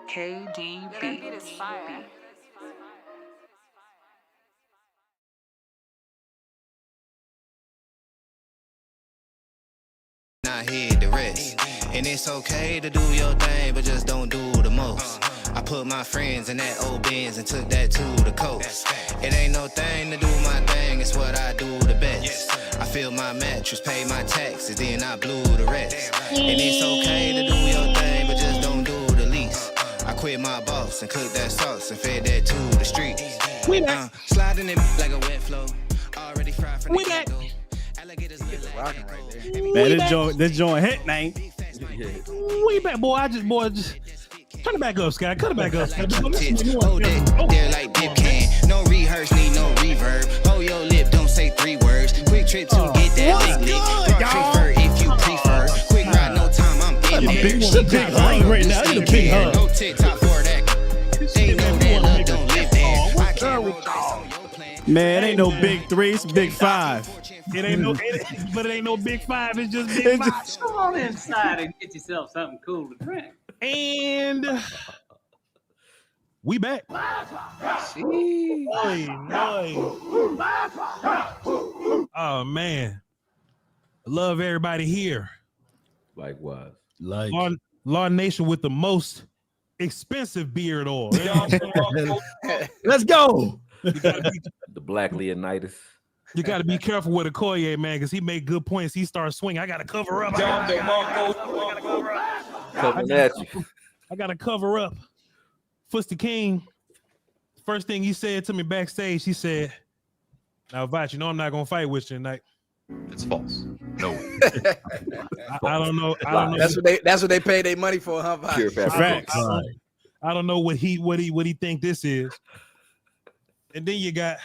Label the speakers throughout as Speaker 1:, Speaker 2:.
Speaker 1: KDB.
Speaker 2: Not here the rest, and it's okay to do your thing, but just don't do the most. I put my friends in that old Benz and took that to the coast. It ain't no thing to do my thing, it's what I do the best. I feel my mattress, pay my taxes, then I blew the rest. And it's okay to do your thing, but just don't do the least. I quit my boss and cooked that sauce and fed that to the streets. Sliding it like a wet flow, already fried from the get-go.
Speaker 3: Man, this joint hit, man. We back, boy. Just turn it back up, Sky. Cut it back up.
Speaker 2: Hold that there like dip can. No rehearse, need no reverb. Hold your lip, don't say 3 words. Quick trip to get that big lick. Prefer if you prefer. Quick ride, no time, I'm in there.
Speaker 3: Big hug right now. It's a big hug.
Speaker 2: No TikTok for that. Ain't no that love, don't live there. I can't roll dice on your plan.
Speaker 3: Man, it ain't no big 3, it's big 5. It ain't no big 5. It's just big 5.
Speaker 4: Come on inside and get yourself something cool to drink.
Speaker 3: And we back. Oh man, I love everybody here.
Speaker 5: Likewise.
Speaker 3: Law Nation with the most expensive beard oil.
Speaker 5: Let's go. The Black Leonidas.
Speaker 3: You got to be careful with Okoye, man, because he made good points. He starts swinging. I got to cover up.
Speaker 5: Coming at you.
Speaker 3: I got to cover up. Fusti King, first thing he said to me backstage, he said, "Now, Voch, you know I'm not going to fight with you tonight."
Speaker 6: It's false. No.
Speaker 3: I don't know.
Speaker 7: That's what they pay their money for, huh, Voch?
Speaker 3: Facts. I don't know what he think this is. And then you got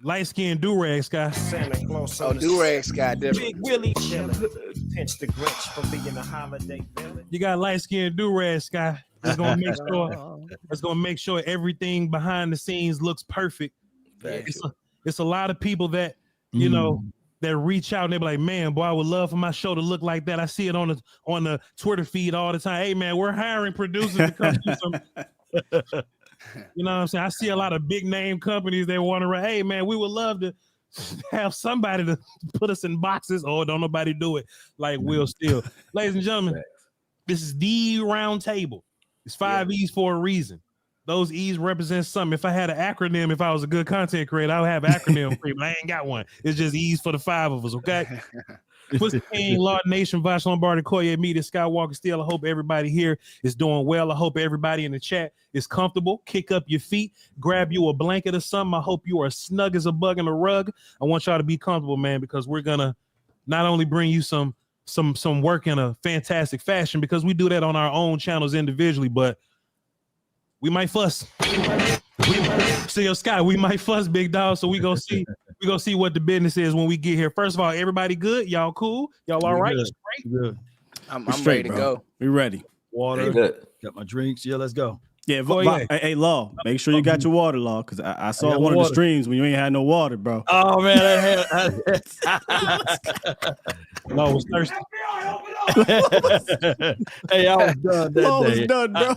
Speaker 3: light-skinned do-rag Sky.
Speaker 7: Santa Claus. Oh, do-rag Sky, different.
Speaker 8: Big Willie pinch the Grinch for being a holiday villain.
Speaker 3: You got light-skinned do-rag Sky. It's gonna make sure everything behind the scenes looks perfect. It's a lot of people that you know that reach out and they be like, "Man, boy, I would love for my show to look like that." I see it on the Twitter feed all the time. Hey, man, we're hiring producers to come do some. You know what I'm saying? I see a lot of big name companies they want to write, "Hey man, we would love to have somebody to put us in boxes." Oh, don't nobody do it like Will Steele. Ladies and gentlemen, this is the round table. It's 5 E's for a reason. those E's represent something. If I had an acronym, if I was a good content creator, I would have an acronym for you, but I ain't got one. It's just E's for the 5 of us, okay? Pussy King, Law Nation, Voch, Lombardi, Koye, Media, Skywalker, Steel. I hope everybody here is doing well. I hope everybody in the chat is comfortable. Kick up your feet, grab you a blanket or something. I hope you are snug as a bug in a rug. I want y'all to be comfortable, man, because we're gonna not only bring you some work in a fantastic fashion, because we do that on our own channels individually, but we might fuss. See your Sky, we might fuss, big dog. So we gonna see what the business is when we get here. First of all, everybody good? Y'all cool? Y'all all right? Straight?
Speaker 1: Good.
Speaker 7: I'm
Speaker 1: straight,
Speaker 7: ready to
Speaker 1: bro.
Speaker 7: go.
Speaker 1: We ready. Water.
Speaker 5: Good.
Speaker 1: Got my drinks. Yeah, let's go.
Speaker 9: Yeah,
Speaker 3: yeah.
Speaker 9: Hey, Law, make sure you got your water, Law, because I saw
Speaker 1: got
Speaker 9: one of
Speaker 1: water.
Speaker 9: the streams when you ain't had no water, bro.
Speaker 1: Oh man,
Speaker 3: No, was thirsty.
Speaker 1: hey, I was done that
Speaker 9: Law was
Speaker 1: day.
Speaker 9: done, bro.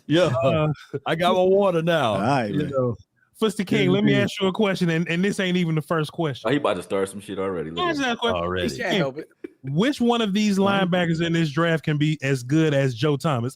Speaker 1: Yeah, I got my water now.
Speaker 9: All right,
Speaker 1: you
Speaker 9: man.
Speaker 1: know.
Speaker 3: Fuster King, let me ask you a question, and this ain't even the first question.
Speaker 5: Oh, he about to start some shit already. Look
Speaker 3: I
Speaker 5: at
Speaker 3: just
Speaker 5: him.
Speaker 3: have a question.
Speaker 1: Already.
Speaker 7: He can't help it.
Speaker 3: Which one of these linebackers in this draft can be as good as Joe Thomas?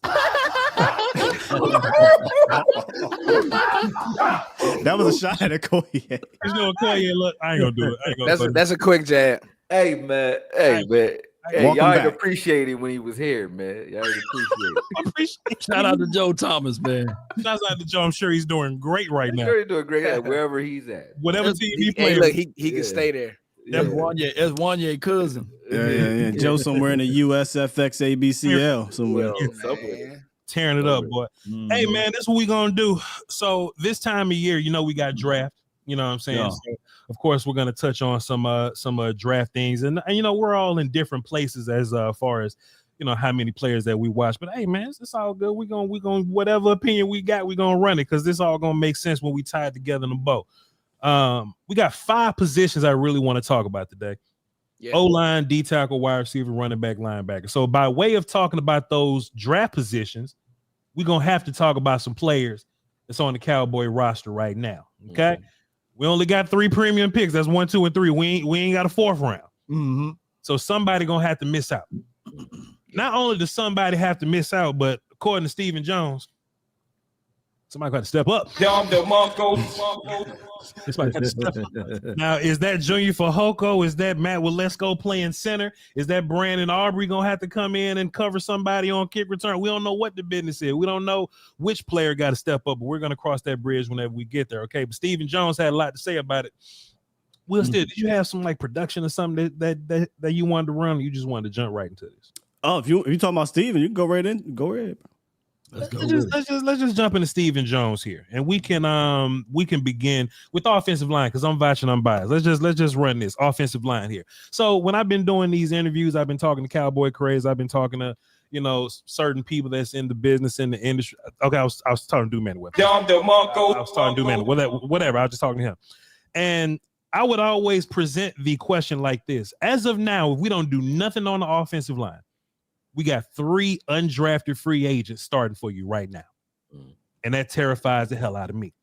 Speaker 9: That was a shot at Koye.
Speaker 3: He's gonna call you. Look, I ain't gonna do it. I ain't gonna
Speaker 7: That's a quick jab.
Speaker 5: Hey man, hey,
Speaker 9: Welcome
Speaker 5: y'all
Speaker 9: back.
Speaker 5: ain't appreciate it when he was here, man. Y'all ain't appreciate it.
Speaker 3: appreciate
Speaker 1: Shout out to Joe Thomas, man.
Speaker 3: Shouts out to Joe. I'm sure he's doing great right
Speaker 5: I'm
Speaker 3: now.
Speaker 5: sure he's doing great at wherever he's at.
Speaker 3: Whatever
Speaker 1: That's-
Speaker 3: team he
Speaker 7: Hey,
Speaker 3: plays.
Speaker 7: look, he
Speaker 5: Yeah.
Speaker 7: can stay there.
Speaker 1: That's Wanye cousin.
Speaker 9: Yeah. Joe somewhere in the USFX ABCL somewhere.
Speaker 7: Man.
Speaker 3: Tearing it up, boy.
Speaker 1: Mhm.
Speaker 3: Hey man, that's what we gonna do. So this time of year, we got draft. You know what I'm saying?
Speaker 1: Yeah.
Speaker 3: So of course we're gonna touch on some draft things, and we're all in different places as far as how many players that we watch. But hey man, it's all good. We gonna whatever opinion we got, we gonna run it, because this all gonna make sense when we tie it together in a bow. We got 5 positions I really want to talk about today.
Speaker 7: Yeah.
Speaker 3: O-line, D tackle, wide receiver, running back, linebacker. So by way of talking about those draft positions, we're gonna have to talk about some players that's on the Cowboy roster right now. Okay.
Speaker 5: Mhm.
Speaker 3: We only got 3 premium picks. That's 1, 2, and 3. We ain't got a 4th round.
Speaker 1: Mm-hmm.
Speaker 3: So somebody gonna have to miss out. Not only does somebody have to miss out, but according to Stephen Jones, somebody got to step up. Somebody gotta step up. Now, is that Junior for Hoko? Is that Matt Walesko playing center? Is that Brandon Aubrey gonna have to come in and cover somebody on kick return? We don't know what the business is. We don't know which player got to step up, but we're gonna cross that bridge whenever we get there. Okay. But Stephen Jones had a lot to say about it. Will, still, did you have some production or something that you wanted to run? Or you just wanted to jump right into this?
Speaker 9: Oh, if you talking about Steven, you can go right in. Go ahead.
Speaker 1: Let's go.
Speaker 3: Let's just jump into Stephen Jones here, and we can begin with the offensive line, because I'm Voch and I'm biased. Let's just run this offensive line here. So when I've been doing these interviews, I've been talking to Cowboy Craze. I've been talking to certain people that's in the business, in the industry. Okay, I was talking to Duman. I was talking to Duman. Whatever. I was just talking to him, and I would always present the question like this: as of now, if we don't do nothing on the offensive line, we got 3 undrafted free agents starting for you right now. And that terrifies the hell out of me.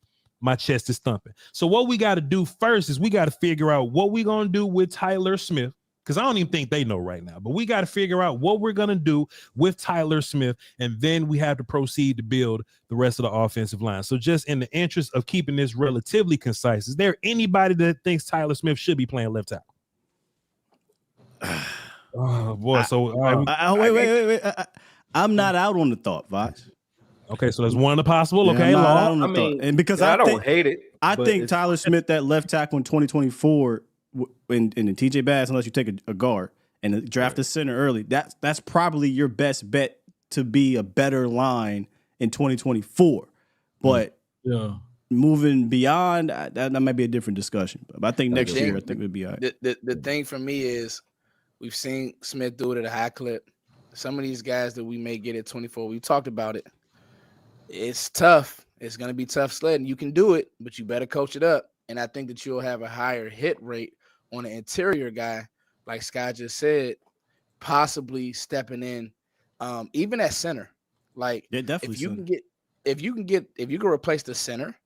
Speaker 3: My chest is thumping. So what we got to do first is we got to figure out what we're going to do with Tyler Smith, because I don't even think they know right now. But we got to figure out what we're going to do with Tyler Smith, and then we have to proceed to build the rest of the offensive line. So just in the interest of keeping this relatively concise, is there anybody that thinks Tyler Smith should be playing left tackle? Oh boy!
Speaker 9: Wait. I'm not out on the thought, Voch.
Speaker 3: Okay, so there's one possible. Okay,
Speaker 9: I'm not out on the
Speaker 5: I mean,
Speaker 9: thought. And because
Speaker 5: I don't
Speaker 9: think,
Speaker 5: hate it.
Speaker 9: I
Speaker 5: but
Speaker 9: think
Speaker 5: it's-
Speaker 9: Tyler Smith, that left tackle in 2024, in the TJ Bass, unless you take a guard and draft a center early, that's probably your best bet to be a better line in 2024. But
Speaker 1: Yeah.
Speaker 9: moving beyond that might be a different discussion. But I think next year, I think we'll be all right.
Speaker 7: The thing for me is we've seen Smith do it at a high clip. Some of these guys that we may get at 24, we talked about it. It's tough. It's going to be tough sledding. You can do it, but you better coach it up. And I think that you'll have a higher hit rate on an interior guy, like Sky just said, possibly stepping in, even at center. Like,
Speaker 9: Yeah, definitely.
Speaker 7: if you can replace the center,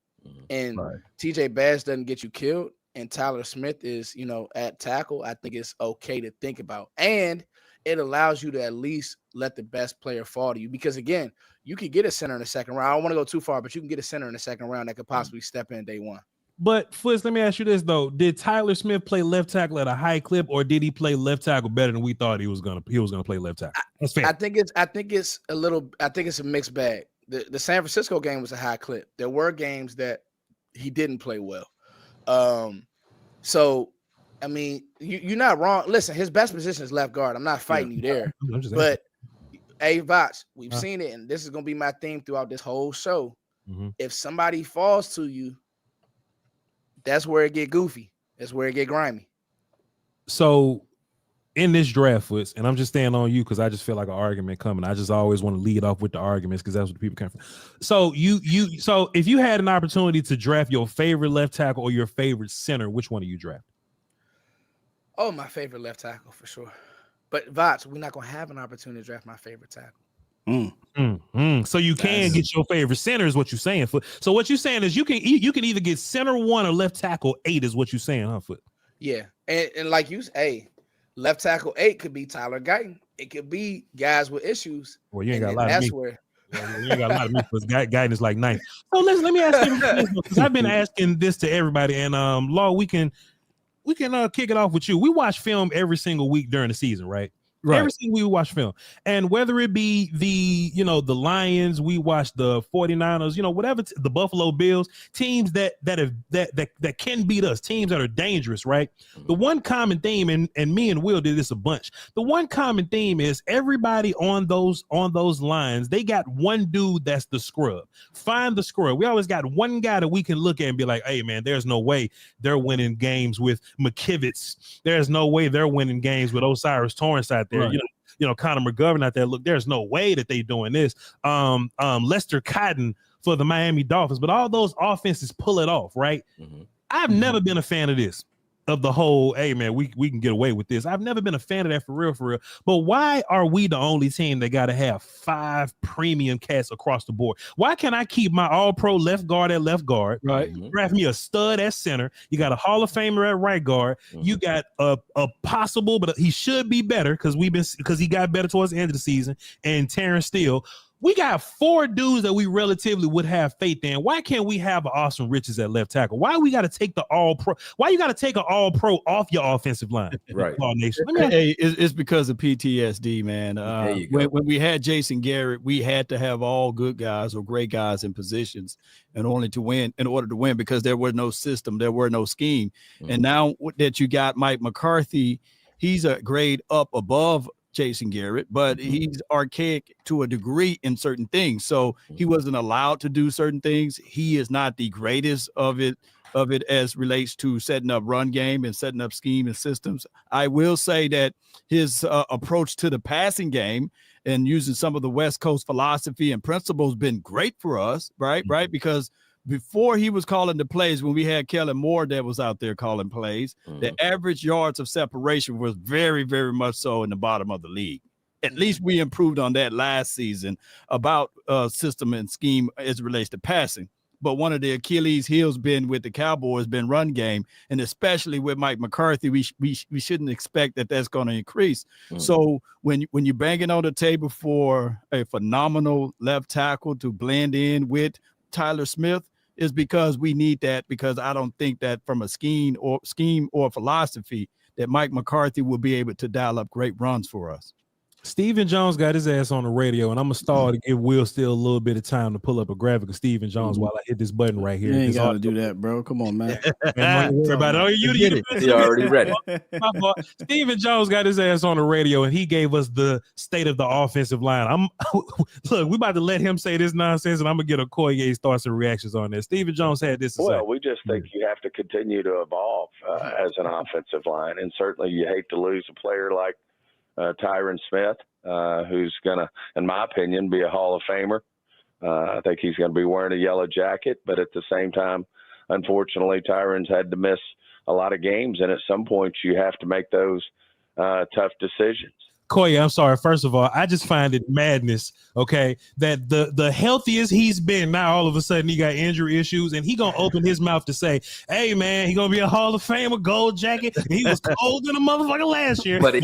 Speaker 7: and TJ Bass doesn't get you killed, and Tyler Smith is, at tackle, I think it's okay to think about. And it allows you to at least let the best player fall to you. Because again, you could get a center in the second round. I don't want to go too far, but you can get a center in the second round that could possibly step in day one.
Speaker 3: But Foots, let me ask you this though: did Tyler Smith play left tackle at a high clip, or did he play left tackle better than we thought he was gonna play left tackle? That's fair.
Speaker 7: I think it's a mixed bag. The San Francisco game was a high clip. There were games that he didn't play well. So I mean, you're not wrong. Listen, his best position is left guard. I'm not fighting you there. But hey, Voch, we've seen it, and this is gonna be my theme throughout this whole show.
Speaker 3: Mm-hmm.
Speaker 7: If somebody falls to you, that's where it get goofy. That's where it get grimy.
Speaker 3: So in this draft, Foots, and I'm just staying on you because I just feel like an argument coming. I just always want to lead off with the arguments because that's what the people come from. So so if you had an opportunity to draft your favorite left tackle or your favorite center, which one do you draft?
Speaker 7: Oh, my favorite left tackle for sure. But Voch, we're not gonna have an opportunity to draft my favorite tackle.
Speaker 3: So you can get your favorite center, is what you're saying. So what you're saying is you can either get center 1 or left tackle 8, is what you're saying, huh, Foot?
Speaker 7: Yeah, and like you say, left tackle 8 could be Tyler Guyton. It could be guys with issues.
Speaker 3: Well, you ain't got a lot of me.
Speaker 7: Where
Speaker 3: you ain't got a lot of me because Guyton is like 9. So let me ask you, because I've been asking this to everybody, and Law, we can kick it off with you. We watch film every single week during the season, right?
Speaker 1: Right.
Speaker 3: Every single week we watch film, and whether it be the Lions, we watch the 49ers, whatever, the Buffalo Bills, teams that can beat us, teams that are dangerous, right? The one common theme, and me and Will did this a bunch. The one common theme is everybody on those lines, they got one dude that's the scrub. Find the scrub. We always got one guy that we can look at and be like, hey man, there's no way they're winning games with McKivitz. There's no way they're winning games with Osiris Torrance out there. Right. Connor McGovern out there. Look, there's no way that they doing this. Lester Cotton for the Miami Dolphins, but all those offenses pull it off, right? Mm-hmm. I've never been a fan of this, of the whole, hey man, we can get away with this. I've never been a fan of that for real. But why are we the only team that got to have 5 premium cats across the board? Why can't I keep my all-pro left guard at left guard? Right. Draft me a stud at center. You got a Hall of Famer at right guard. You got a possible, but he should be better because he got better towards the end of the season. And Terrence Steele. We got 4 dudes that we relatively would have faith in. Why can't we have an Austin Richards at left tackle? Why we got to take the all-pro? Why you got to take an all-pro off your offensive line?
Speaker 5: Right.
Speaker 1: Hey, it's because of PTSD, man. When we had Jason Garrett, we had to have all good guys or great guys in positions in order to win, because there was no system, there were no scheme. And now that you got Mike McCarthy, he's a grade up above Jason Garrett, but he's archaic to a degree in certain things. So he wasn't allowed to do certain things. He is not the greatest of it as relates to setting up run game and setting up scheme and systems. I will say that his approach to the passing game and using some of the West Coast philosophy and principles been great for us, right? Because before he was calling the plays, when we had Kellen Moore that was out there calling plays, the average yards of separation was very, very much so in the bottom of the league. At least we improved on that last season about system and scheme as it relates to passing. But one of the Achilles heels been with the Cowboys been run game, and especially with Mike McCarthy, we shouldn't expect that that's going to increase. So when you're banging on the table for a phenomenal left tackle to blend in with Tyler Smith, is because we need that, because I don't think that from a scheme or philosophy that Mike McCarthy will be able to dial up great runs for us.
Speaker 3: Stephen Jones got his ass on the radio, and I'm gonna start to give Will still a little bit of time to pull up a graphic of Stephen Jones while I hit this button right here.
Speaker 9: You ain't got to do that, bro. Come on, man.
Speaker 5: You already ready.
Speaker 3: Stephen Jones got his ass on the radio, and he gave us the state of the offensive line. Look, we about to let him say this nonsense, and I'm gonna get Okoye's thoughts and reactions on this. Stephen Jones had this to say.
Speaker 10: Well, we just think you have to continue to evolve as an offensive line, and certainly you hate to lose a player like Tyron Smith, who's going to, in my opinion, be a Hall of Famer. I think he's going to be wearing a yellow jacket, but at the same time, unfortunately, Tyron's had to miss a lot of games, and at some point you have to make those tough decisions.
Speaker 3: Koya, I'm sorry. First of all, I just find it madness, okay, that the healthiest he's been, now all of a sudden he got injury issues, and he going to open his mouth to say, hey, man, he going to be a Hall of Famer, gold jacket. He was cold in a motherfucker last year.
Speaker 5: But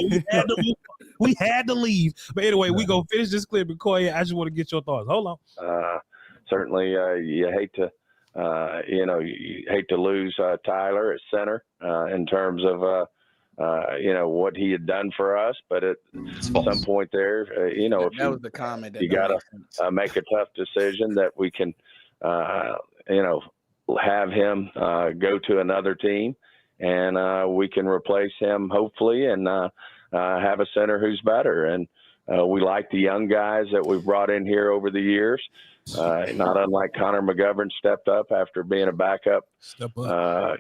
Speaker 3: We had to leave. But anyway, we gonna finish this clip. And Koye, I just want to get your thoughts. Hold on.
Speaker 10: Certainly, you hate to, you hate to lose Tyler at center in terms of, what he had done for us. But at some point there, if
Speaker 7: that was the comment.
Speaker 10: You got to make a tough decision that we can, have him go to another team, and we can replace him hopefully, and have a center who's better. And we like the young guys that we've brought in here over the years. Not unlike Connor McGovern stepped up after being a backup, for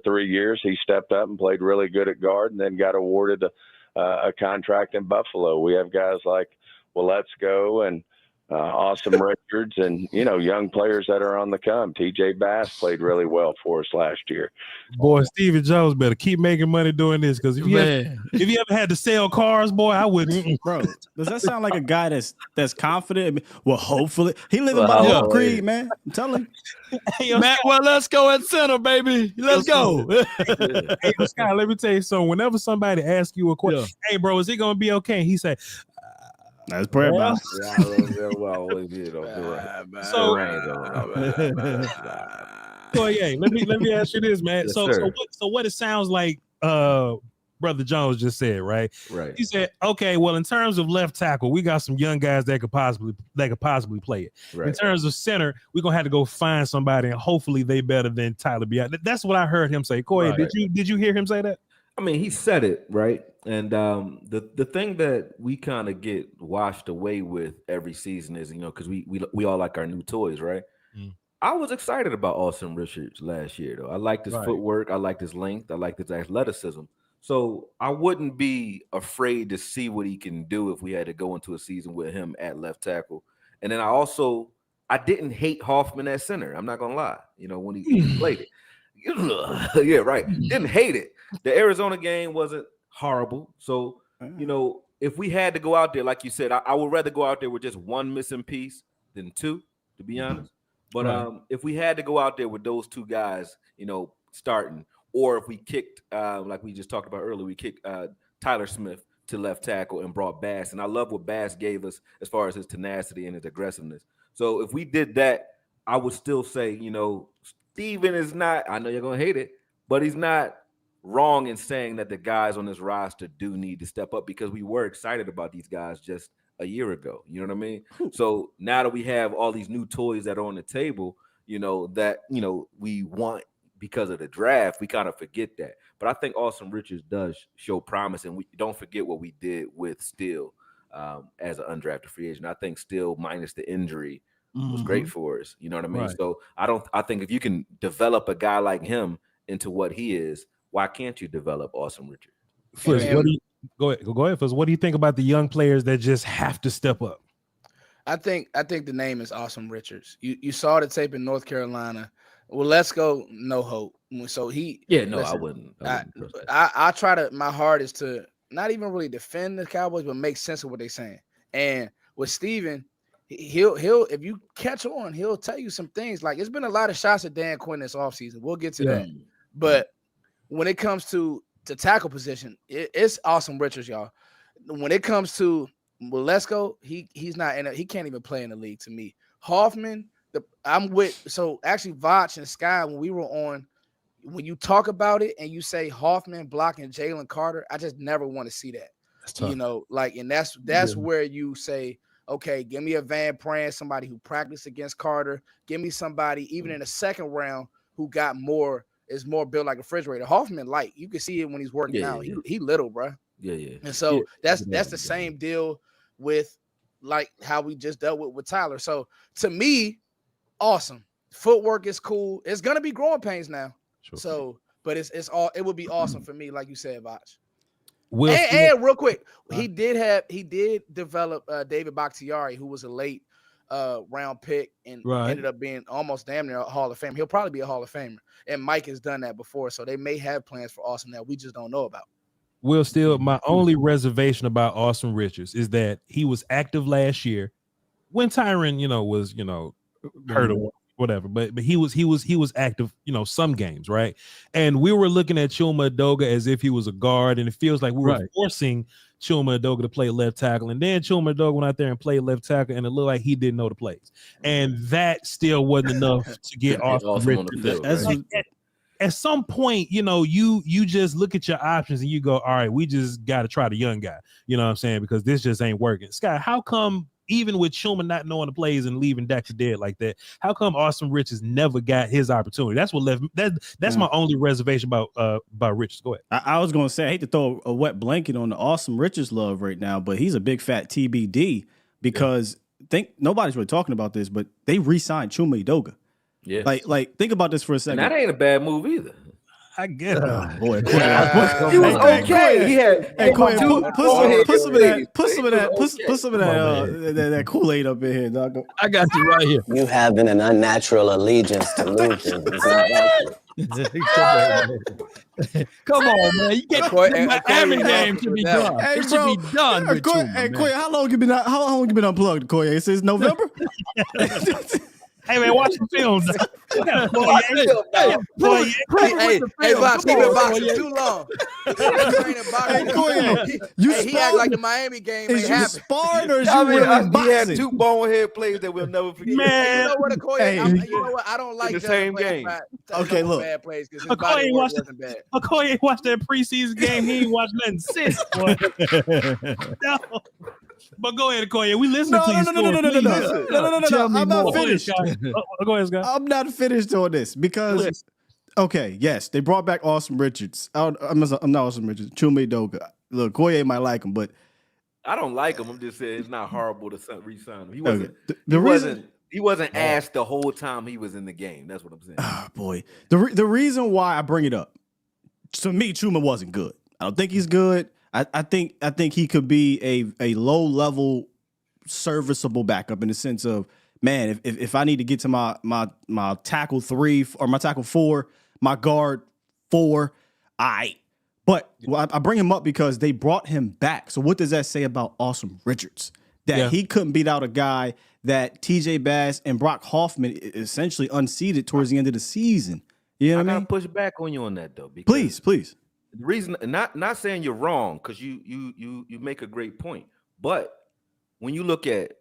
Speaker 10: 3 years. He stepped up and played really good at guard, and then got awarded a contract in Buffalo. We have guys like Let's Go and Awesome Richards, and young players that are on the come. TJ Bass played really well for us last year.
Speaker 3: Boy, Stephen Jones better keep making money doing this, because if you ever had to sell cars, boy, I wouldn't.
Speaker 9: Bro, does that sound like a guy that's confident? Well, hopefully he living by the creed, man. I'm telling you.
Speaker 1: Matt, well, let's go at center, baby. Let's go.
Speaker 3: Hey, Scott, let me tell you something. Whenever somebody asks you a question, hey, bro, is it gonna be okay? He say,
Speaker 9: that's prayer about.
Speaker 3: So yeah, let me ask you this, man.
Speaker 5: Yes,
Speaker 3: so what it sounds like, Brother Jones just said, right?
Speaker 5: Right.
Speaker 3: He said, okay, well, in terms of left tackle, we got some young guys that could possibly play it.
Speaker 5: Right.
Speaker 3: In terms of center, we're gonna have to go find somebody, and hopefully they better than Tyler Beyond. That's what I heard him say. Koye, did you hear him say that?
Speaker 5: I mean, he said it, right? And the thing that we kind of get washed away with every season is, because we all like our new toys, right? Mm. I was excited about Austin Richards last year, though. I liked his footwork. I liked his length. I liked his athleticism. So I wouldn't be afraid to see what he can do if we had to go into a season with him at left tackle. And then I didn't hate Hoffman at center. I'm not going to lie, when he played it. Yeah, right. Didn't hate it. The Arizona game wasn't horrible. So, if we had to go out there, like you said, I would rather go out there with just one missing piece than two, to be honest. But if we had to go out there with those two guys, starting, or if we kicked, like we just talked about earlier, we kicked Tyler Smith to left tackle and brought Bass. And I love what Bass gave us as far as his tenacity and his aggressiveness. So if we did that, I would still say, Steven is not, I know you're going to hate it, but he's not wrong in saying that the guys on this roster do need to step up, because we were excited about these guys just a year ago. You know what I mean? So now that we have all these new toys that are on the table, that, we want because of the draft, we kind of forget that. But I think Austin Richards does show promise, and we don't forget what we did with Steele as an undrafted free agent. I think Steele, minus the injury, was great for us. You know what I mean? Right. So I think if you can develop a guy like him into what he is, why can't you develop Austin Richards?
Speaker 3: Fliss, go ahead, Fliss. What do you think about the young players that just have to step up?
Speaker 7: I think the name is Awesome Richards. You saw the tape in North Carolina. Well, Let's Go, no hope. So
Speaker 5: I wouldn't.
Speaker 7: I try to. My heart is to not even really defend the Cowboys, but make sense of what they're saying. And with Steven, he'll if you catch on, he'll tell you some things. Like, it's been a lot of shots at Dan Quinn this offseason. We'll get to that. But when it comes to tackle position, it's Awesome Richards, y'all. When it comes to Let's Go, he's not in he can't even play in the league to me. Hoffman, actually Voch and Sky, when we were on, when you talk about it and you say Hoffman blocking Jalen Carter, I just never want to see that. And that's where you say, okay, give me a Van Pran, somebody who practiced against Carter. Give me somebody even in the second round who is more built like a refrigerator. Hoffman, light, you can see it when he's working out. He little, bro.
Speaker 5: Yeah.
Speaker 7: And so that's the same deal with like how we just dealt with Tyler. So to me, awesome. Footwork is cool. It's gonna be growing pains now. Sure. So, but it would be awesome for me, like you said, Voch. And real quick, he did develop David Bakhtiari, who was a late round pick and ended up being almost damn near a Hall of Famer. He'll probably be a Hall of Famer. And Mike has done that before, so they may have plans for Austin that we just don't know about.
Speaker 3: Will, still, my only reservation about Austin Richards is that he was active last year when Tyron, was, hurt. whatever. But he was active, some games, right? And we were looking at Chuma Edoga as if he was a guard, and it feels like we were forcing Chuma Edoga to play left tackle, and then Chuma Edoga went out there and played left tackle, and it looked like he didn't know the plays, and that still wasn't enough to get off on the field. At some point, you just look at your options and you go, all right, we just got to try the young guy. You know what I'm saying? Because this just ain't working. Scott, how come even with Chuma not knowing the plays and leaving Dak for dead like that, how come Austin Richards never got his opportunity? That's what left. That's my only reservation about Richards. Go ahead.
Speaker 9: I was going to say, I hate to throw a wet blanket on the Austin Richards love right now, but he's a big fat TBD because nobody's really talking about this, but they re-signed Chuma Edoga. Yeah, like think about this for a second.
Speaker 5: And that ain't a bad move either.
Speaker 3: I get it.
Speaker 9: Boy,
Speaker 5: he was okay. He had
Speaker 9: put some of that Kool-Aid up in here, dog.
Speaker 1: I got you right here.
Speaker 11: You having an unnatural allegiance to losing.
Speaker 1: Come on, man. You get every game should be done.
Speaker 9: Hey,
Speaker 1: it should be done. With
Speaker 9: Koye, how long you been unplugged, Koye? Since November?
Speaker 3: Hey man, watch the film.
Speaker 7: Hey, Voch, he been boxing too long. He act like the Miami game ain't happened.
Speaker 9: Sparring or is you really boxing?
Speaker 5: He had two bonehead plays that we'll never forget.
Speaker 3: Man,
Speaker 7: you know what, Okoye? You know what? I don't like
Speaker 5: the same game.
Speaker 7: Okay, look. Bad plays because his body wasn't bad.
Speaker 3: Okoye ain't watched that preseason game. He ain't watched nothing since. No. But go ahead, Okoye. We listening to you.
Speaker 9: No. I'm not finished.
Speaker 3: Go ahead, Scott.
Speaker 9: I'm not finished on this because, yes, they brought back Austin Richards. I'm not Austin Richards. Chuma Edoga. Look, Koye might like him, but
Speaker 5: I don't like him. I'm just saying it's not horrible to re-sign him. He wasn't. He wasn't asked the whole time he was in the game. That's what I'm saying.
Speaker 9: Oh boy, the reason why I bring it up, to me, Chuma wasn't good. I don't think he's good. I think he could be a low level serviceable backup in the sense of, man, if I need to get to my tackle 3 or my tackle 4, my guard 4, but I bring him up because they brought him back. So what does that say about Austin Richards? That he couldn't beat out a guy that TJ Bass and Brock Hoffman essentially unseated towards the end of the season. You know what I mean?
Speaker 5: I gotta push back on you on that though.
Speaker 9: Please.
Speaker 5: The reason, not saying you're wrong, because you make a great point. But when you look at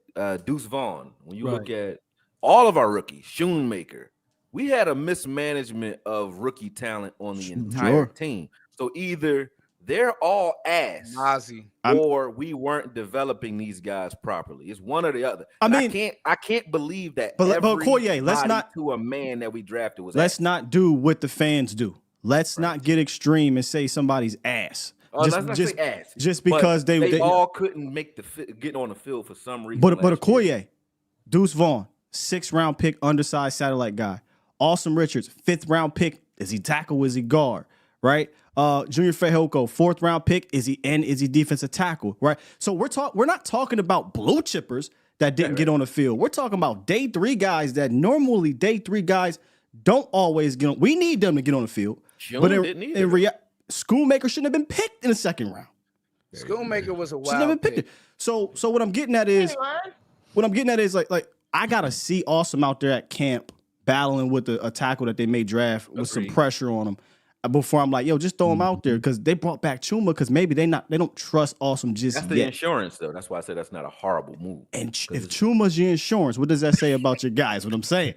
Speaker 5: Deuce Vaughn, when you look at all of our rookies, Shoemaker, we had a mismanagement of rookie talent on the entire team. So either they're all ass,
Speaker 7: Mazi,
Speaker 5: or we weren't developing these guys properly. It's one or the other. I mean, I can't believe that.
Speaker 9: But Koye, let's not
Speaker 5: to a man that we drafted was.
Speaker 9: Let's not do what the fans do. Let's not get extreme and say somebody's ass.
Speaker 5: Let's not say ass.
Speaker 9: Just because they
Speaker 5: all couldn't make get on the field for some reason.
Speaker 9: But Okoye, Deuce Vaughn, 6th round pick, undersized satellite guy. Austin Richards, 5th round pick. Is he tackle? Is he guard? Right? Junior Fehoko, 4th round pick. Is he defensive tackle? Right? So we're not talking about blue chippers that didn't get on the field. We're talking about day 3 guys that normally day 3 guys don't always get on. We need them to get on the field. But Schoonmaker shouldn't have been picked in the 2nd round.
Speaker 7: Schoonmaker was a wild pick.
Speaker 9: So what I'm getting at is like I gotta see Awesome out there at camp battling with a tackle that they may draft with some pressure on him before I'm like, yo, just throw him out there, because they brought back Chuma because maybe they don't trust Awesome just
Speaker 5: yet. That's the insurance though. That's why I said that's not a horrible move.
Speaker 9: And if Chuma's your insurance, what does that say about your guys? What I'm saying.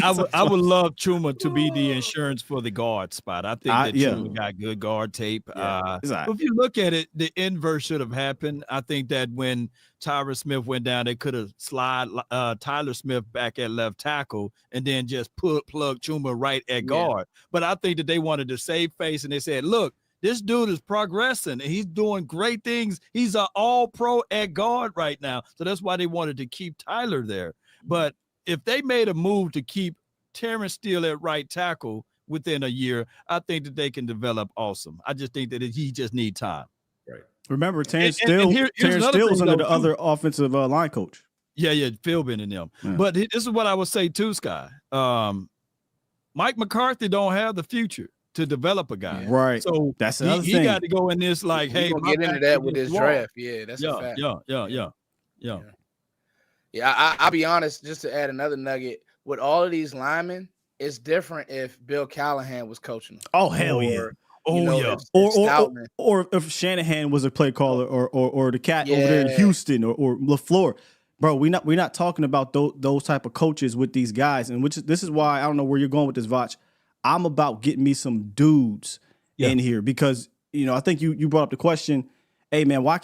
Speaker 1: I would love Chuma to be the insurance for the guard spot. I think that Chuma got good guard tape. If you look at it, the inverse should have happened. I think that when Tyron Smith went down, they could have slid Tyler Smith back at left tackle and then just plug Chuma right at guard. But I think that they wanted to save face, and they said, look, this dude is progressing and he's doing great things. He's an all-pro at guard right now. So that's why they wanted to keep Tyler there. But if they made a move to keep Terrence Steele at right tackle within a year, I think that they can develop Awesome. I just think that he just need time.
Speaker 5: Right.
Speaker 9: Remember, Terrence Steele was under the other offensive line coach.
Speaker 1: Yeah, Philbin and them. Yeah. But this is what I would say too, Sky. Mike McCarthy don't have the future to develop a guy.
Speaker 9: Right.
Speaker 1: So
Speaker 9: that's the other thing.
Speaker 1: He got to go in this like, hey,
Speaker 7: get into that with this draft. Yeah, that's a fact.
Speaker 1: Yeah.
Speaker 7: Yeah, I'll be honest, just to add another nugget, with all of these linemen, it's different if Bill Callahan was coaching them.
Speaker 9: Oh, hell yeah. Or if Shanahan was a play caller or the cat over there in Houston or LaFleur. Bro, we're not talking about those type of coaches with these guys. And this is why I don't know where you're going with this, Voch. I'm about getting me some dudes in here because, I think you brought up the question, hey man, why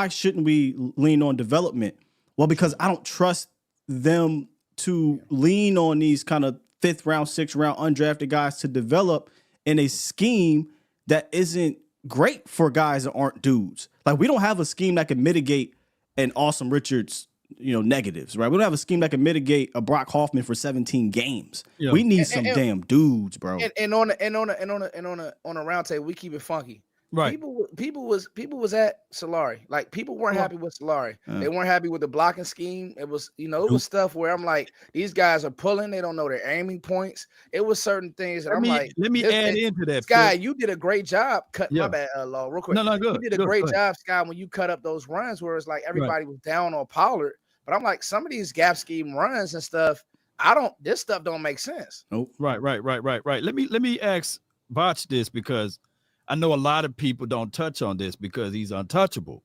Speaker 9: shouldn't we lean on development? Well, because I don't trust them to lean on these kind of 5th round, 6th round undrafted guys to develop in a scheme that isn't great for guys that aren't dudes. Like, we don't have a scheme that can mitigate an Awesome Richards, negatives, right? We don't have a scheme that can mitigate a Brock Hoffman for 17 games. Yeah. We need some damn dudes, bro.
Speaker 7: And on a roundtable, we keep it funky.
Speaker 1: Right.
Speaker 7: People was at Solari. Like, people weren't happy with Solari. They weren't happy with the blocking scheme. It was, it was stuff where I'm like, these guys are pulling. They don't know their aiming points. It was certain things that
Speaker 1: let me add into that.
Speaker 7: Sky, you did a great job. My bad, Law, real quick.
Speaker 1: No, good.
Speaker 7: You did a great job, Sky, when you cut up those runs where it's like everybody was down on Pollard. But I'm like, some of these gap scheme runs and stuff, this stuff don't make sense.
Speaker 1: Nope. Right. Let me ask Voch this because I know a lot of people don't touch on this because he's untouchable.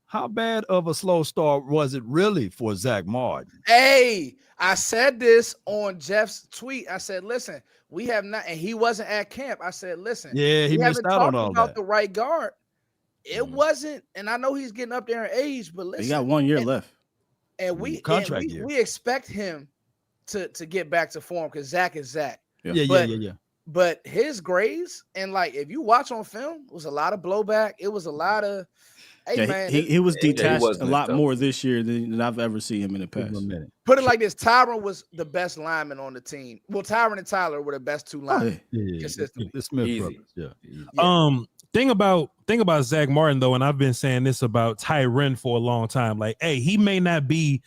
Speaker 1: How bad of a slow start was it really for Zach Martin?
Speaker 7: Hey, I said this on Jeff's tweet. I said, listen, we have not, and he wasn't at camp. I said, listen,
Speaker 1: he missed out on all that.
Speaker 7: The right guard. It wasn't, and I know he's getting up there in age, but listen,
Speaker 9: he got 1 year left.
Speaker 7: And we
Speaker 1: year.
Speaker 7: We expect him to get back to form because Zach is Zach.
Speaker 1: Yeah.
Speaker 7: But his grades, and like if you watch on film, it was a lot of blowback. It was a lot of
Speaker 9: he was detached a lot more this year than I've ever seen him in the past.
Speaker 7: Put it like this: Tyron was the best lineman on the team. Well, Tyron and Tyler were the best 2 linemen.
Speaker 1: The Smith brothers.
Speaker 3: Thing about Zach Martin though, and I've been saying this about Tyron for a long time. Like, hey, he may not be,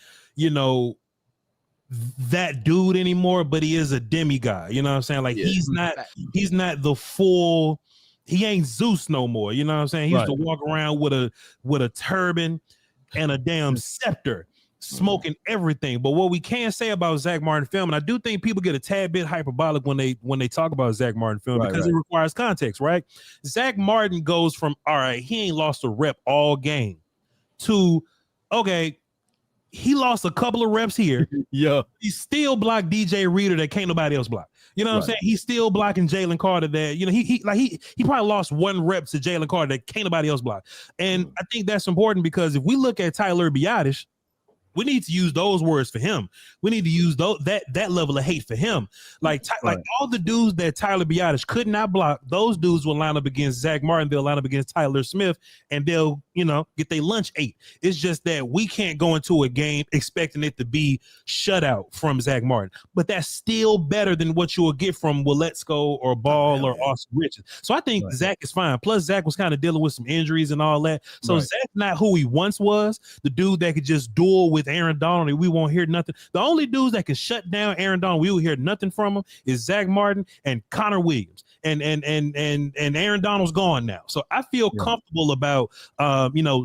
Speaker 3: that dude anymore, but he is a demigod. You know what I'm saying? Like, he's not the full. He ain't Zeus no more. You know what I'm saying? He used to walk around with a turban and a damn scepter, smoking everything. But what we can say about Zach Martin film, and I do think people get a tad bit hyperbolic when they talk about Zach Martin film because it requires context, right? Zach Martin goes from, all right, he ain't lost a rep all game to, okay, he lost a couple of reps here. He still blocked DJ Reader that can't nobody else block. You know what I'm saying? He's still blocking Jalen Carter that, he probably lost 1 rep to Jalen Carter that can't nobody else block. And I think that's important because if we look at Tyler Biadasz, we need to use those words for him. We need to use that level of hate for him. Like all the dudes that Tyler Biadasz could not block, those dudes will line up against Zach Martin. They'll line up against Tyler Smith, and they'll, get their lunch ate. It's just that we can't go into a game expecting it to be shutout from Zach Martin. But that's still better than what you will get from Willetsko or Ball or Austin Richards. So I think Zach is fine. Plus, Zach was kind of dealing with some injuries and all that. So Zach's not who he once was, the dude that could just duel with Aaron Donald and we won't hear nothing. The only dudes that can shut down Aaron Donald, we will hear nothing from him, is Zach Martin and Connor Williams. And Aaron Donald's gone now. So I feel comfortable about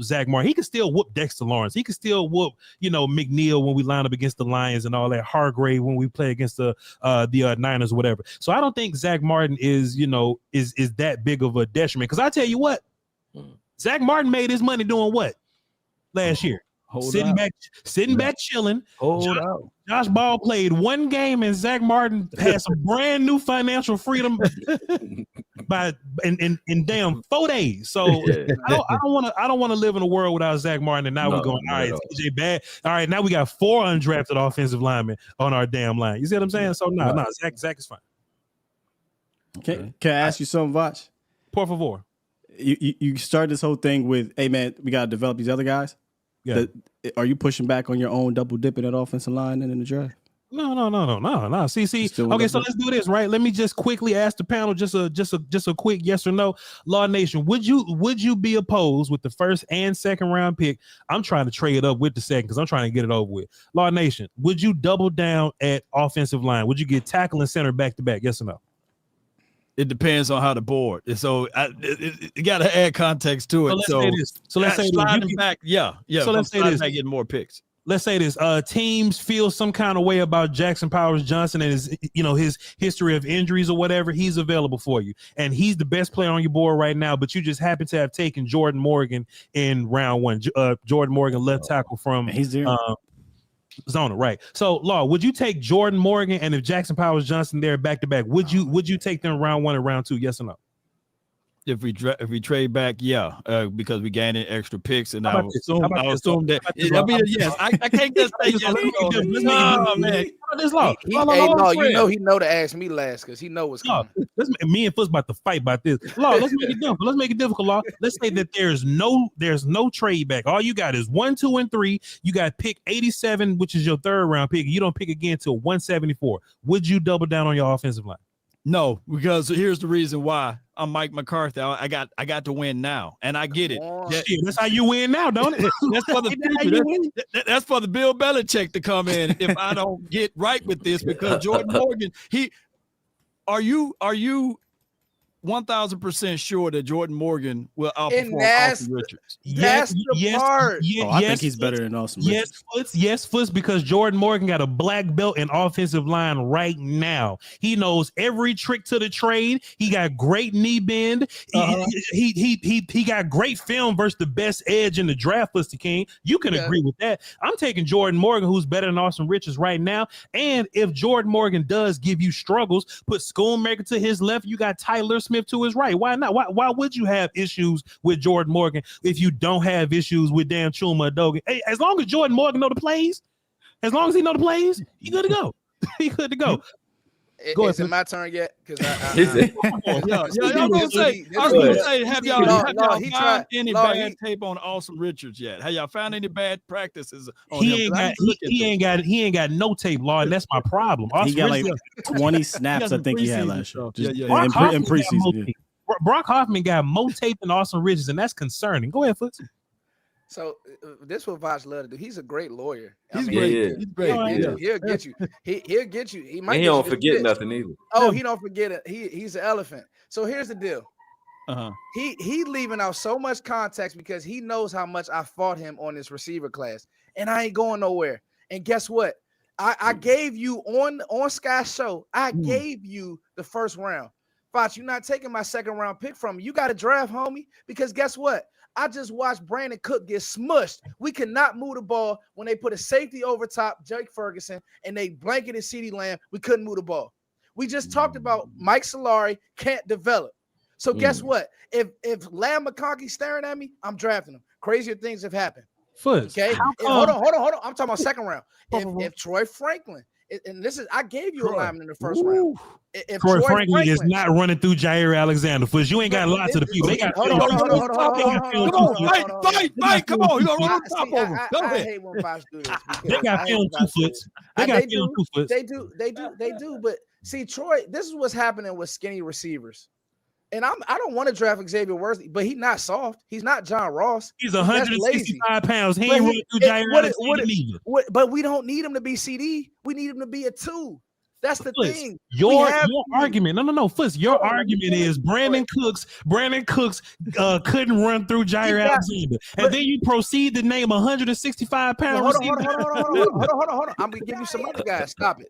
Speaker 3: Zach Martin. He can still whoop Dexter Lawrence. He can still whoop, McNeil when we line up against the Lions and all that, Hargrave when we play against the Niners or whatever. So I don't think Zach Martin is that big of a detriment. Because I tell you what, Zach Martin made his money doing what last year? Sitting back, chilling. Josh Ball played 1 game, and Zach Martin had some brand new financial freedom in damn 4 days. So I don't want to live in a world without Zach Martin. And now we're going, all right, TJ bad. All right, now we got 4 undrafted offensive linemen on our damn line. You see what I'm saying? So Zach is fine.
Speaker 9: Can I ask you something, Voch?
Speaker 3: Por favor.
Speaker 9: You started this whole thing with, hey man, we got to develop these other guys. Yeah. Are you pushing back on your own double dipping at offensive line and in the draft?
Speaker 3: No. See. Okay, so let's do this, right? Let me just quickly ask the panel just a quick yes or no. Law Nation, would you be opposed with the 1st and 2nd round pick? I'm trying to trade up with the 2nd because I'm trying to get it over with. Law Nation, would you double down at offensive line? Would you get tackle and center back to back? Yes or no?
Speaker 1: It depends on how the board. So you got to add context to it.
Speaker 3: So let's say this.
Speaker 1: sliding back. Yeah.
Speaker 3: So let's say this.
Speaker 1: Getting more picks.
Speaker 3: let's say this, teams feel some kind of way about Jackson Powers Johnson and his, his history of injuries or whatever, he's available for you. And he's the best player on your board right now, but you just happen to have taken Jordan Morgan in round 1. Jordan Morgan, left tackle from Zona, right? So, Law, would you take Jordan Morgan, and if Jackson Powers Johnson there back to back, would you take them round 1 and round 2? Yes or no?
Speaker 1: If we trade back, because we gained extra picks, and I assume that. I mean, yes, I can't just say yes. No, man.
Speaker 7: He know to ask me last because he know what's coming.
Speaker 3: Me and Foot's about to fight about this. Law, let's make it difficult. Let's make it difficult, Law. Let's say that there's no trade back. All you got is 1, 2, and 3. You got pick 87, which is your 3rd round pick. You don't pick again till 174. Would you double down on your offensive line?
Speaker 1: No, because here's the reason why. I'm Mike McCarthy. I got to win now, and I get it.
Speaker 3: That's how you win now, don't it?
Speaker 1: That's for the future. That's for the Bill Belichick to come in if I don't get right with this. Because Jordan Morgan, are you 1,000% sure that Jordan Morgan will outperform Austin Richards?
Speaker 7: That's the part.
Speaker 9: I think he's better than Austin Richards.
Speaker 3: Yes, Foots, because Jordan Morgan got a black belt in offensive line right now. He knows every trick to the trade. He got great knee bend. He got great film versus the best edge in the draft, Foots the King. You can agree with that. I'm taking Jordan Morgan, who's better than Austin Richards right now. And if Jordan Morgan does give you struggles, put Schoonmaker to his left, you got Tyler Smith to his right. Why not? Why would you have issues with Jordan Morgan if you don't have issues with Dan Chuma Dogan? Hey, as long as Jordan Morgan know the plays, he good to go. He good to go.
Speaker 7: Is it my turn yet? Because I
Speaker 1: was gonna say, have y'all found any bad tape on Austin Richards yet? Have y'all found any bad practices on him?
Speaker 3: He ain't got no tape, Law, and that's my problem.
Speaker 9: He got like 20 snaps, I think he had last year.
Speaker 3: In preseason. Brock Hoffman got more tape than Austin Richards, and that's concerning. Go ahead, Foots.
Speaker 7: So this is what Voch love to do. He's a great lawyer.
Speaker 1: He's great.
Speaker 7: He'll get you. He'll get you. He might.
Speaker 5: He don't forget nothing either.
Speaker 7: Oh, he don't forget it. He's an elephant. So here's the deal. He leaving out so much context because he knows how much I fought him on this receiver class, and I ain't going nowhere. And guess what? I gave you on Sky's show. I gave you the 1st round. Voch, you're not taking my 2nd round pick from me. You got to draft, homie, because guess what? I just watched Brandon Cook get smushed. We cannot move the ball when they put a safety over top, Jake Ferguson, and they blanketed CeeDee Lamb. We couldn't move the ball. We just talked about Mike Solari can't develop. So guess what? If Lamb McConkey's staring at me, I'm drafting him. Crazier things have happened. Okay, hold on. I'm talking about 2nd round. If Troy Franklin, and this is, I gave you a lineman in the 1st round. If
Speaker 3: Troy Franklin is not running through Jair Alexander, Foots, you ain't got lots of the people. They got
Speaker 1: hold on, fight. Come on, you gonna run on top over. Go ahead.
Speaker 7: I hate when Voch do this.
Speaker 3: They got film 2 Foots. They
Speaker 7: do. But see, Troy, this is what's happening with skinny receivers. And I don't want to draft Xavier Worthy, but he's not soft. He's not John Ross.
Speaker 3: He's 165 pounds. He ain't running through Jair Alexander either.
Speaker 7: But we don't need him to be CD. We need him to be a 2. That's the thing.
Speaker 3: Your argument. No, Foots. Your argument is Brandon Cooks couldn't run through Jair Alexander. And then you proceed to name 165 pounds.
Speaker 7: Hold on. I'm gonna give you some other guys. Stop it.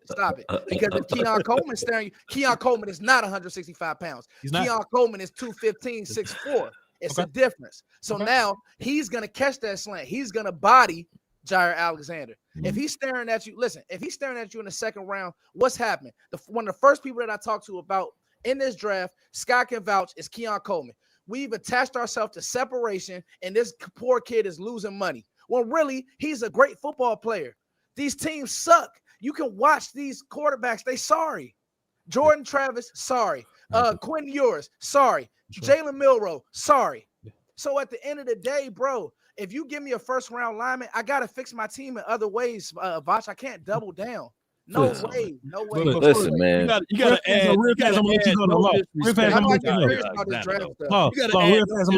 Speaker 7: Because if Keon Coleman's staring you, Keon Coleman is not 165 pounds. Keon Coleman is 215, 6'4". It's a difference. So now he's gonna catch that slant. He's gonna body Jair Alexander. If he's staring at you, listen, if he's staring at you in the 2nd round, what's happening? One of the first people that I talked to about in this draft, Scott can vouch, is Keon Coleman. We've attached ourselves to separation, and this poor kid is losing money. Well, really, he's a great football player. These teams suck. You can watch these quarterbacks. They sorry. Jordan Travis, sorry. Quinn Ewers, sorry. Jalen Milroe, sorry. So at the end of the day, bro, if you give me a 1st round lineman, I got to fix my team in other ways, Voch. I can't double down. No way.
Speaker 5: Listen, man.
Speaker 1: You got to add. You got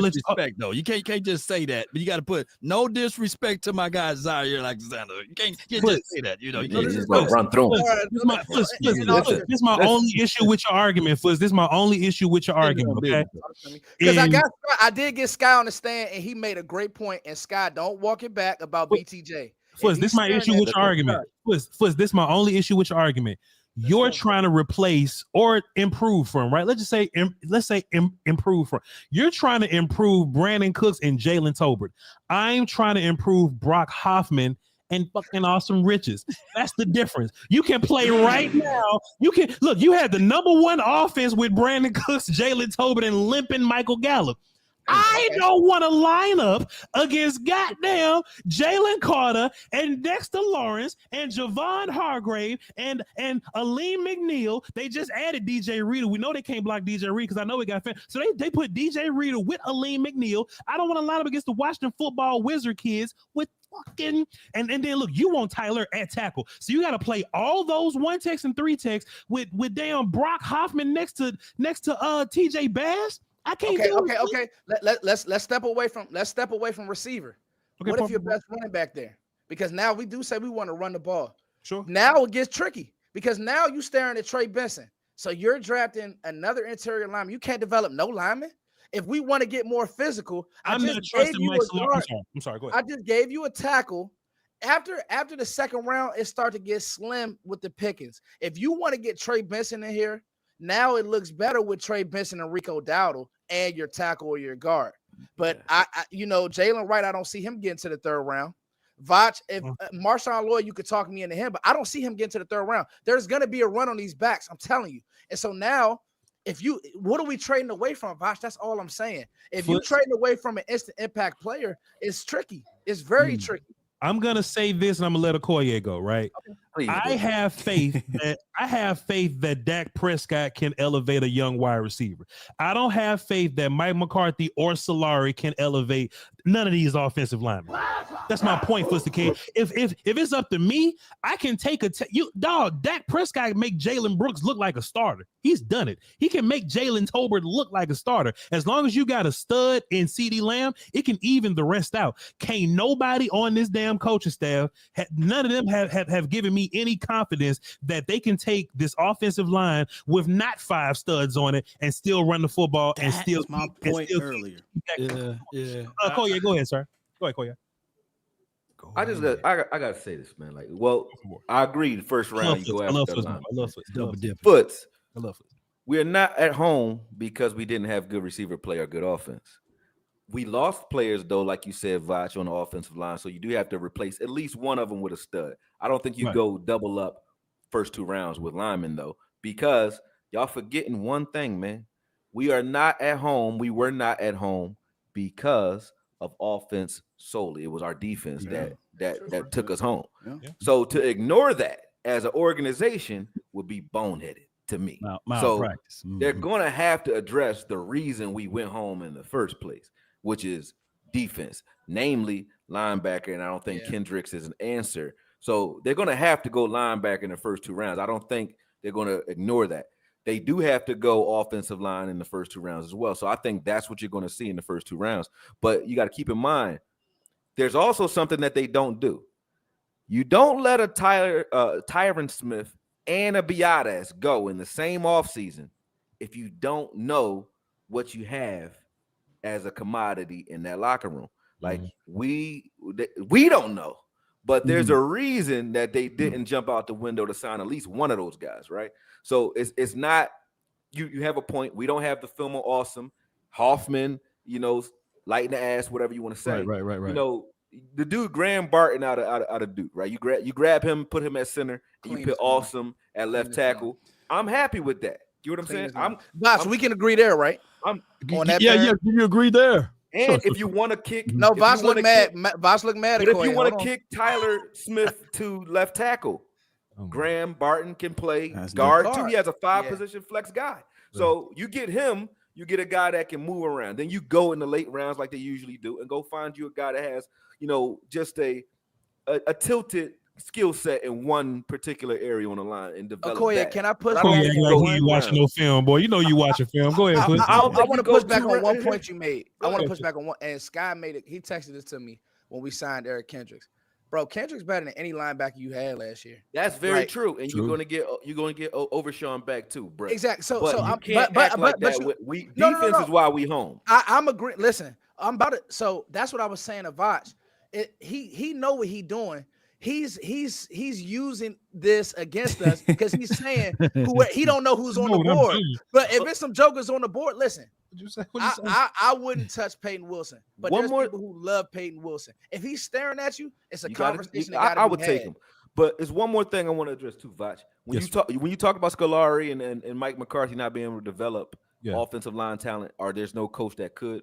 Speaker 1: disrespect, though. You can't just say that. But you got to put no disrespect to my guy Jair Alexander. You can't just say that. You
Speaker 5: just run through him.
Speaker 3: This is my only issue with your argument, Foots. This is my only issue with your argument. Okay.
Speaker 7: Because I did get Sky on the stand, and he made a great point. And Sky, don't walk it back about BTJ.
Speaker 3: Fuzz, this is my issue with your argument. Fuzz, this is my only issue with your argument. You're trying to replace or improve from, right? Let's say improve from. You're trying to improve Brandon Cooks and Jalen Tolbert. I'm trying to improve Brock Hoffman and fucking Awesome Riches. That's the difference. You can play right now. You can look. You had the #1 offense with Brandon Cooks, Jalen Tolbert, and limping Michael Gallup. I don't want to line up against goddamn Jalen Carter and Dexter Lawrence and Javon Hargrave and Aleem McNeil. They just added DJ Reader. We know they can't block DJ Reader because I know we got fans. So they put DJ Reader with Aleem McNeil. I don't want to line up against the Washington football Wizard kids with fucking and then look, you want Tyler at tackle. So you got to play all those 1 techs and 3 techs with damn Brock Hoffman next to TJ Bass. I can't
Speaker 7: okay. Let's step away from receiver. Okay, what if your best running back there? Because now we do say we want to run the ball.
Speaker 3: Sure.
Speaker 7: Now it gets tricky because now you staring at Trey Benson. So you're drafting another interior lineman. You can't develop no lineman. If we want to get more physical,
Speaker 3: I'm not trusting Mike Salard. I'm sorry. Go ahead.
Speaker 7: I just gave you a tackle. After the second round, it started to get slim with the pickings. If you want to get Trey Benson in here, now it looks better with Trey Benson and Rico Dowdle and your tackle or your guard. But I Jalen Wright, I don't see him getting to the 3rd round. Voch, if Marshawn Lloyd, you could talk me into him, but I don't see him getting to the 3rd round. There's going to be a run on these backs, I'm telling you. And so now, what are we trading away from, Voch? That's all I'm saying. If you're trading away from an instant impact player, it's tricky. It's very tricky.
Speaker 3: I'm gonna say this, and I'm gonna let Okoye go. Right, I have faith that Dak Prescott can elevate a young wide receiver. I don't have faith that Mike McCarthy or Solari can elevate none of these offensive linemen. That's my point, Fuster Kid. If it's up to me, I can take Dak Prescott make Jalen Brooks look like a starter. He's done it. He can make Jalen Tolbert look like a starter. As long as you got a stud in CeeDee Lamb, it can even the rest out. Can't nobody on this damn coaching staff, none of them have given me any confidence that they can take this offensive line with not 5 studs on it and still run the football and still
Speaker 9: my point earlier.
Speaker 3: Yeah. Koye, go ahead, sir. Go ahead, Koye.
Speaker 5: I gotta say this, man. Like, well, I agree. The first round, you go after the line.
Speaker 3: I love it. Double dip.
Speaker 5: Foots.
Speaker 3: I love it.
Speaker 5: We're not at home because we didn't have good receiver play or good offense. We lost players, though, like you said, Voch, on the offensive line. So you do have to replace at least one of them with a stud. I don't think you go double up first 2 rounds with linemen, though, because y'all forgetting one thing, man. We are not at home. We were not at home because of offense solely. It was our defense that took us home. Yeah. So to ignore that as an organization would be boneheaded to me.
Speaker 1: Practice.
Speaker 5: They're going to have to address the reason we went home in the first place, which is defense, namely linebacker, and I don't think Kendricks is an answer. So they're going to have to go linebacker in the first 2 rounds. I don't think they're going to ignore that. They do have to go offensive line in the first 2 rounds as well. So I think that's what you're going to see in the first 2 rounds. But you got to keep in mind, there's also something that they don't do. You don't let a Tyron Smith and a Biadasz go in the same offseason if you don't know what you have as a commodity in that locker room. Like we don't know, but there's a reason that they didn't jump out the window to sign at least one of those guys, right? So it's not you have a point. We don't have the film of Awesome, Hoffman, light in the ass, whatever you want to say.
Speaker 1: Right.
Speaker 5: The dude Graham Barton out of Duke, right? You grab him, put him at center, and you put Awesome at left tackle. I'm happy with that. You know what I'm saying?
Speaker 7: Boss, we can agree there, right?
Speaker 1: On that. You agree there.
Speaker 5: And if you want to kick,
Speaker 7: Voch look mad. Voch look mad.
Speaker 5: But if you want to kick Tyler Smith to left tackle, Graham Barton can play guard too. He has a 5-position flex guy. So you get him, you get a guy that can move around. Then you go in the late rounds like they usually do and go find you a guy that has, just a tilted skill set in one particular area on the line and develop that.
Speaker 7: Can I push?
Speaker 3: You watching no film, boy. You know you watching film. Go ahead.
Speaker 7: I want to push back on one point you made. I want to push back on one. And Sky made it. He texted this to me when we signed Eric Kendricks. Bro, Kendrick's better than any linebacker you had last year.
Speaker 5: That's very true, and you're gonna get Overshawn back too, bro.
Speaker 7: Exactly. So
Speaker 5: you can't act like that. Defense is why we home.
Speaker 7: I'm agreeing. Listen, I'm about it. So that's what I was saying to Voch. He know what he doing. he's using this against us because he's saying he don't know who's on the board. But if it's some jokers on the board, listen. I wouldn't touch Peyton Wilson, but there's people who love Peyton Wilson. If he's staring at you, it's a conversation.
Speaker 5: I would take him. But it's one more thing I want to address too, Voch. When you talk about Scolari and Mike McCarthy not being able to develop offensive line talent, or there's no coach that could,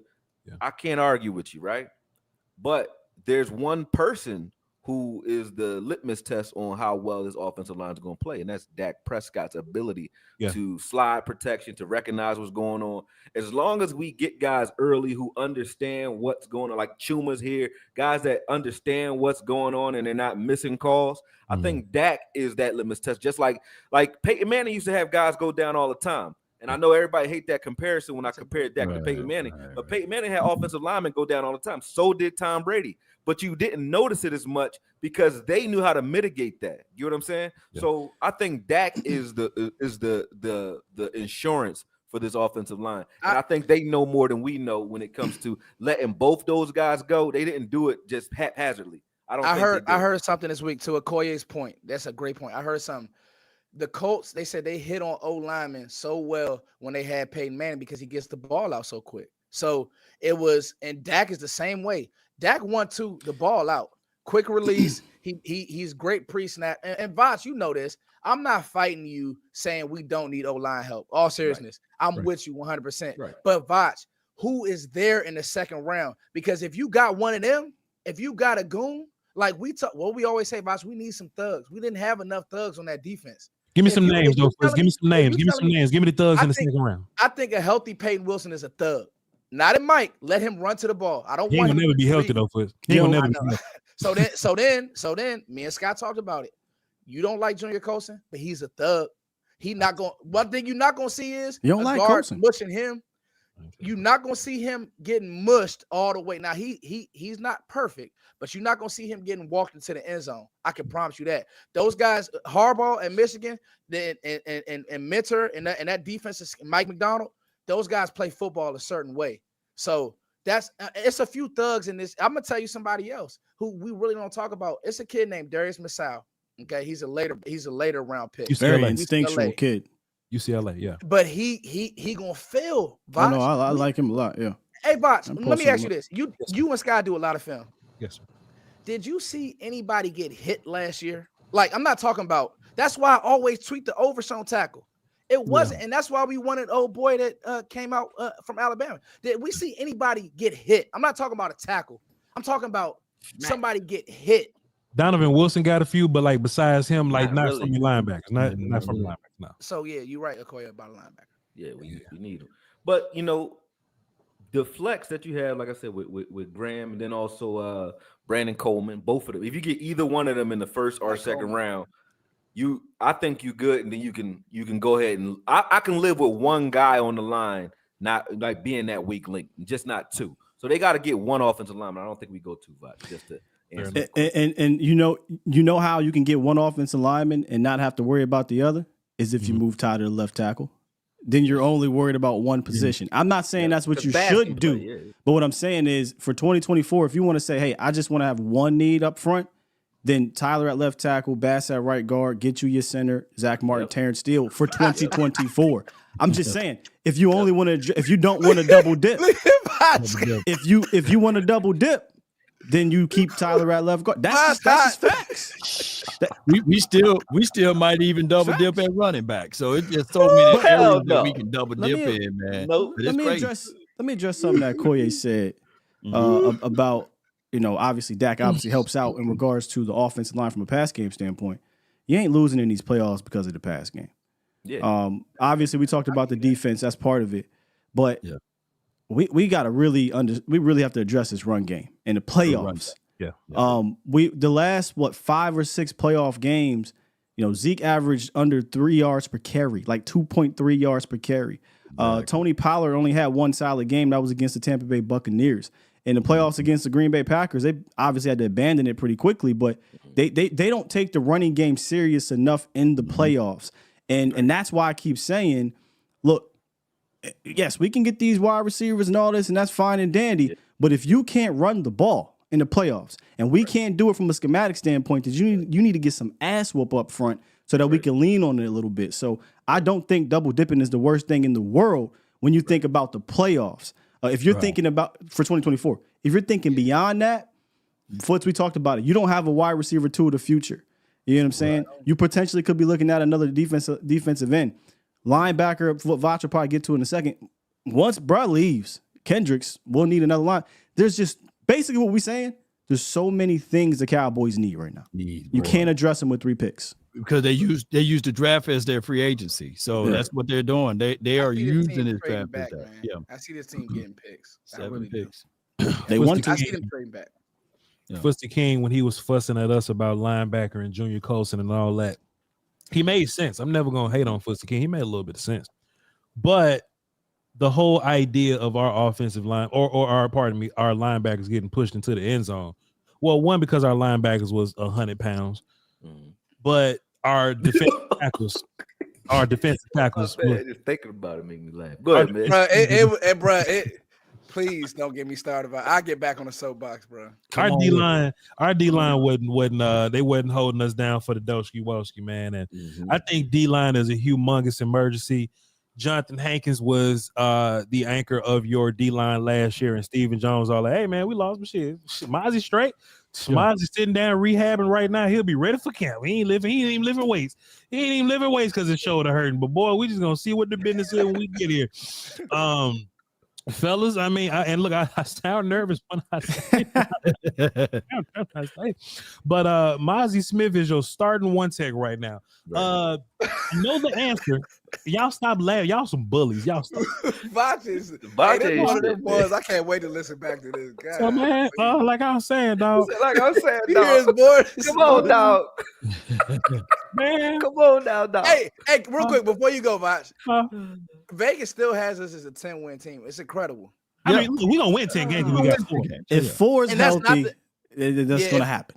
Speaker 5: I can't argue with you, right? But there's one person who is the litmus test on how well this offensive line is going to play, and that's Dak Prescott's ability to slide protection, to recognize what's going on. As long as we get guys early who understand what's going on, like Chuma's here, guys that understand what's going on and they're not missing calls, I think Dak is that litmus test. Just like Peyton Manning used to have guys go down all the time. And I know everybody hate that comparison when I compare Dak to Peyton Manning, but Peyton Manning had offensive linemen go down all the time. So did Tom Brady. But you didn't notice it as much because they knew how to mitigate that. You know what I'm saying? Yeah. So I think Dak is the insurance for this offensive line. And I think they know more than we know when it comes to letting both those guys go. They didn't do it just haphazardly. I
Speaker 7: heard something this week to Okoye's point. That's a great point. I heard something. The Colts, they said they hit on O linemen so well when they had Peyton Manning because he gets the ball out so quick. So it was, and Dak is the same way. Dak wants the ball out, quick release. He's great pre-snap. And Voch, you know this. I'm not fighting you saying we don't need O-line help. All seriousness, I'm with you 100%. Right. But Voch, who is there in the second round? Because if you got one of them, if you got a goon, like we always say, Voch, we need some thugs. We didn't have enough thugs on that defense.
Speaker 3: Give me some names, though. First, give me some names. Give me the thugs in the second round.
Speaker 7: I think a healthy Peyton Wilson is a thug. Not in Mike. Let him run to the ball. I don't want him
Speaker 3: to never be healthy though. He will never be healthy. So then, me and Scott talked about it. You don't like Junior Colson, but he's a thug. He not going. One thing you're not gonna see is
Speaker 9: you don't like Colson
Speaker 7: mushing him. You're not gonna see him getting mushed all the way. Now he's not perfect, but you're not gonna see him getting walked into the end zone. I can promise you that. Those guys, Harbaugh and Michigan, and Minter and that defense is Mike McDonald. Those guys play football a certain way. So that's it's a few thugs in this. I'm gonna tell you somebody else who we really don't talk about. It's a kid named Darius Masau. Okay, he's a later round pick.
Speaker 9: Very instinctual kid.
Speaker 3: UCLA, yeah.
Speaker 7: But he gonna fail.
Speaker 9: I know, I like him a lot. Yeah.
Speaker 7: Hey, Voch, let me ask you this: you and Sky do a lot of film.
Speaker 3: Yes, sir.
Speaker 7: Did you see anybody get hit last year? Like, I'm not talking about. That's why I always tweet the overshown tackle. It wasn't, and that's why we wanted old boy that came out from Alabama. Did we see anybody get hit? I'm not talking about a tackle. I'm talking about somebody get hit.
Speaker 3: Donovan Wilson got a few, but like besides him, like not really. From the linebackers, not from the linebackers. No.
Speaker 7: So yeah, you're right, Okoye, about a linebacker.
Speaker 5: Yeah, we need him. But you know, the flex that you have, like I said, with Graham, and then also Brandon Coleman, both of them. If you get either one of them in the first or second round, I think you good, and then you can go ahead and I can live with one guy on the line, not like being that weak link, just not two. So they got to get one offensive lineman. I don't think we go too much just to.
Speaker 9: And you know how you can get one offensive lineman and not have to worry about the other is if you move Ty to the left tackle. Then you're only worried about one position. I'm not saying that's what you should do, but what I'm saying is for 2024, if you want to say, hey, I just want to have one need up front, then Tyler at left tackle, Bass at right guard, get you your center, Zach Martin, Terrence Steele for 2024. I'm just saying, if you only want to, if you don't want to double dip, if you want to double dip, then you keep Tyler at left guard. That's just facts.
Speaker 1: We still might even double dip at running back. So it's just so many areas that we can double dip in, man.
Speaker 9: Let me address something that Koye said about, obviously Dak obviously helps out in regards to the offensive line from a pass game standpoint. You ain't losing in these playoffs because of the pass game. Yeah. Obviously we talked about the defense. That's part of it. But we got to really have to address this run game in the playoffs.
Speaker 3: Yeah.
Speaker 9: The last 5 or 6 playoff games, Zeke averaged under 3 yards per carry, like 2.3 yards per carry. Tony Pollard only had one solid game. That was against the Tampa Bay Buccaneers. In the playoffs against the Green Bay Packers, they obviously had to abandon it pretty quickly, but they don't take the running game serious enough in the playoffs. And that's why I keep saying, look, yes, we can get these wide receivers and all this, and that's fine and dandy. But if you can't run the ball, in the playoffs. And we can't do it from a schematic standpoint because you need to get some ass whoop up front so that we can lean on it a little bit. So I don't think double dipping is the worst thing in the world when you think about the playoffs. If you're thinking about for 2024, if you're thinking beyond that, Foots, we talked about it. You don't have a wide receiver 2 of the future. You know what I'm saying? Right. You potentially could be looking at another defensive end. Linebacker, Voch will probably get to in a second. Once Bruh leaves, Kendricks will need another line. There's just basically what we're saying. There's so many things the Cowboys need right now. You can't address them with 3 picks.
Speaker 1: Because they use the draft as their free agency. So that's what they're doing. They are using this draft as that. Yeah.
Speaker 7: I see this team getting picks.
Speaker 1: 7 picks.
Speaker 9: They want to.
Speaker 7: I see them trading back.
Speaker 3: Fusty King, when he was fussing at us about linebacker and Junior Colson and all that, he made sense. I'm never gonna hate on Fusty King. He made a little bit of sense. But the whole idea of our offensive line or our linebackers getting pushed into the end zone. Well, one, because our linebackers was 100 pounds, but our defensive tackles,
Speaker 5: just thinking about it make me laugh. Go ahead, man.
Speaker 7: Please don't get me started. I'll get back on the soapbox, bro.
Speaker 3: Our D line wasn't they wasn't holding us down for the Doski Woski, man. And I think D line is a humongous emergency. Jonathan Hankins was the anchor of your D line last year, and Stephen Jones all like, hey man, we lost some shit. Mazi straight. Mazi's sitting down rehabbing right now. He'll be ready for camp. He ain't even lifting weights. He ain't even lifting weights because his shoulder hurting. But boy, we just gonna see what the business is when we get here. Fellas, I mean, I sound nervous when I say but Mazi Smith is your starting 1 tech right now. Know the answer. Y'all stop laughing. Y'all some bullies. Y'all stop.
Speaker 7: Voch is one of them boys. I can't wait to listen back to this guy.
Speaker 3: So man, like I was saying, dog.
Speaker 7: Come on, dog.
Speaker 3: Man,
Speaker 5: come on now, dog.
Speaker 7: Hey, real quick before you go, Voch. Vegas still has us as a 10-win team. It's incredible.
Speaker 3: I mean, we gonna win 10 games. We got 4.
Speaker 9: If 4 is healthy, that's gonna happen.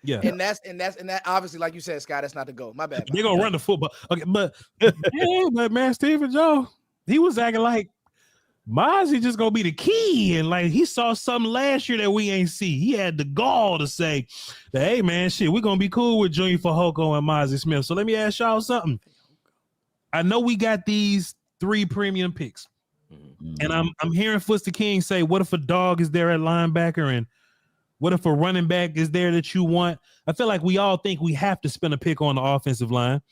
Speaker 7: Yeah, and that obviously, like you said, Scott, that's not the goal. My bad.
Speaker 3: They're gonna run the football. Okay, but man, Stephen Jones, he was acting like Mazi just gonna be the key, and like he saw something last year that we ain't see. He had the gall to say that, hey man, shit, we're gonna be cool with Junior Fehoko and Mazi Smith. So let me ask y'all something. I know we got these 3 premium picks, and I'm hearing Fusty King say, what if a dog is there at linebacker, and what if a running back is there that you want? I feel like we all think we have to spend a pick on the offensive line.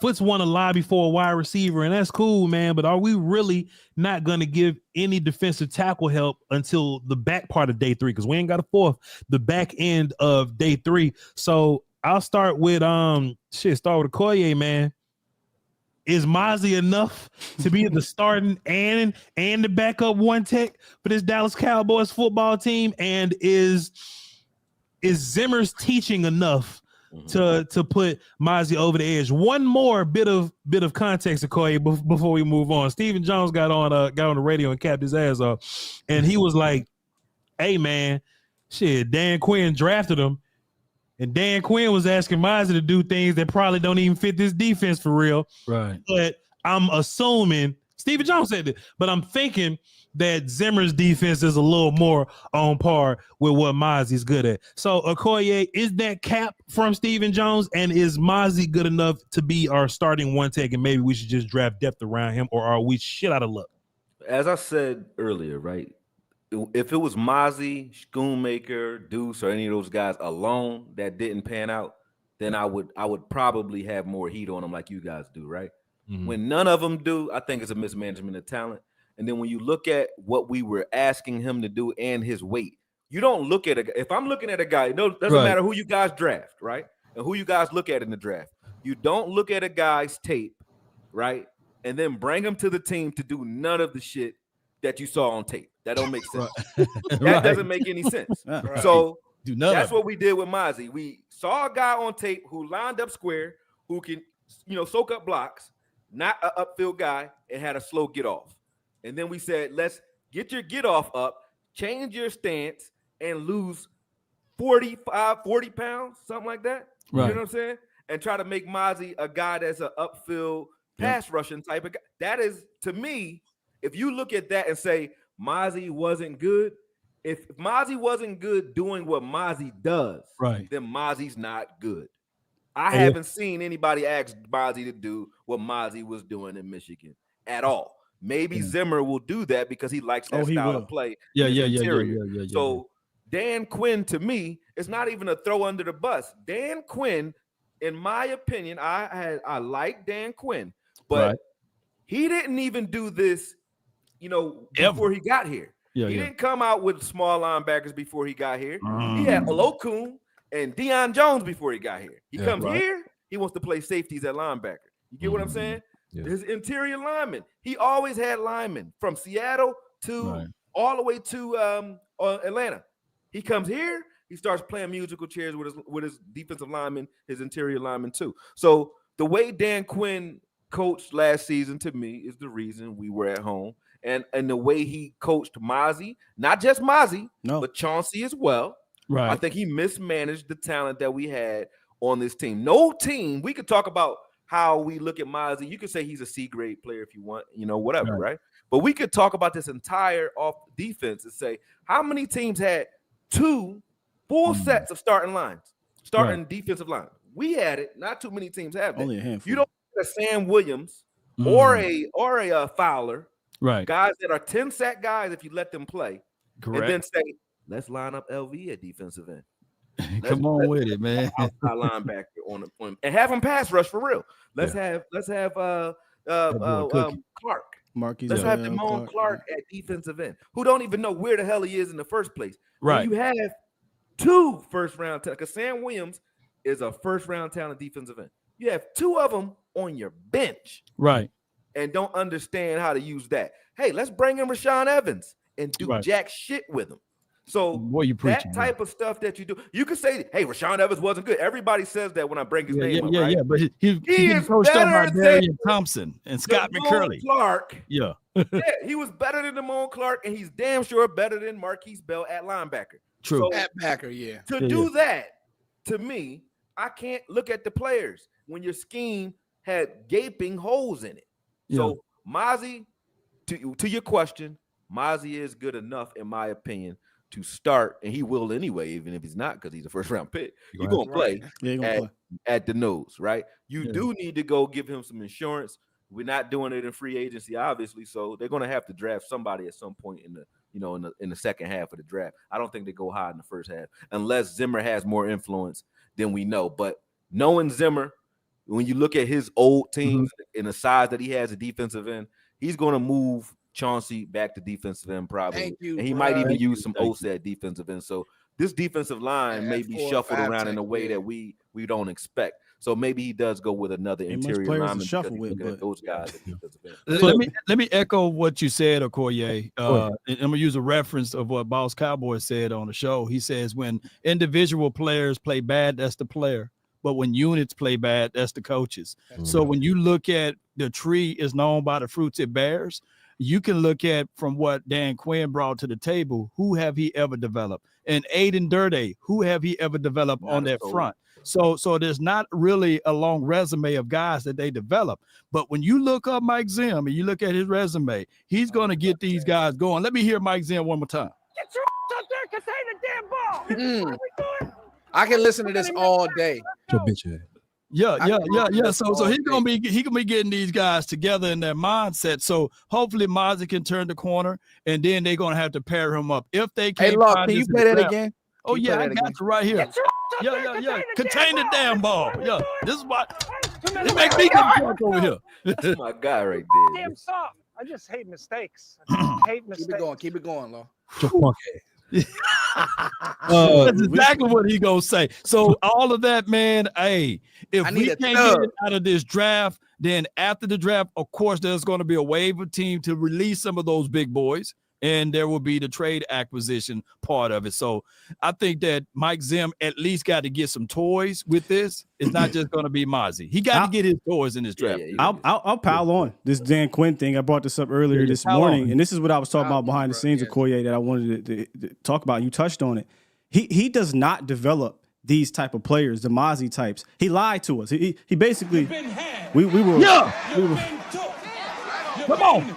Speaker 3: Foots want to lobby for a wide receiver, and that's cool, man. But are we really not going to give any defensive tackle help until the back part of day 3? Because we ain't got a 4th, the back end of day 3. So I'll start with start with Okoye, man. Is Mazi enough to be the starting and the backup 1 tech for this Dallas Cowboys football team? And is Zimmer's teaching enough to put Mazi over the edge? One more bit of context, Okoye, before we move on. Stephen Jones got on the radio and capped his ass off, and he was like, "Hey man, shit, Dan Quinn drafted him." And Dan Quinn was asking Mazi to do things that probably don't even fit this defense for real.
Speaker 1: Right.
Speaker 3: But I'm assuming, Stephen Jones said it, but I'm thinking that Zimmer's defense is a little more on par with what Mazi's good at. So, Okoye, is that cap from Stephen Jones? And is Mazi good enough to be our starting 1 tech? And maybe we should just draft depth around him, or are we shit out of luck?
Speaker 5: As I said earlier, right? If it was Mazi, Schoonmaker, Deuce, or any of those guys alone that didn't pan out, then I would probably have more heat on them like you guys do, right? When none of them do, I think it's a mismanagement of talent. And then when you look at what we were asking him to do and his weight, you don't look at if I'm looking at a guy, it doesn't matter who you guys draft, right? And who you guys look at in the draft. You don't look at a guy's tape, right? And then bring him to the team to do none of the shit that you saw on tape. That don't make sense. That doesn't make any sense. Right. So that's what we did with Mazi. We saw a guy on tape who lined up square, who can, soak up blocks, not an upfield guy, and had a slow get off. And then we said, let's get your get off up, change your stance, and lose 40 pounds, something like that. Right. You know what I'm saying? And try to make Mazi a guy that's an upfield pass rushing type of guy. That is, to me, if you look at that and say Mazi wasn't good, If Mazi wasn't good doing what Mazi does,
Speaker 1: right,
Speaker 5: then Mazi's not good. I haven't seen anybody ask Mazi to do what Mazi was doing in Michigan at all. Maybe Zimmer will do that because he likes that style of play.
Speaker 1: Yeah.
Speaker 5: So Dan Quinn, to me, is not even a throw under the bus. Dan Quinn, in my opinion, I like Dan Quinn, but he didn't even do this, before he got here. He didn't come out with small linebackers before he got here. He had Olokun and Deion Jones before he got here. He comes here, he wants to play safeties at linebacker. You get what I'm saying? Yeah. His interior linemen. He always had linemen from Seattle to all the way to Atlanta. He comes here, he starts playing musical chairs with his defensive linemen, his interior linemen too. So the way Dan Quinn coached last season, to me, is the reason we were at home. And the way he coached Mazi, not just Mazi, but Chauncey as well.
Speaker 1: Right.
Speaker 5: I think he mismanaged the talent that we had on this team. No team, we could talk about how we look at Mazi. You could say he's a C-grade player if you want, whatever, right? But we could talk about this entire off defense and say, how many teams had 2 full sets of starting defensive lines? We had it. Not too many teams have that.
Speaker 9: Only a handful.
Speaker 5: You don't have a Sam Williams or a Fowler,
Speaker 1: right?
Speaker 5: Guys that are 10-sack guys if you let them play.
Speaker 1: Correct.
Speaker 5: And then say, let's line up LV at defensive end.
Speaker 1: Come on with it, man.
Speaker 5: Outside linebacker on the point and have him pass rush for real. Let's have Clark.
Speaker 9: Marquise,
Speaker 5: let's have Damone Clark at defensive end, who don't even know where the hell he is in the first place.
Speaker 1: Right.
Speaker 5: When you have 2 first-round talent, because Sam Williams is a first-round talent defensive end. You have 2 of them on your bench,
Speaker 1: right,
Speaker 5: and don't understand how to use that. Hey, let's bring in Rashaan Evans and do jack shit with him. So that type of stuff that you do, you could say, hey, Rashaan Evans wasn't good. Everybody says that when I bring his name up, right?
Speaker 1: Yeah, but he is coached up by Darian Thompson and Scott McCurley.
Speaker 5: Clark.
Speaker 1: Yeah.
Speaker 5: He was better than Damone Clark, and he's damn sure better than Marquise Bell at linebacker.
Speaker 1: True.
Speaker 5: So,
Speaker 7: at backer, yeah.
Speaker 5: To do that, to me, I can't look at the players when your scheme had gaping holes in it. So Mazi, to your question, Mazi is good enough, in my opinion, to start, and he will anyway, even if he's not, because he's a first-round pick. You're going to play at the nose, right? You do need to go give him some insurance. We're not doing it in free agency, obviously, so they're going to have to draft somebody at some point in the second half of the draft. I don't think they go high in the first half, unless Zimmer has more influence than we know. But knowing Zimmer, when you look at his old teams and the size that he has at defensive end, he's going to move Chauncey back to defensive end probably. And he might even use some Osa at defensive end. So this defensive line may be shuffled around in a way that we don't expect. So maybe he does go with another interior lineman because those guys at defensive end.
Speaker 1: So let me echo what you said, Okoye. And I'm gonna use a reference of what Boss Cowboy said on the show. He says when individual players play bad, that's the player. But when units play bad, that's the coaches. So when you look at the tree is known by the fruits it bears, you can look at from what Dan Quinn brought to the table, who have he ever developed? And Aiden Durde, who have he ever developed on that front? So there's not really a long resume of guys that they develop. But when you look up Mike Zim and you look at his resume, he's going to get these guys going. Let me hear Mike Zim one more time.
Speaker 12: Get your up there, contain the damn ball.
Speaker 7: I can listen to this all day.
Speaker 3: Your bitch ass.
Speaker 1: Yeah. So he's gonna be getting these guys together in their mindset. So hopefully Mazi can turn the corner, and then they're gonna have to pair him up if they can't.
Speaker 7: Hey, Locke, can you play that again?
Speaker 1: Oh yeah, I got you right here. Yeah. Contain the damn ball. Yeah, this is why it makes me get drunk over here.
Speaker 5: That's my guy right there.
Speaker 12: Damn soft. I just hate mistakes. I hate mistakes.
Speaker 7: Keep it going, Law.
Speaker 1: That's exactly what he gonna say. So all of that, man. Hey, if we can't get it out of this draft, then after the draft, of course, there's going to be a waiver team to release some of those big boys, and there will be the trade acquisition part of it. So I think that Mike Zim at least got to get some toys with this. It's not just going to be Mazi. He got to get his toys in this draft.
Speaker 9: I'll pile on this Dan Quinn thing. I brought this up earlier this morning, and this is what I was talking about behind the scenes of Okoye that I wanted to talk about. You touched on it. He does not develop these type of players, the Mazi types. He lied to us. He basically we were
Speaker 1: come on.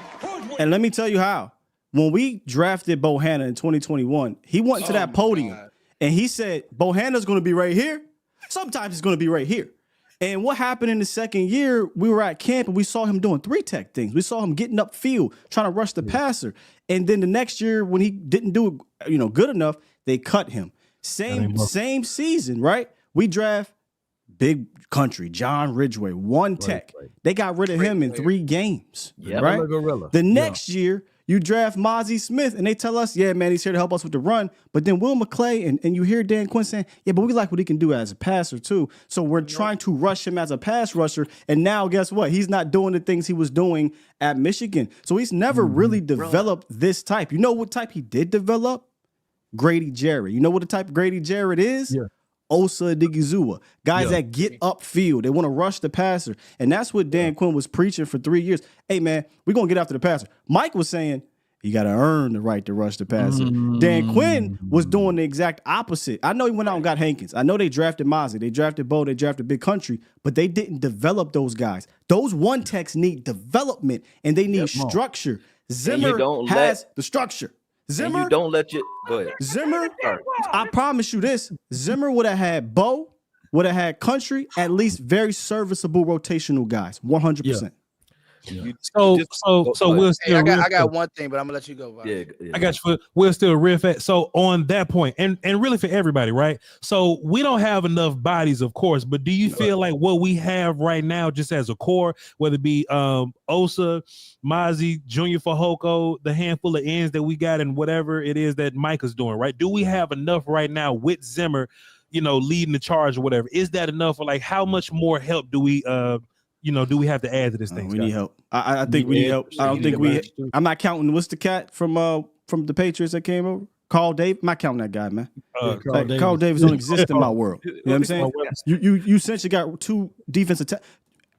Speaker 9: And let me tell you how. when we drafted Bohanna in 2021, he went to that podium and he said, Bohanna's going to be right here. Sometimes it's going to be right here. And what happened in the second year, we were at camp and we saw him doing 3-tech things. We saw him getting upfield, trying to rush the passer. And then the next year when he didn't do it, good enough, they cut him. Same season, right? We draft big country, John Ridgeway, 1-tech. They got rid of him in 3 games, right? The next year, you draft Mazi Smith, and they tell us, yeah, man, he's here to help us with the run. But then Will McClay, and you hear Dan Quinn saying, yeah, but we like what he can do as a passer, too. So we're trying to rush him as a pass rusher. And now, guess what? He's not doing the things he was doing at Michigan. So he's never really developed this type. You know what type he did develop? Grady Jarrett. You know what the type of Grady Jarrett is? Yeah. Osa Odigizua, guys that get upfield. They want to rush the passer. And that's what Dan Quinn was preaching for 3 years. Hey, man, we're going to get after the passer. Mike was saying, you got to earn the right to rush the passer. Dan Quinn was doing the exact opposite. I know he went out and got Hankins. I know they drafted Mazi. They drafted Bo. They drafted Big Country. But they didn't develop those guys. Those 1-techs need development, and they need structure. Zimmer has the structure. Zimmer,
Speaker 5: you don't let you go ahead.
Speaker 9: Zimmer, I promise you this: Zimmer would have had Bo, would have had Country, at least very serviceable rotational guys, 100%.
Speaker 3: So we'll still.
Speaker 7: I got one thing, but I'm gonna let you go.
Speaker 3: Yeah, I got you. We'll still riff at. So on that point, and really for everybody, right? So we don't have enough bodies, of course, but do you feel like what we have right now, just as a core, whether it be Osa, Mazi, Junior Fehoko, the handful of ends that we got, and whatever it is that Micah's doing, right? Do we have enough right now with Zimmer, leading the charge or whatever? Is that enough? Or like, how much more help do we do we have to add to this thing?
Speaker 9: We need help. I think we need help. I don't think I'm not counting. What's the cat from the Patriots that came over? Carl Davis. I'm not counting that guy, man. Carl Davis don't exist in my world. You know what I'm saying? You essentially got 2 defensive tackles.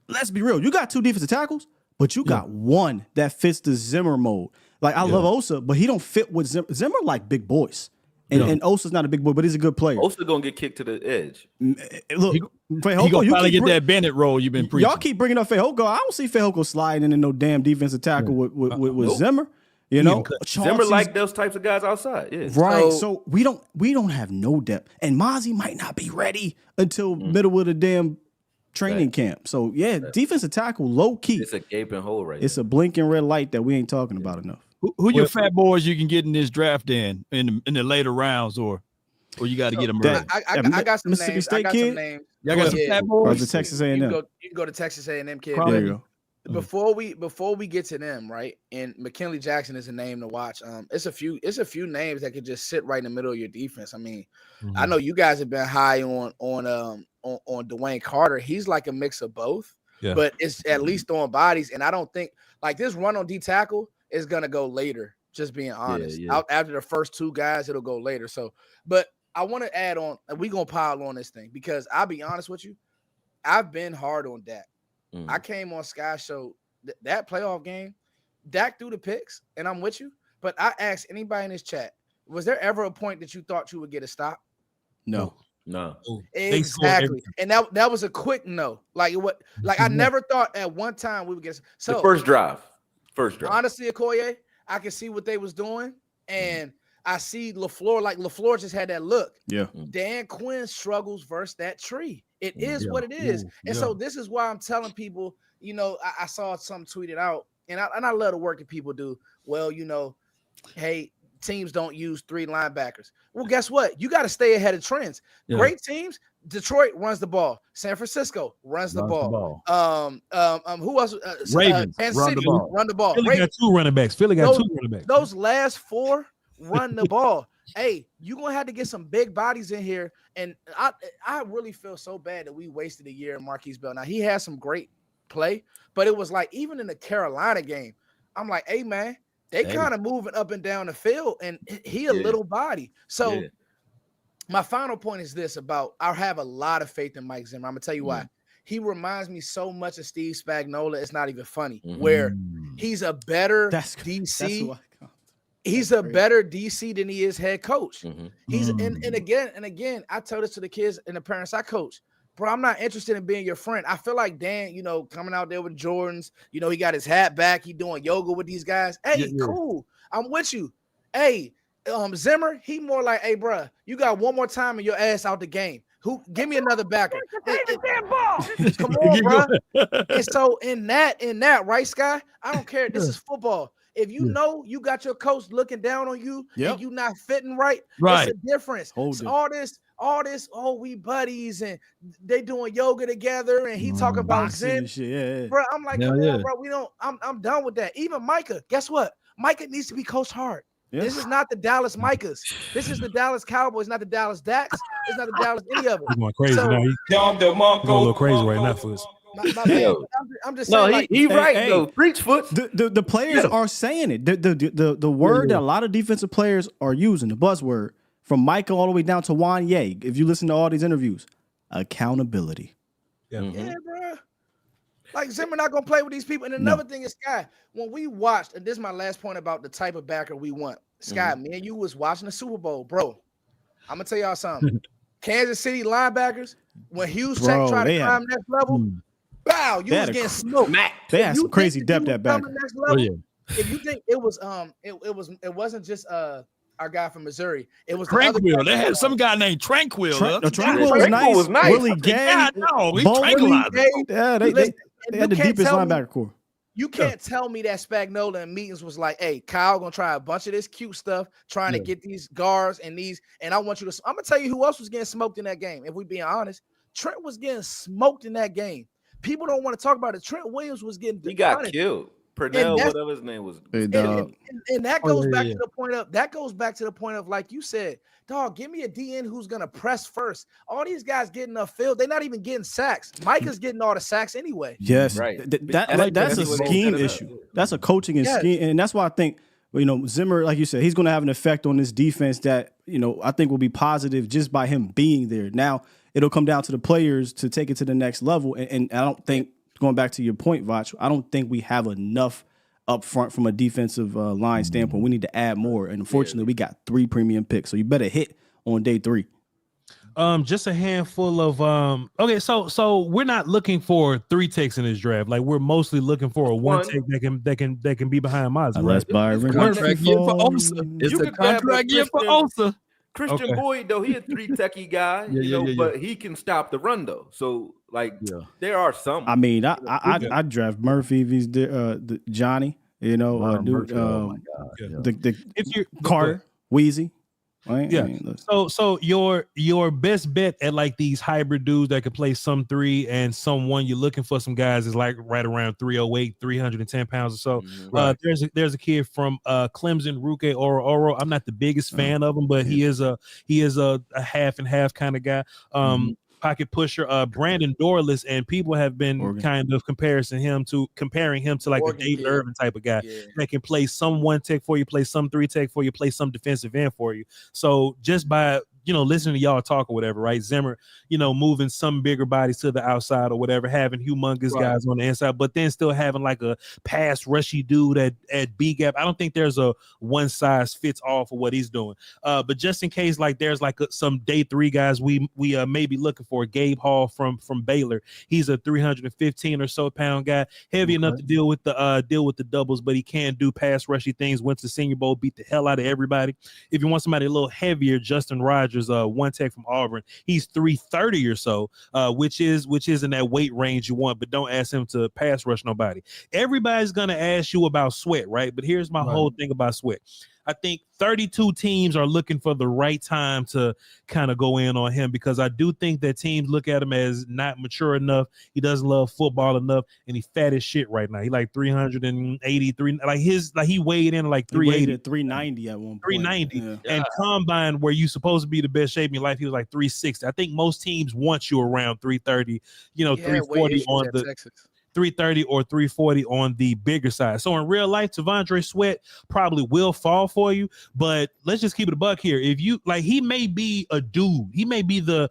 Speaker 9: Let's be real. You got 2 defensive tackles, but you got one that fits the Zimmer mode. Like, I love Osa, but he don't fit with Zimmer. Zimmer like big boys. And Osa's not a big boy, but he's a good player.
Speaker 5: Osa gonna get kicked to the edge.
Speaker 9: Look, Fehoko,
Speaker 1: he gonna probably get that Bennett role you've been preaching.
Speaker 9: Y'all keep bringing up Fehoko. I don't see Fehoko sliding into no damn defensive tackle with Zimmer.
Speaker 5: Zimmer like those types of guys outside. Yeah.
Speaker 9: Right. So we don't have no depth, and Mazi might not be ready until middle of the damn training camp. So defensive tackle low key.
Speaker 5: It's a gaping hole right.
Speaker 9: It's a blinking red light that we ain't talking about enough.
Speaker 1: Who your fat boys you can get in this draft in the later rounds, or you got to get them early?
Speaker 7: I got some
Speaker 9: Mississippi
Speaker 7: names.
Speaker 9: State
Speaker 7: I got
Speaker 9: kid?
Speaker 7: some names.
Speaker 1: Y'all got some fat boys?
Speaker 9: The Texas A&M.
Speaker 7: You can go to Texas A&M kid.
Speaker 9: There you go.
Speaker 7: Before we get to them, right? And McKinley Jackson is a name to watch. It's a few names that could just sit right in the middle of your defense. I mean, I know you guys have been high on Dwayne Carter. He's like a mix of both, but it's at least throwing bodies. And I don't think like this run on D tackle is gonna go later. Just being honest, out after the first 2 guys, it'll go later. So, but I want to add on, and we're gonna pile on this thing because I'll be honest with you, I've been hard on Dak. I came on Sky Show that playoff game, Dak threw the picks, and I'm with you. But I asked anybody in this chat, was there ever a point that you thought you would get a stop?
Speaker 9: No.
Speaker 7: Exactly. And that was a quick no. Like what? Like I never thought at one time we would get so
Speaker 5: the first drive.
Speaker 7: Honestly, Okoye, I can see what they was doing, and I see LaFleur. Like LaFleur just had that look.
Speaker 9: Yeah.
Speaker 7: Dan Quinn struggles versus that tree. It is what it is, and so this is why I'm telling people. I saw something tweeted out, and I love the work that people do. Well, hey, teams don't use 3 linebackers. Well, guess what? You got to stay ahead of trends. Yeah. Great teams. Detroit runs the ball. San Francisco runs the ball. Who else?
Speaker 1: Ravens
Speaker 7: run the ball.
Speaker 3: Philly got 2 running backs.
Speaker 7: Those last 4 run the ball. Hey, you're gonna have to get some big bodies in here. And I really feel so bad that we wasted a year in Marquise Bell. Now he had some great play, but it was like even in the Carolina game, I'm like, hey man, they kind of moving up and down the field, and he a little body. So my final point is this about I have a lot of faith in Mike Zimmer. I'm gonna tell you why. He reminds me so much of Steve Spagnuolo. It's not even funny. Where he's a better DC. He's a better DC than he is head coach. He's and again, I tell this to the kids and the parents I coach. Bro, I'm not interested in being your friend. I feel like Dan, coming out there with Jordans, he got his hat back. He doing yoga with these guys. Hey, cool. I'm with you. Hey, Zimmer, he more like, hey, bro, you got one more time and your ass out the game. Who? Give me another backer. Come on, bro. And so in that, right, Sky? I don't care. This is football. If you know you got your coach looking down on you and you not fitting right, it's a difference. All this, oh, we buddies and they doing yoga together and he talking about Zen. Bro, I'm like, come on, bro. We don't. I'm done with that. Even Micah, guess what? Micah needs to be coached hard. Yeah. This is not the Dallas Micahs. This is the Dallas Cowboys, not the Dallas Daks. It's not the Dallas any of it.
Speaker 3: He's going crazy now. He's going a little crazy right now for us.
Speaker 7: I'm just saying.
Speaker 5: He right though. Preach foot.
Speaker 9: The players are saying it. The word that a lot of defensive players are using, the buzzword, from Micah all the way down to Juan Ye. If you listen to all these interviews, accountability.
Speaker 7: Yeah, bro. Like Zimmer not gonna play with these people. And another thing is, Sky, when we watched, and this is my last point about the type of backer we want. Sky, me and you was watching the Super Bowl, bro. I'm gonna tell y'all something. Kansas City linebackers, when Hughes Tech tried to climb next level, bow, you was getting smoked.
Speaker 9: They had some crazy depth at back.
Speaker 7: If you think it was it wasn't just our guy from Missouri. It was
Speaker 1: Tranquil. They had some guy named Tranquil.
Speaker 9: Tranquil was nice. Willie Gay. They had the deepest linebacker core.
Speaker 7: You can't tell me that Spagnuolo in meetings was like, hey, Kyle gonna try a bunch of this cute stuff, trying to get these guards and these. And I want you to. I'm gonna tell you who else was getting smoked in that game. If we being honest, Trent was getting smoked in that game. People don't want to talk about it. Trent Williams was getting.
Speaker 5: He got killed. Purnell, whatever his name was.
Speaker 7: And that goes back to the point of like you said, dog, give me a DN who's gonna press first. All these guys getting the field, they're not even getting sacks. Micah's getting all the sacks anyway.
Speaker 9: Yes, right. That's a scheme issue. That's a coaching and scheme, and that's why I think Zimmer, like you said, he's gonna have an effect on this defense that I think will be positive just by him being there. Now it'll come down to the players to take it to the next level, and I don't think. Going back to your point, Voch, I don't think we have enough up front from a defensive line standpoint. We need to add more. And unfortunately, we got 3 premium picks. So you better hit on day 3.
Speaker 3: Just a handful of okay, so we're not looking for 3 takes in this draft. Like we're mostly looking for a one take that can be behind Mazi.
Speaker 9: Unless Byron
Speaker 1: contract year for Osa. It's a contract year for Osa.
Speaker 5: Christian Boyd, though, he a 3 techie guy, but he can stop the run though. So there are some.
Speaker 9: I mean, I draft Murphy if he's the Johnny, the Carter, Wheezy. Right?
Speaker 3: Yeah. So your best bet at like these hybrid dudes that could play some 3 and some 1, you're looking for some guys is like right around 308, 310 pounds or so. There's a kid from Clemson, Ruke Oro. I'm not the biggest fan of him, but he is a half and half kind of guy. Pocket pusher, Brandon Dorless, and people have been kind of comparing him to like a Dave Irvin type of guy that can play some 1 tech for you, play some 3 tech for you, play some defensive end for you. So just by listening to y'all talk or whatever, right? Zimmer, moving some bigger bodies to the outside or whatever, having humongous guys on the inside, but then still having like a pass rushy dude at B gap. I don't think there's a one size fits all for what he's doing. But just in case, like there's like some day 3 guys we may be looking for. Gabe Hall from Baylor. He's a 315 or so pound guy, heavy enough to deal with the doubles, but he can do pass rushy things. Went to Senior Bowl, beat the hell out of everybody. If you want somebody a little heavier, Justin Rogers, 1 tech from Auburn. He's 330 or so, which is in that weight range you want, but don't ask him to pass rush nobody. Everybody's gonna ask you about Sweat, right? But here's my whole thing about Sweat. I think 32 teams are looking for the right time to kind of go in on him, because I do think that teams look at him as not mature enough. He doesn't love football enough, and he fat as shit right now. He like 383, he weighed in like 380,
Speaker 9: 390 at one point.
Speaker 3: 390, and combine where you supposed to be the best shape in your life, he was like 360. I think most teams want you around 330, 340 on the Texas. 330 or 340 on the bigger side. So in real life, T'Vondre Sweat probably will fall for you, but let's just keep it a buck here. If you like, he may be a dude. He may be the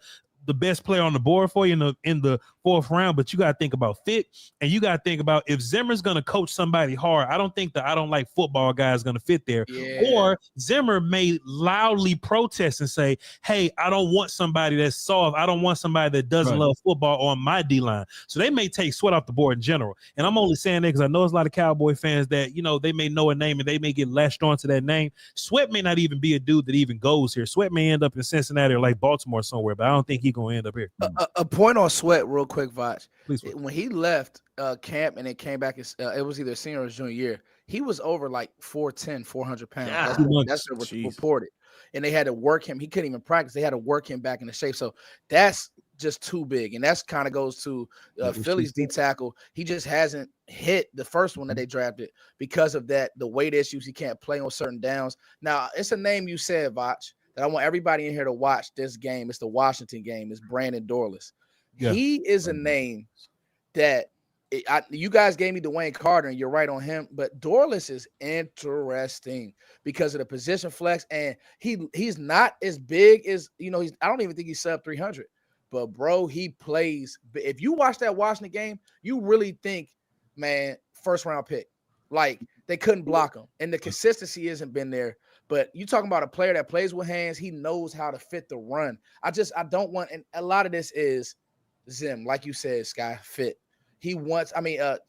Speaker 3: the best player on the board for you in the fourth round, but you got to think about fit, and you got to think about if Zimmer's going to coach somebody hard. I don't think the I don't like football guy is going to fit there.
Speaker 7: Yeah.
Speaker 3: Or Zimmer may loudly protest and say, hey, I don't want somebody that's soft. I don't want somebody that doesn't love football on my D-line. So they may take Sweat off the board in general. And I'm only saying that because I know there's a lot of Cowboy fans that, you know, they may know a name and they may get latched onto that name. Sweat may not even be a dude that even goes here. Sweat may end up in Cincinnati or like Baltimore somewhere, but I don't think he's going to end up here.
Speaker 7: A point on Sweat real quick, Voch.
Speaker 3: Please.
Speaker 7: When he left camp and then came back, it was either senior or junior year, he was over like 410, 400 pounds. That's what was reported. And they had to work him. He couldn't even practice. They had to work him back into shape. So that's just too big. And that's kind of goes to Philly's D tackle. He just hasn't hit the first one that they drafted because of that, the weight issues. He can't play on certain downs. Now, it's a name you said, Voch, that I want everybody in here to watch this game. It's the Washington game. It's Brandon Dorless. Yeah. He is a name that you guys gave me Dwayne Carter, and you're right on him. But Dorless is interesting because of the position flex, and he's not as big as, you know, I don't even think he's sub 300. But bro, he plays. If you watch that Washington game, you really think, man, first round pick. Like they couldn't block him, and the consistency hasn't been there. But you talking about a player that plays with hands, he knows how to fit the run. I don't want, and a lot of this is Zim, like you said, Sky, fit. He wants,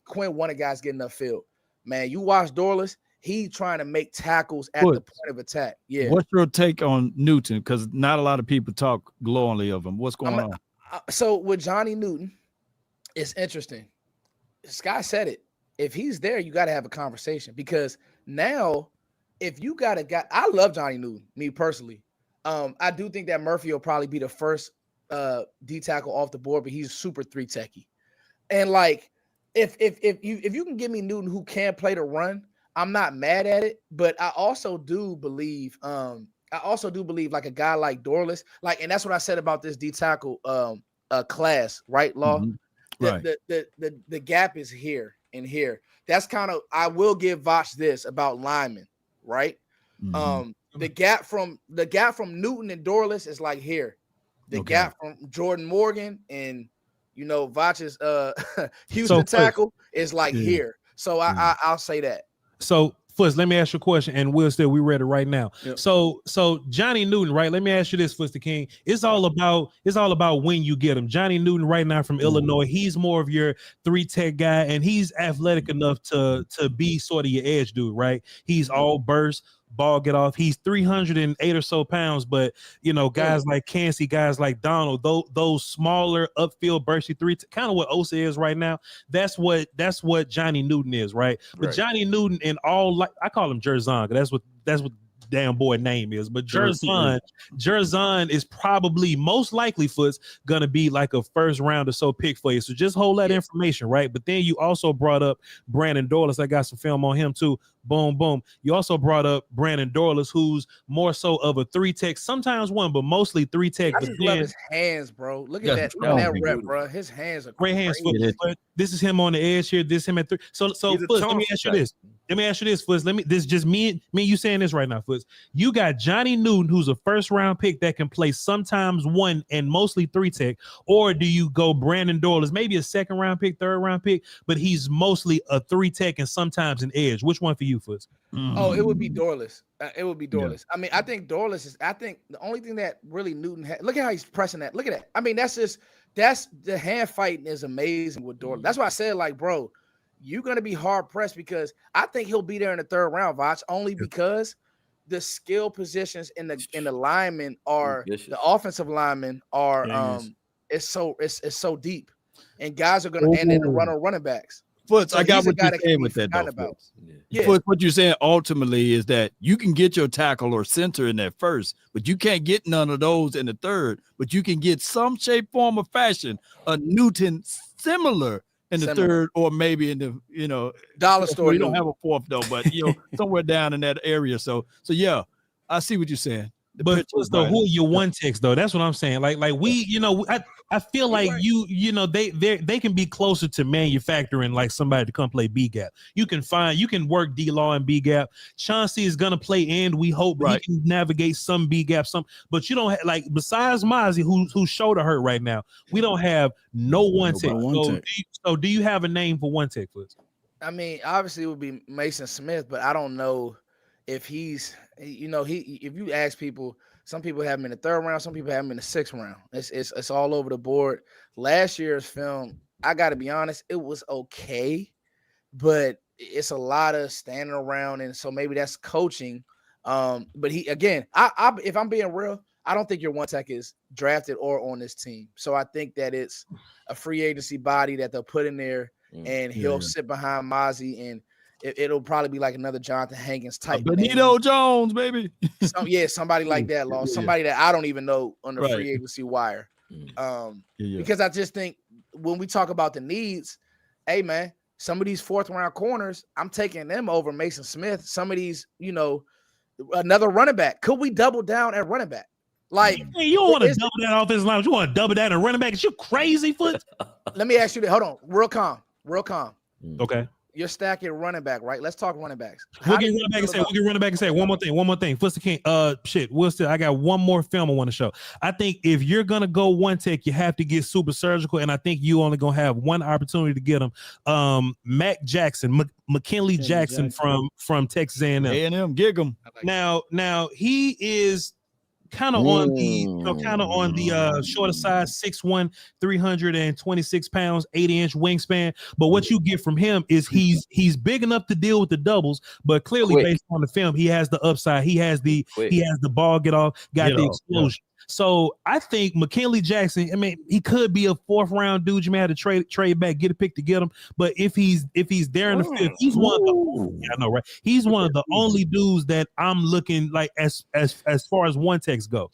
Speaker 7: Quinn wanted guys getting upfield. Man, you watch Dorless, he trying to make tackles at the point of attack. Yeah.
Speaker 1: What's your take on Newton? Because not a lot of people talk glowingly of him. What's going on?
Speaker 7: So with Johnny Newton, it's interesting. Sky said it. If he's there, you got to have a conversation, because now if you got a guy, I love Johnny Newton, me personally. I do think that Murphy will probably be the first D tackle off the board, but he's super 3-techy. And like, if you can give me Newton who can play the run, I'm not mad at it. But I also do believe like a guy like Dorless, like, and that's what I said about this D tackle class, right, Law?
Speaker 1: Mm-hmm. Right.
Speaker 7: The gap is here and here. That's kind of, I will give Voch this about linemen, right? Mm-hmm. The gap from Newton and Dorless is like here. The gap from Jordan Morgan and, you know, Voch's Houston tackle is like here. So I'll say that.
Speaker 3: So Foots, let me ask you a question, and Will still, we read it right now. Yep. So Johnny Newton, right? Let me ask you this, Foots the King. It's all about when you get him. Johnny Newton right now from Illinois, he's more of your 3-tech guy, and he's athletic enough to be sort of your edge dude, right? He's all burst, ball get off. He's 308 or so pounds, but you know, guys like Cansey, guys like Donald, those smaller upfield bursty kind of what Osa is right now. That's what Johnny Newton is, right? But Johnny Newton in all, like, I call him Jerzon, that's what damn boy name is, but Jerzon is probably most likely gonna be like a first round or so pick for you. So just hold that information, right? But then you also brought up Brandon Dorless. I got some film on him too. Boom, boom. You also brought up Brandon Dorless, who's more so of a 3-tech, sometimes one, but mostly 3-tech.
Speaker 7: I just love his hands, bro. Look at that rep, bro. His hands are
Speaker 3: great hands. But this is him on the edge here. This him at 3. So Foots, let me ask you this. Foots. This is just me and you saying this right now, Foots. You got Johnny Newton, who's a first round pick that can play sometimes 1 and mostly 3-tech, or do you go Brandon Dorless, maybe a second round pick, third round pick, but he's mostly a 3-tech and sometimes an edge? Which one for you, Foots?
Speaker 7: Oh, it would be Dorless. It would be Dorless. Yeah. I mean, I think Dorless is. I think the only thing that really Newton had. Look at how he's pressing that. Look at that. I mean, that's the hand fighting is amazing with Dorless. That's why I said, like, bro, you're gonna be hard pressed, because I think he'll be there in the third round, Voch, only because the skill positions in the linemen are the offensive linemen are it's so deep, and guys are gonna end in the running backs.
Speaker 1: Foots, so I got what you're saying with that, though. Foots, what you're saying ultimately is that you can get your tackle or center in that first, but you can't get none of those in the third. But you can get some shape, form, or fashion a Newton similar in the third, or maybe in the, you know,
Speaker 7: dollar store.
Speaker 1: We don't have a fourth though, but you know, somewhere down in that area. So yeah, I see what you're saying.
Speaker 3: But though, who are your one techs though? That's what I'm saying. Like we, I feel like they can be closer to manufacturing like somebody to come play B gap. You can work D Law and B gap. Chauncey is gonna play end. We hope he can navigate some B gap, but you don't have, like, besides Mazi, whose shoulder hurt right now. We don't have no one tech. So do you have a name for one tech, please?
Speaker 7: I mean, obviously it would be Mason Smith, but I don't know if he's, if you ask people, some people have him in the 3rd round, some people have him in the 6th round. It's all over the board. Last year's film, I got to be honest, it was okay, but it's a lot of standing around, and so maybe that's coaching. But if I'm being real, I don't think your one tech is drafted or on this team. So I think that it's a free agency body that they'll put in there, and he'll sit behind Mazi, and it'll probably be like another Jonathan Hankins type.
Speaker 1: Benito Jones, baby.
Speaker 7: Somebody like that, somebody that I don't even know on the free agency wire. Because I just think when we talk about the needs, hey man, some of these 4th round corners, I'm taking them over Mason Smith. Some of these, another running back. Could we double down at running back? Like,
Speaker 3: hey, you don't want to double that offensive line. You want to double that at running back? Is you crazy, Foot?
Speaker 7: Let me ask you that. Hold on, real calm.
Speaker 3: Okay.
Speaker 7: You're stacking running back, right? Let's talk running backs.
Speaker 3: We'll get running back and say one more thing. Foster King, I got one more film I want to show. I think if you're gonna go one tech, you have to get super surgical, and I think you only gonna have one opportunity to get him. Mac Jackson, McKinley Jackson from Texas A&M.
Speaker 1: Gig him.
Speaker 3: Now he is kind of on the shorter side, 6'1", 326 pounds, 80-inch wingspan. But what you get from him is he's big enough to deal with the doubles, but clearly based on the film, he has the upside. He has the ball got the explosion. So I think McKinley Jackson, I mean, he could be a 4th round dude. You may have to trade back, get a pick to get him. But if he's there in the 5th, he's one of the He's one of the only dudes that I'm looking like as far as one techs go.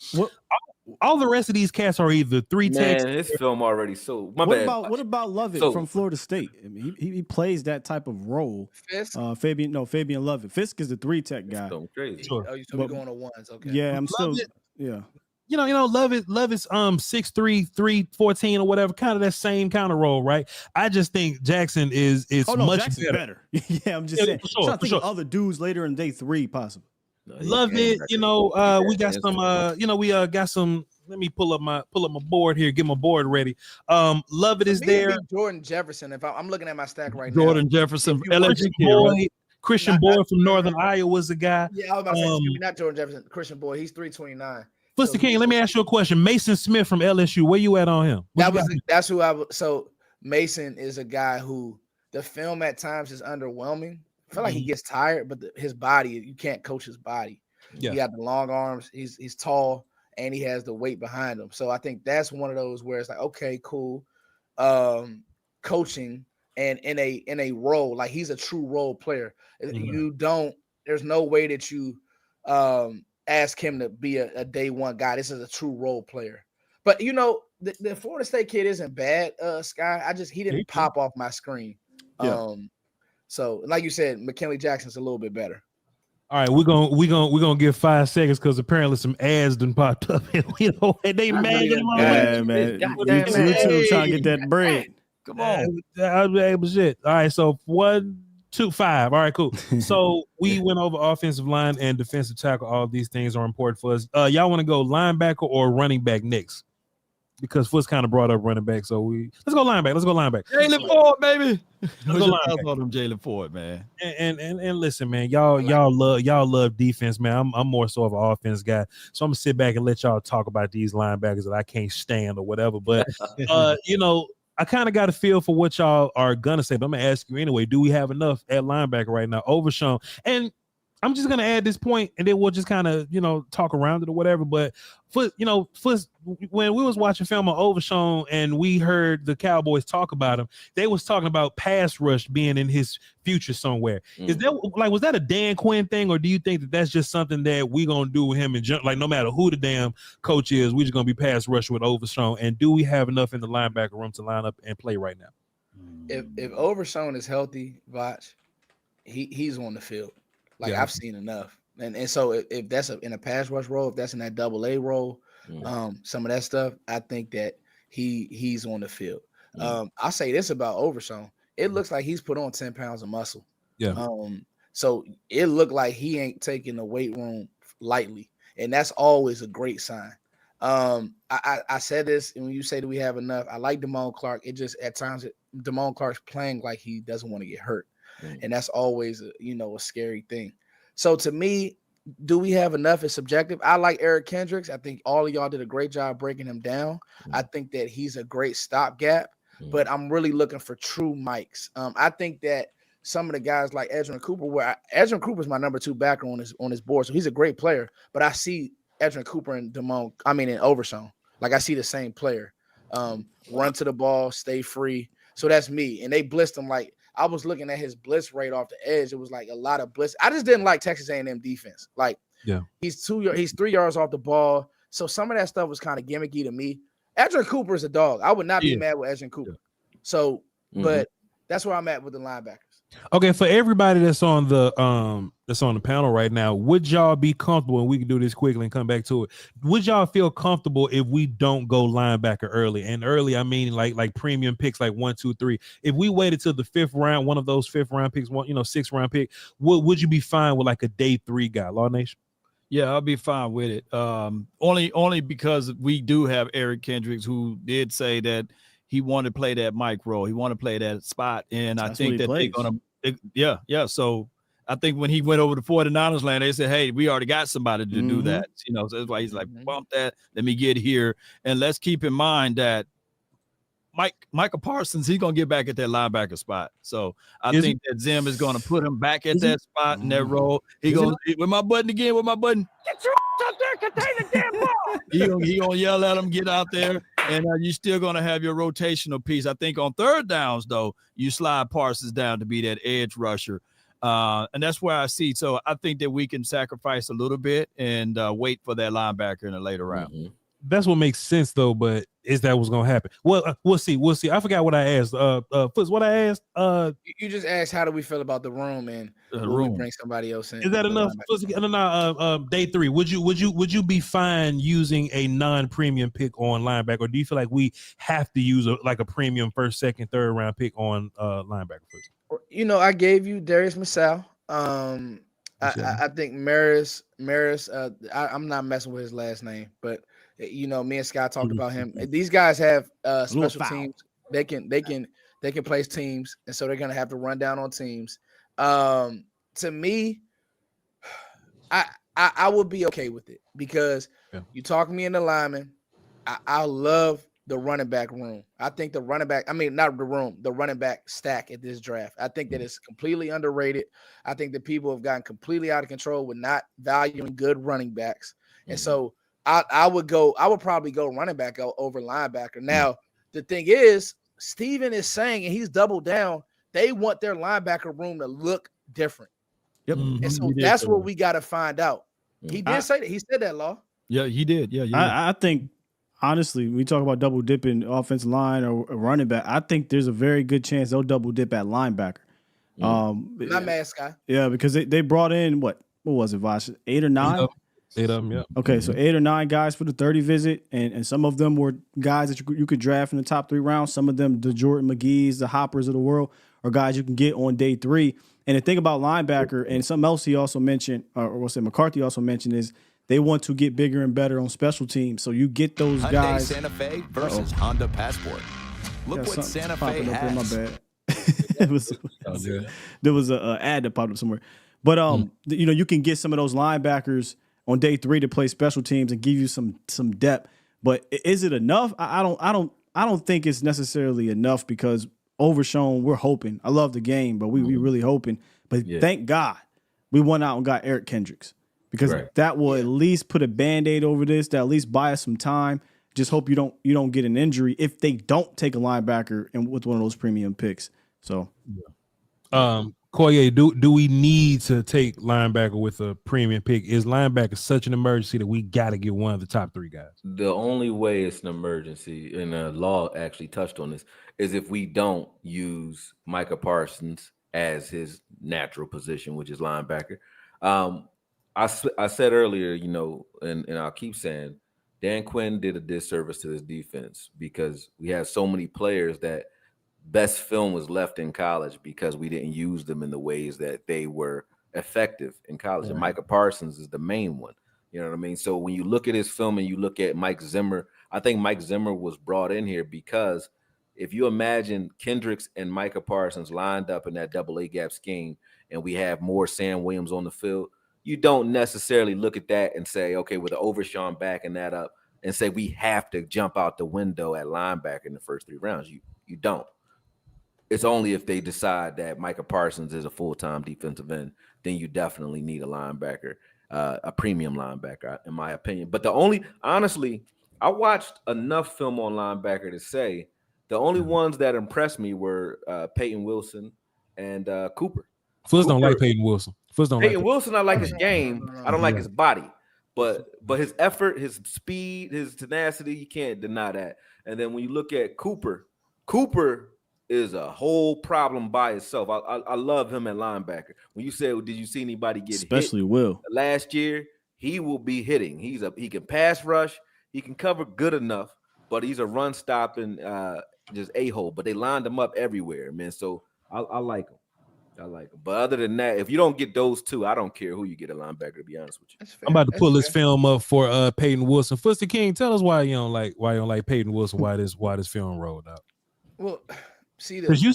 Speaker 3: All the rest of these cats are either 3 techs.
Speaker 5: Man, this film already so.
Speaker 9: What about Lovett from Florida State? I mean, he plays that type of role.
Speaker 7: Fisk?
Speaker 9: Fabian Lovett. Fisk is the 3 tech guy.
Speaker 5: Crazy.
Speaker 7: Sure. Oh, so we're going to ones. Okay.
Speaker 9: Yeah, I'm still. Yeah.
Speaker 3: Love is 6'3", 314 or whatever, kind of that same kind of role, right? I just think Jackson is much
Speaker 9: Jackson's better. Yeah, I'm just saying. I'm thinking other dudes later in day 3 possible.
Speaker 3: Love it. We got some. We got some. Let me pull up my board here. Get my board ready. Love it is there.
Speaker 7: Jordan Jefferson. If I'm looking at my stack right now,
Speaker 1: Jordan Jefferson,
Speaker 3: LSU boy. Christian Boyd from Northern Iowa was a guy.
Speaker 7: Yeah, I was about to say, not Jordan Jefferson. Christian Boyd. He's 329.
Speaker 3: Foster King, let me ask you a question. Mason Smith from LSU, where you at on him?
Speaker 7: That's who I was. So Mason is a guy who the film at times is underwhelming. I feel like he gets tired, but his body, you can't coach his body. Yeah. He got the long arms. He's tall, and he has the weight behind him. So I think that's one of those where it's like, okay, cool, coaching and in a role, like he's a true role player. There's no way that you ask him to be a day one guy. This is a true role player. But the Florida State kid isn't bad, Sky. He didn't pop off my screen. Yeah. So like you said, McKinley Jackson's a little bit better.
Speaker 3: All right, we're gonna give 5 seconds because apparently some ads done popped up and they mad.
Speaker 9: Yeah, man. YouTube trying to get that bread.
Speaker 3: Come on. Shit. All right, so 1, 2, 5. All right, cool. So we went over offensive line and defensive tackle. All these things are important for us. Y'all want to go linebacker or running back next? Because Foot's kind of brought up running back, so let's go linebacker.
Speaker 1: Jalen Ford, baby. Let's go linebacker on them Jalen Ford, man.
Speaker 3: And listen, man, y'all love defense, man. I'm more so of an offense guy, so I'm gonna sit back and let y'all talk about these linebackers that I can't stand or whatever. But I kind of got a feel for what y'all are gonna say, but I'm gonna ask you anyway. Do we have enough at linebacker right now? Overshown, and I'm just gonna add this point, and then we'll just kind of talk around it or whatever. But when we was watching film on Overshown and we heard the Cowboys talk about him, they was talking about pass rush being in his future somewhere. Is that was that a Dan Quinn thing, or do you think that that's just something that we gonna do with him and like no matter who the damn coach is, we just gonna be pass rush with Overshown? And do we have enough in the linebacker room to line up and play right now?
Speaker 7: If Overshown is healthy, Voch, he's on the field. I've seen enough. And so if that's in a pass rush role, if that's in that AA role, some of that stuff, I think that he's on the field. I'll say this about Overshown. It looks like he's put on 10 pounds of muscle.
Speaker 3: Yeah.
Speaker 7: So it looked like he ain't taking the weight room lightly, and that's always a great sign. I said this, and when you say that we have enough, I like Damone Clark. It just at times Damone Clark's playing like he doesn't want to get hurt, and that's always a scary thing. So to me, do we have enough? It's subjective. I like Eric Kendricks. I think all of y'all did a great job breaking him down. I think that he's a great stopgap, but I'm really looking for true Mikes. I think that some of the guys like Edgerrin Cooper, Edgerrin Cooper is my number 2 backer on his board, so he's a great player. But I see Edgerrin Cooper and in Overshown. Like I see the same player. Run to the ball, stay free. So that's me. And they blitzed him like I was looking at his blitz rate off the edge. It was like a lot of blitz. I just didn't like Texas A&M defense. Like, he's 3 yards off the ball. So some of that stuff was kind of gimmicky to me. Edgerrin Cooper is a dog. I would not be mad with Edgerrin Cooper. So, but that's where I'm at with the linebackers.
Speaker 3: Okay, for everybody that's on the panel right now, would y'all be comfortable, and we can do this quickly and come back to it, would y'all feel comfortable if we don't go linebacker early? And early, I mean like premium picks like 1, 2, 3. If we waited till the 5th round, one of those 5th round picks, 6th round pick, would you be fine with like a day 3 guy, Law Nation?
Speaker 1: Yeah, I'll be fine with it. Only because we do have Eric Kendricks, who did say that he wanted to play that Mike role. He wanted to play that spot. And I think that they're going to, So I think when he went over to 49ers land, they said, hey, we already got somebody to do that. So that's why he's like, bump that. Let me get here. And let's keep in mind that Micah Parsons, he's going to get back at that linebacker spot. So I think that Zim is going to put him back at that spot in that role. He goes, with my button again, with my button.
Speaker 12: Get your ass out there, contain the damn ball.
Speaker 1: He gonna yell at him, get out there, and you're still gonna have your rotational piece. I think on 3rd downs, though, you slide Parsons down to be that edge rusher. And that's where I see. So I think that we can sacrifice a little bit and wait for that linebacker in a later round.
Speaker 3: That's what makes sense, though. But is that what's gonna happen? Well, we'll see. I forgot what I asked. Foots, what I asked.
Speaker 7: You just asked how do we feel about the room, and we bring somebody else in.
Speaker 3: Is that enough? Day 3. Would you be fine using a non-premium pick on linebacker, or do you feel like we have to use a premium 1st, 2nd, 3rd round pick on linebacker?
Speaker 7: I gave you Darius Masal. I think Maris. I'm not messing with his last name, but me and Scott talked about him. These guys have special teams. They can place teams, and so they're gonna have to run down on teams. To me, I would be okay with it because you talk me into lineman. I love the running back room. I think the running back stack at this draft. I think that it's completely underrated. I think that people have gotten completely out of control with not valuing good running backs. And so I would probably go running back over linebacker. Now, the thing is, Steven is saying, and he's doubled down, they want their linebacker room to look different.
Speaker 1: Yep.
Speaker 7: And so that's what we got to find out. He did say that. He said that, Law.
Speaker 1: Yeah, he did. Yeah,
Speaker 9: I think, honestly, when we talk about double dipping offensive line or running back, I think there's a very good chance they'll double dip at linebacker.
Speaker 7: Not mad, Sky.
Speaker 9: Yeah, because they brought in, what was it, Voch? 8 or 9?
Speaker 3: 8 of them, yeah.
Speaker 9: Okay, so 8 or 9 guys for the 30 visit, and some of them were guys that you could draft in the top 3 rounds. Some of them, the Jordan McGee's, the Hoppers of the world, are guys you can get on day 3. And the thing about linebacker, and something else he also mentioned, McCarthy also mentioned, is they want to get bigger and better on special teams. So you get those
Speaker 13: Hyundai
Speaker 9: guys.
Speaker 13: Santa Fe versus Honda Passport. Look what Santa Fe has.
Speaker 9: My bad. There was an ad that popped up somewhere. But you can get some of those linebackers on day 3 to play special teams and give you some depth. But is it enough? I don't think it's necessarily enough because Overshown, we're hoping. I love the game, but we really hoping. But thank God we went out and got Eric Kendricks because that will at least put a Band-Aid over this, that at least buy us some time. Just hope you don't get an injury if they don't take a linebacker and with one of those premium picks. So
Speaker 3: Koye, do we need to take linebacker with a premium pick? Is linebacker such an emergency that we got to get one of the top 3 guys?
Speaker 5: The only way it's an emergency, and Law actually touched on this, is if we don't use Micah Parsons as his natural position, which is linebacker. I said earlier, you know, and I'll keep saying, Dan Quinn did a disservice to this defense because we have so many players that best film was left in college because we didn't use them in the ways that they were effective in college. And Micah Parsons is the main one. You know what I mean? So when you look at his film and you look at Mike Zimmer, I think Mike Zimmer was brought in here because if you imagine Kendricks and Micah Parsons lined up in that double A gap scheme and we have more Sam Williams on the field, you don't necessarily look at that and say, okay, with the Overshawn backing that up and say we have to jump out the window at linebacker in the first 3 rounds. You don't. It's only if they decide that Micah Parsons is a full-time defensive end, then you definitely need a linebacker, a premium linebacker, in my opinion. But honestly, I watched enough film on linebacker to say the only ones that impressed me were Peyton Wilson and Cooper.
Speaker 3: Fuzz don't like Peyton Wilson.
Speaker 5: Peyton Wilson, I like his game. I don't like his body. But his effort, his speed, his tenacity, you can't deny that. And then when you look at Cooper is a whole problem by itself. I love him at linebacker. When you said, did you see anybody get
Speaker 9: especially
Speaker 5: hit
Speaker 9: Will
Speaker 5: last year? He will be hitting. He can pass rush. He can cover good enough, but he's a run stopping just a-hole. But they lined him up everywhere, man. So I like him. But other than that, if you don't get those two, I don't care who you get a linebacker, to be honest with you.
Speaker 3: I'm about to pull this film up for Peyton Wilson. Fussy King, tell us why you don't like Peyton Wilson, why this film rolled out.
Speaker 7: Well, see,
Speaker 3: because you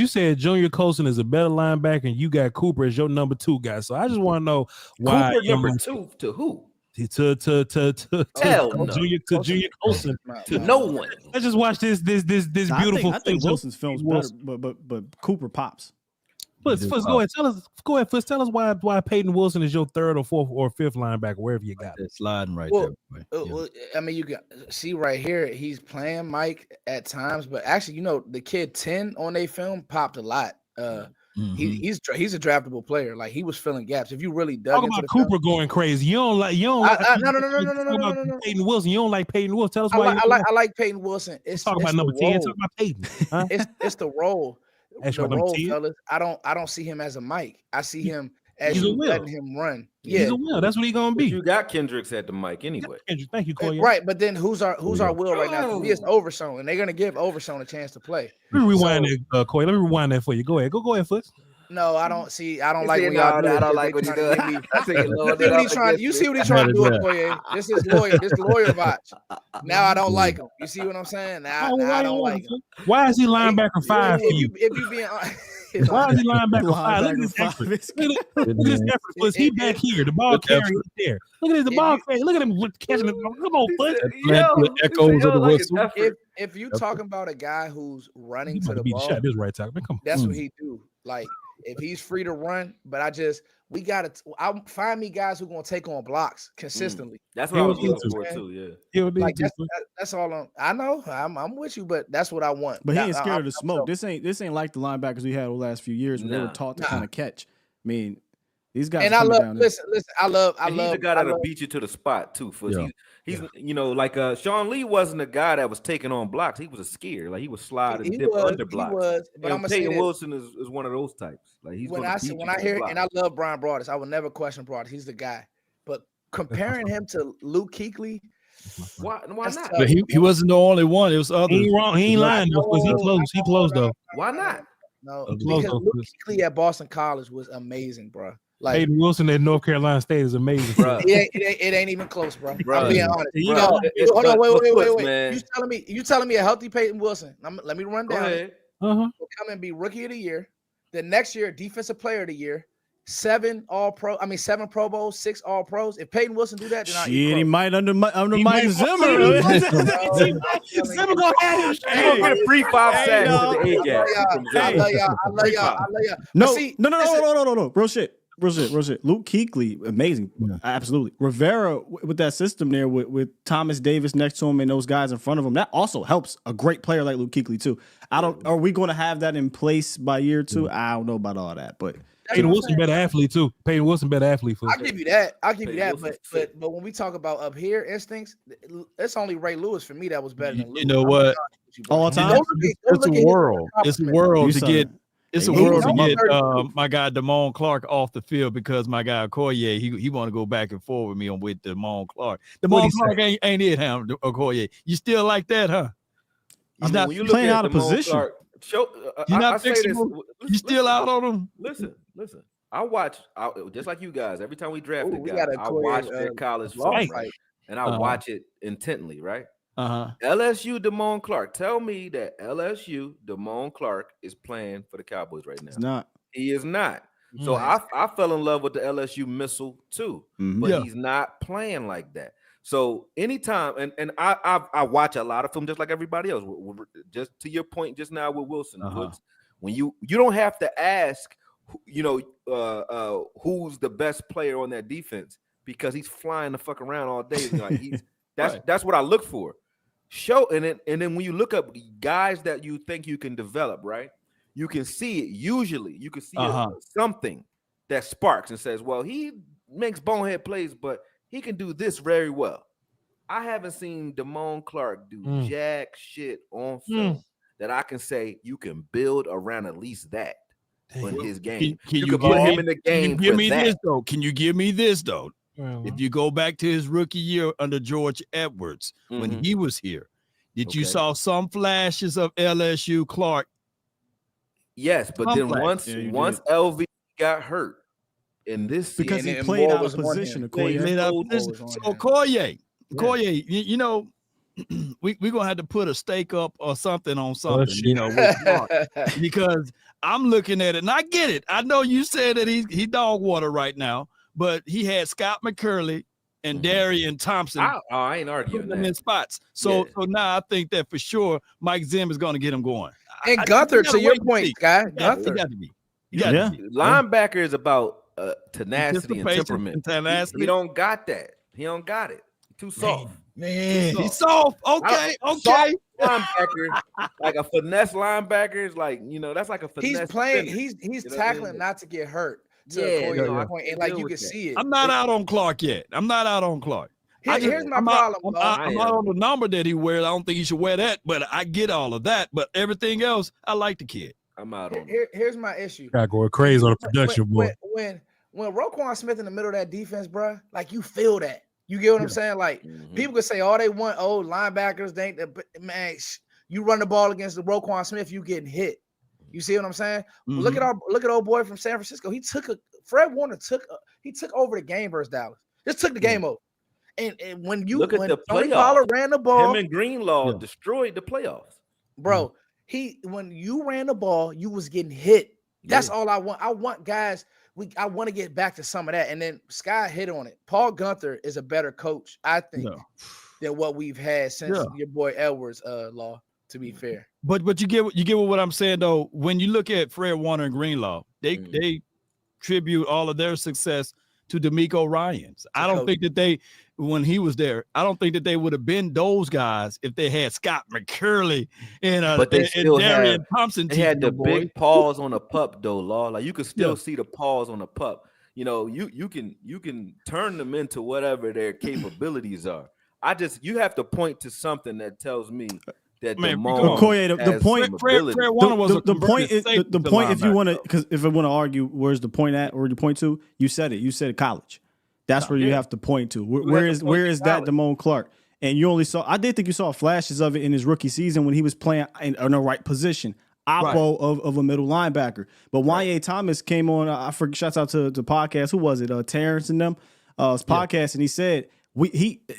Speaker 3: said Junior Colson is a better linebacker and you got Cooper as your number 2 guy. So I just want to know why
Speaker 5: Cooper number 2 to who?
Speaker 3: To Junior Colson,
Speaker 5: to no one.
Speaker 3: Let's just watch this beautiful.
Speaker 9: I think Wilson's film's better, but Cooper pops.
Speaker 3: Fuzz, go ahead. Fuzz, tell us why Peyton Wilson is your 3rd or 4th or 5th linebacker, wherever you got it.
Speaker 1: Sliding right
Speaker 7: there.
Speaker 1: Yeah.
Speaker 7: Well, I mean, you can see right here, he's playing Mike at times, but actually, you know, the kid 10 on their film popped a lot. He's a draftable player. Like, he was filling gaps. If you really dug
Speaker 3: talk about Cooper going crazy, you don't like
Speaker 7: no.
Speaker 3: Peyton Wilson. You don't like Peyton Wilson. Tell us why.
Speaker 7: I like Peyton Wilson.
Speaker 3: Talk about number 10. Talk about Peyton. Huh?
Speaker 7: It's the role. The role, fellas. I don't see him as a Mike. I see him as letting him run. Yeah,
Speaker 3: he's a Will. That's what he's gonna be.
Speaker 5: But you got Kendricks at the mic anyway.
Speaker 3: Thank you, Corey.
Speaker 7: Right, but then who's our Will right now? For me, it's Overshawn, and they're gonna give Overshawn a chance to play.
Speaker 3: Let me rewind that, Corey. Let me rewind that for you. Go ahead. Go ahead, Foots.
Speaker 7: No, I don't see. I don't like when y'all do it.
Speaker 5: I don't like what you do.
Speaker 7: You see what he's trying to do, Koye. This is lawyer Voch. Now I don't like him. You see what I'm saying? Now I don't like him.
Speaker 3: Why is he linebacker 5 for you?
Speaker 7: If you being honest.
Speaker 3: Why is he linebacker 5? Look at this effort. Look at this effort. Was he back here? The ball carrier is there. Look at this. The ball carrier. Look at him catching it. Come on, Foot.
Speaker 1: Echoes of the whistle.
Speaker 7: If you talking about a guy who's running to the ball,
Speaker 3: shot this right time. Come on.
Speaker 7: That's what he do. Like, if he's free to run, but we gotta. I'll find me guys who are gonna take on blocks consistently.
Speaker 5: That's what I was looking for too. Yeah,
Speaker 7: like that's all. I know. I'm with you, but that's what I want.
Speaker 9: But he ain't scared of the smoke. This ain't like the linebackers we had the last few years when they were taught to kind of catch. I mean, these guys.
Speaker 7: And I love. Listen. I love.
Speaker 5: He's the guy that'll beat you to the spot too. He's you know, like Sean Lee wasn't a guy that was taking on blocks. He was a skier. Like, he was sliding dip under blocks.
Speaker 7: But I'm
Speaker 5: Peyton Wilson is one of those types. Like, he's
Speaker 7: when I hear and I love Brian Broaddus. I would never question Broaddus. He's the guy. But comparing him to Luke Kuechly,
Speaker 5: why not?
Speaker 1: But he wasn't the only one. It was others.
Speaker 3: He ain't wrong. He ain't lying though, because he closed though.
Speaker 5: Why not?
Speaker 7: No, because Luke Kuechly at Boston College was amazing, bro. Like,
Speaker 3: Peyton Wilson at North Carolina State is amazing,
Speaker 5: bro.
Speaker 7: It ain't even close, bro. I'm being honest. Hold on, wait. You telling me a healthy Peyton Wilson? Let me run down. Will come and be Rookie of the Year. The next year, Defensive Player of the Year. 7 Pro Bowls, 6 All Pros. If Peyton Wilson do that, then
Speaker 9: he might under Mike Zimmer.
Speaker 3: Zimmer gonna have him.
Speaker 5: He'll get a free 5 sacks at the A-gap.
Speaker 7: I love y'all.
Speaker 9: No. Real shit. Luke Kuechly, amazing. Absolutely. Rivera with that system there with Thomas Davis next to him and those guys in front of him, that also helps a great player like Luke Kuechly too. Are we going to have that in place by year 2? I don't know about all that, but
Speaker 3: Peyton Wilson better athlete too. Peyton Wilson better athlete for.
Speaker 7: I'll give you that. But when we talk about up here instincts, it's only Ray Lewis for me that was better than Lewis.
Speaker 1: You know what?
Speaker 9: All time.
Speaker 1: It's a world. It's a world to get. It's a world to get my guy Damone Clark off the field because my guy Okoye, he want to go back and forth with me on with Damone Clark. Damone Clark ain't it, him, Okoye. You still like that, huh? He's not
Speaker 9: playing out of position.
Speaker 5: Clark,
Speaker 1: you still out on him?
Speaker 5: Listen. I watch just like you guys. Every time we draft a guy, I watch their college film, right? And I watch it intently, right? LSU Damone Clark. Tell me that LSU Damone Clark is playing for the Cowboys right now.
Speaker 9: It's not.
Speaker 5: He is not. So I fell in love with the LSU missile too, but he's not playing like that. So anytime, and I watch a lot of film just like everybody else. Just to your point just now with Wilson, when you don't have to ask, who's the best player on that defense because he's flying the fuck around all day. Like that's what I look for. And then when you look up guys that you think you can develop, right? You can see it. Usually, you can see something that sparks and says, "Well, he makes bonehead plays, but he can do this very well." I haven't seen Damone Clark do jack shit on film that I can say you can build around at least that in his game.
Speaker 1: Can you
Speaker 5: put him in the game?
Speaker 1: Can you give me this though? Can you give me this though? If you go back to his rookie year under George Edwards, when he was here, did you saw some flashes of LSU Clark?
Speaker 5: Yes, but then once LV got hurt in this season,
Speaker 9: because he played out of position.
Speaker 1: So Okoye, we're gonna have to put a stake up or something on something, because I'm looking at it and I get it. I know you said that he dog water right now. But he had Scott McCurley and Darian Thompson.
Speaker 5: I ain't arguing that.
Speaker 1: In spots. So now I think that for sure Mike Zim is going to get him going.
Speaker 7: And Gunther, to your point, guy, Gunther.
Speaker 1: He got to be.
Speaker 5: Linebacker is about tenacity and temperament. He don't got that. He don't got it. Too soft.
Speaker 1: Man, he's soft. Okay.
Speaker 5: Soft linebacker, like a finesse linebacker is like, that's like a finesse.
Speaker 7: He's playing. He's tackling not to get hurt. Point, and like you can see it.
Speaker 1: I'm not out on Clark yet. Here's my
Speaker 7: problem.
Speaker 1: I'm out on the number that he wears. I don't think he should wear that, but I get all of that. But everything else, I like the kid.
Speaker 5: I'm out on
Speaker 7: Here's my issue.
Speaker 3: Got going crazy on the production, boy.
Speaker 7: When Roquan Smith in the middle of that defense, bro, like you feel that. You get what I'm saying? Like people could say all they want, linebackers, man, you run the ball against the Roquan Smith, you getting hit. You see what I'm saying? Look at old boy from San Francisco. Fred Warner took over the game versus Dallas. Just took the game over. And when
Speaker 5: look at the
Speaker 7: Tony Pollard ran the ball,
Speaker 5: him and Greenlaw destroyed the playoffs.
Speaker 7: Bro, when you ran the ball, you was getting hit. That's all I want. I want guys. I want to get back to some of that. And then Sky hit on it. Paul Gunther is a better coach, I think, than what we've had since your boy Edwards Law. To be fair,
Speaker 1: but you get what I'm saying though. When you look at Fred Warner and Greenlaw, they tribute all of their success to D'Amico Ryans. I don't think that when he was there, I don't think that they would have been those guys if they had Scott McCurley and Darian Thompson.
Speaker 5: They had the big paws on the pup though, Law. Like you could still see the paws on the pup. You can turn them into whatever their capabilities are. You have to point to something that tells me that
Speaker 9: the point.
Speaker 1: Fred Warner was
Speaker 9: the point. If you want to, because if I want to argue, where's the point at? Or you point to? You said it. You said college. That's where you have to point to. Where is that Damone Clark? And you only saw. I did think you saw flashes of it in his rookie season when he was playing in the right position, of a middle linebacker. But Wanye Thomas came on. I forget. Shouts out to the podcast. Who was it? Terrence and them. His podcast, and he said I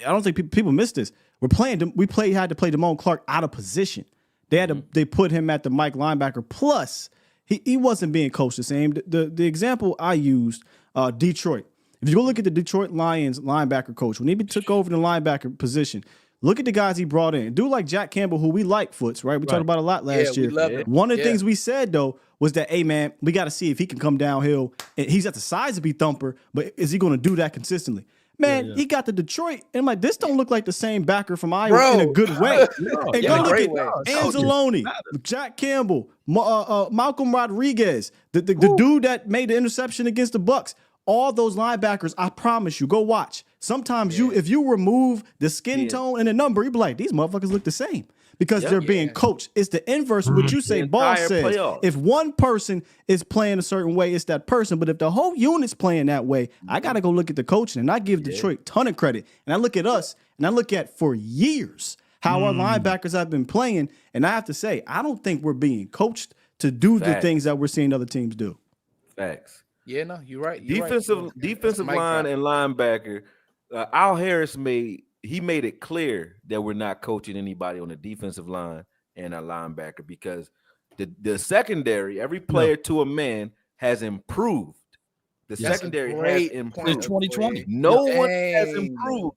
Speaker 9: don't think people missed this. We had to play Damone Clark out of position. They put him at the Mike linebacker. Plus, he wasn't being coached the same. The example I used, Detroit. If you go look at the Detroit Lions linebacker coach, when he took over the linebacker position, look at the guys he brought in. A dude like Jack Campbell, who we like, Foots, right? We talked about a lot last year. One of the things we said, though, was that, hey, man, we got to see if he can come downhill. And he's at the size to be thumper, but is he going to do that consistently? Man, he got to Detroit, and I'm like, this don't look like the same backer from Iowa in a good way. And go look at Anzalone, Jack Campbell, Malcolm Rodriguez, the dude that made the interception against the Bucs. All those linebackers, I promise you, go watch. Sometimes if you remove the skin tone and the number, you be like, these motherfuckers look the same. because they're being coached. It's the inverse of what you say. Ball says
Speaker 5: playoff.
Speaker 9: if one person is playing a certain way, it's that person. But if the whole unit's playing that way, I got to go look at the coaching. And I give Detroit a ton of credit. And I look at us, and I look at for years how our linebackers have been playing. And I have to say, I don't think we're being coached to do the things that we're seeing other teams do.
Speaker 5: Facts.
Speaker 7: Yeah, no, you're right.
Speaker 5: Defensive line and linebacker. Al Harris made it clear that we're not coaching anybody on the defensive line and a linebacker because the secondary, every player to a man, has improved. The secondary has improved.
Speaker 1: In 2020,
Speaker 5: no one has improved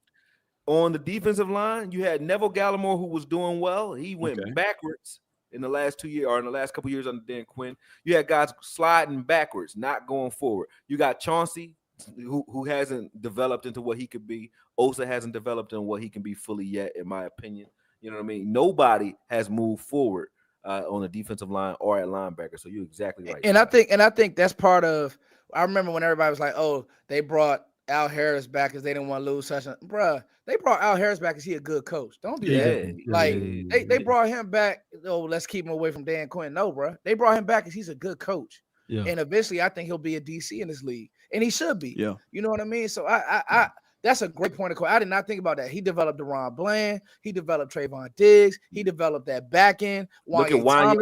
Speaker 5: on the defensive line. You had Neville Gallimore, who was doing well. He went backwards in the last 2 years, or in the last couple of years under Dan Quinn. You had guys sliding backwards, not going forward. You got Chauncey, who hasn't developed into what he could be. Osa hasn't developed into what he can be fully yet, in my opinion. You know what I mean? Nobody has moved forward on the defensive line or at linebacker. So you're exactly right.
Speaker 7: And I think that's part of. I remember when everybody was like, "Oh, they brought Al Harris back because they didn't want to lose such a." Bruh, they brought Al Harris back because he a good coach. Don't do that. Like they brought him back. Oh, let's keep him away from Dan Quinn. No, bruh. They brought him back because he's a good coach. Yeah. And eventually, I think he'll be a DC in this league, and he should be. Yeah. You know what I mean? So I that's a great point of call. I did not think about that. He developed DeRon Bland. He developed Trayvon Diggs. He developed that back end.
Speaker 5: Look at Wanya.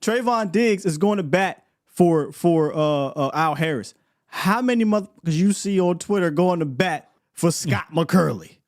Speaker 9: Trayvon Diggs is going to bat for Al Harris. How many motherfuckers you see on Twitter going to bat for Scott McCurley?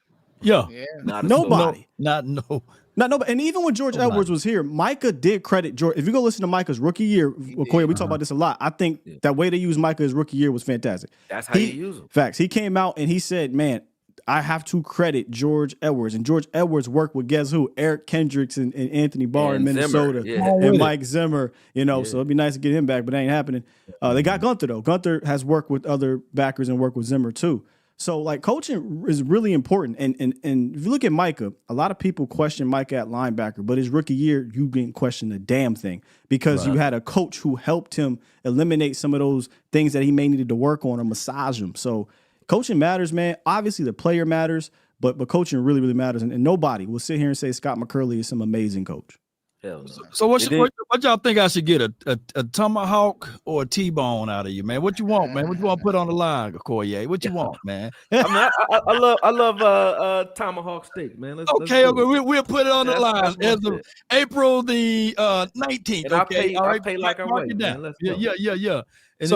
Speaker 9: Nobody.
Speaker 1: Not
Speaker 9: nobody. And even when George Edwards was here, Micah did credit George. If you go listen to Micah's rookie year, Koya, we talk about this a lot. I think that way they used Micah his rookie year was fantastic.
Speaker 5: That's how you use him.
Speaker 9: Facts. He came out and he said, man, I have to credit George Edwards. And George Edwards worked with guess who? Eric Kendricks and Anthony Barr in Minnesota and Mike Zimmer. You know, so it'd be nice to get him back, but that ain't happening. They got Gunther, though. Gunther has worked with other backers and worked with Zimmer, too. So, like, coaching is really important. And if you look at Micah, a lot of people question Micah at linebacker, but his rookie year, you didn't question the damn thing because you had a coach who helped him eliminate some of those things that he may needed to work on or massage him. So, coaching matters, man. Obviously, the player matters, but coaching really, really matters. And nobody will sit here and say Scott McCurley is some amazing coach.
Speaker 5: Hell no.
Speaker 1: So what y'all think I should get? A tomahawk or a T-bone out of you, man? What you want, man? What you want to put on the line, Koye? What you want, man?
Speaker 5: I love tomahawk steak, man. Let's
Speaker 1: we'll put it on the line as of April the 19th.
Speaker 5: And
Speaker 1: okay,
Speaker 5: I'll pay like I'm right, man.
Speaker 1: Yeah. And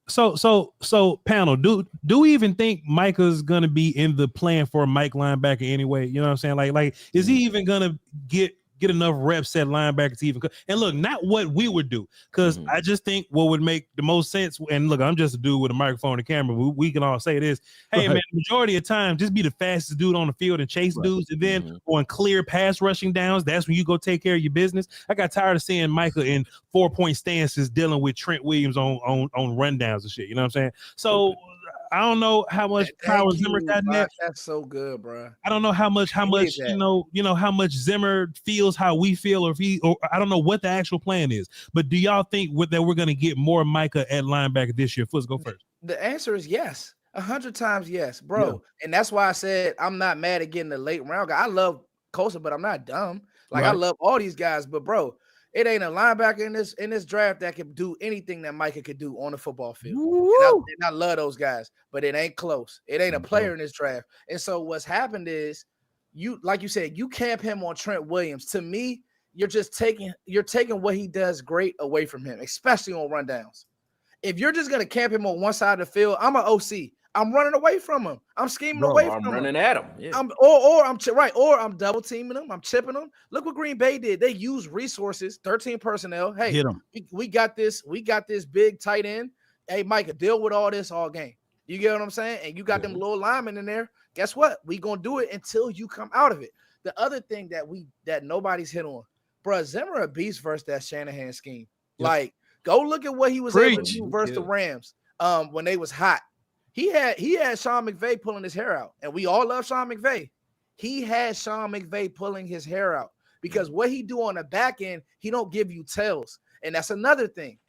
Speaker 3: So panel, do we even think Micah's gonna be in the plan for a Mike linebacker anyway? You know what I'm saying? Like is he even gonna get enough reps at linebacker to even and look, not what we would do, because I just think what would make the most sense. And look, I'm just a dude with a microphone and camera. We can all say this. Hey man, majority of time, just be the fastest dude on the field and chase dudes, and then on clear pass rushing downs, that's when you go take care of your business. I got tired of seeing Micah in 4-point stances dealing with Trent Williams on rundowns and shit. You know what I'm saying? So I don't know how much power Zimmer got in that.
Speaker 7: That's so good, bro.
Speaker 3: I don't know how much you know how much Zimmer feels how we feel, or I don't know what the actual plan is. But do y'all think that we're going to get more Micah at linebacker this year? Let's go first.
Speaker 7: The answer is yes, 100 times yes, bro. Yeah. And that's why I said I'm not mad at getting the late round guy. I love Kosa, but I'm not dumb. Like I love all these guys, but bro, it ain't a linebacker in this draft that can do anything that Micah could do on the football field. And I love those guys, but it ain't close. It ain't a player in this draft. And so what's happened is like you said, you camp him on Trent Williams. To me, you're taking what he does great away from him, especially on rundowns. If you're just gonna camp him on one side of the field, I'm an OC. I'm running away from him. I'm scheming away from him.
Speaker 5: I'm running at him. Yeah.
Speaker 7: I'm double teaming him. I'm chipping him. Look what Green Bay did. They used resources, 13 personnel. Hey,
Speaker 1: hit him.
Speaker 7: We got this. We got this big tight end. Hey, Micah, deal with all this all game. You get what I'm saying? And you got them little linemen in there. Guess what? We gonna do it until you come out of it. The other thing that nobody's hit on, bro, Zimmer a beast versus that Shanahan scheme. Yep. Like, go look at what he was able to do versus the Rams when they was hot. He had Sean McVay pulling his hair out, and we all love Sean McVay. He had Sean McVay pulling his hair out because what he do on the back end, he don't give you tells, and that's another thing.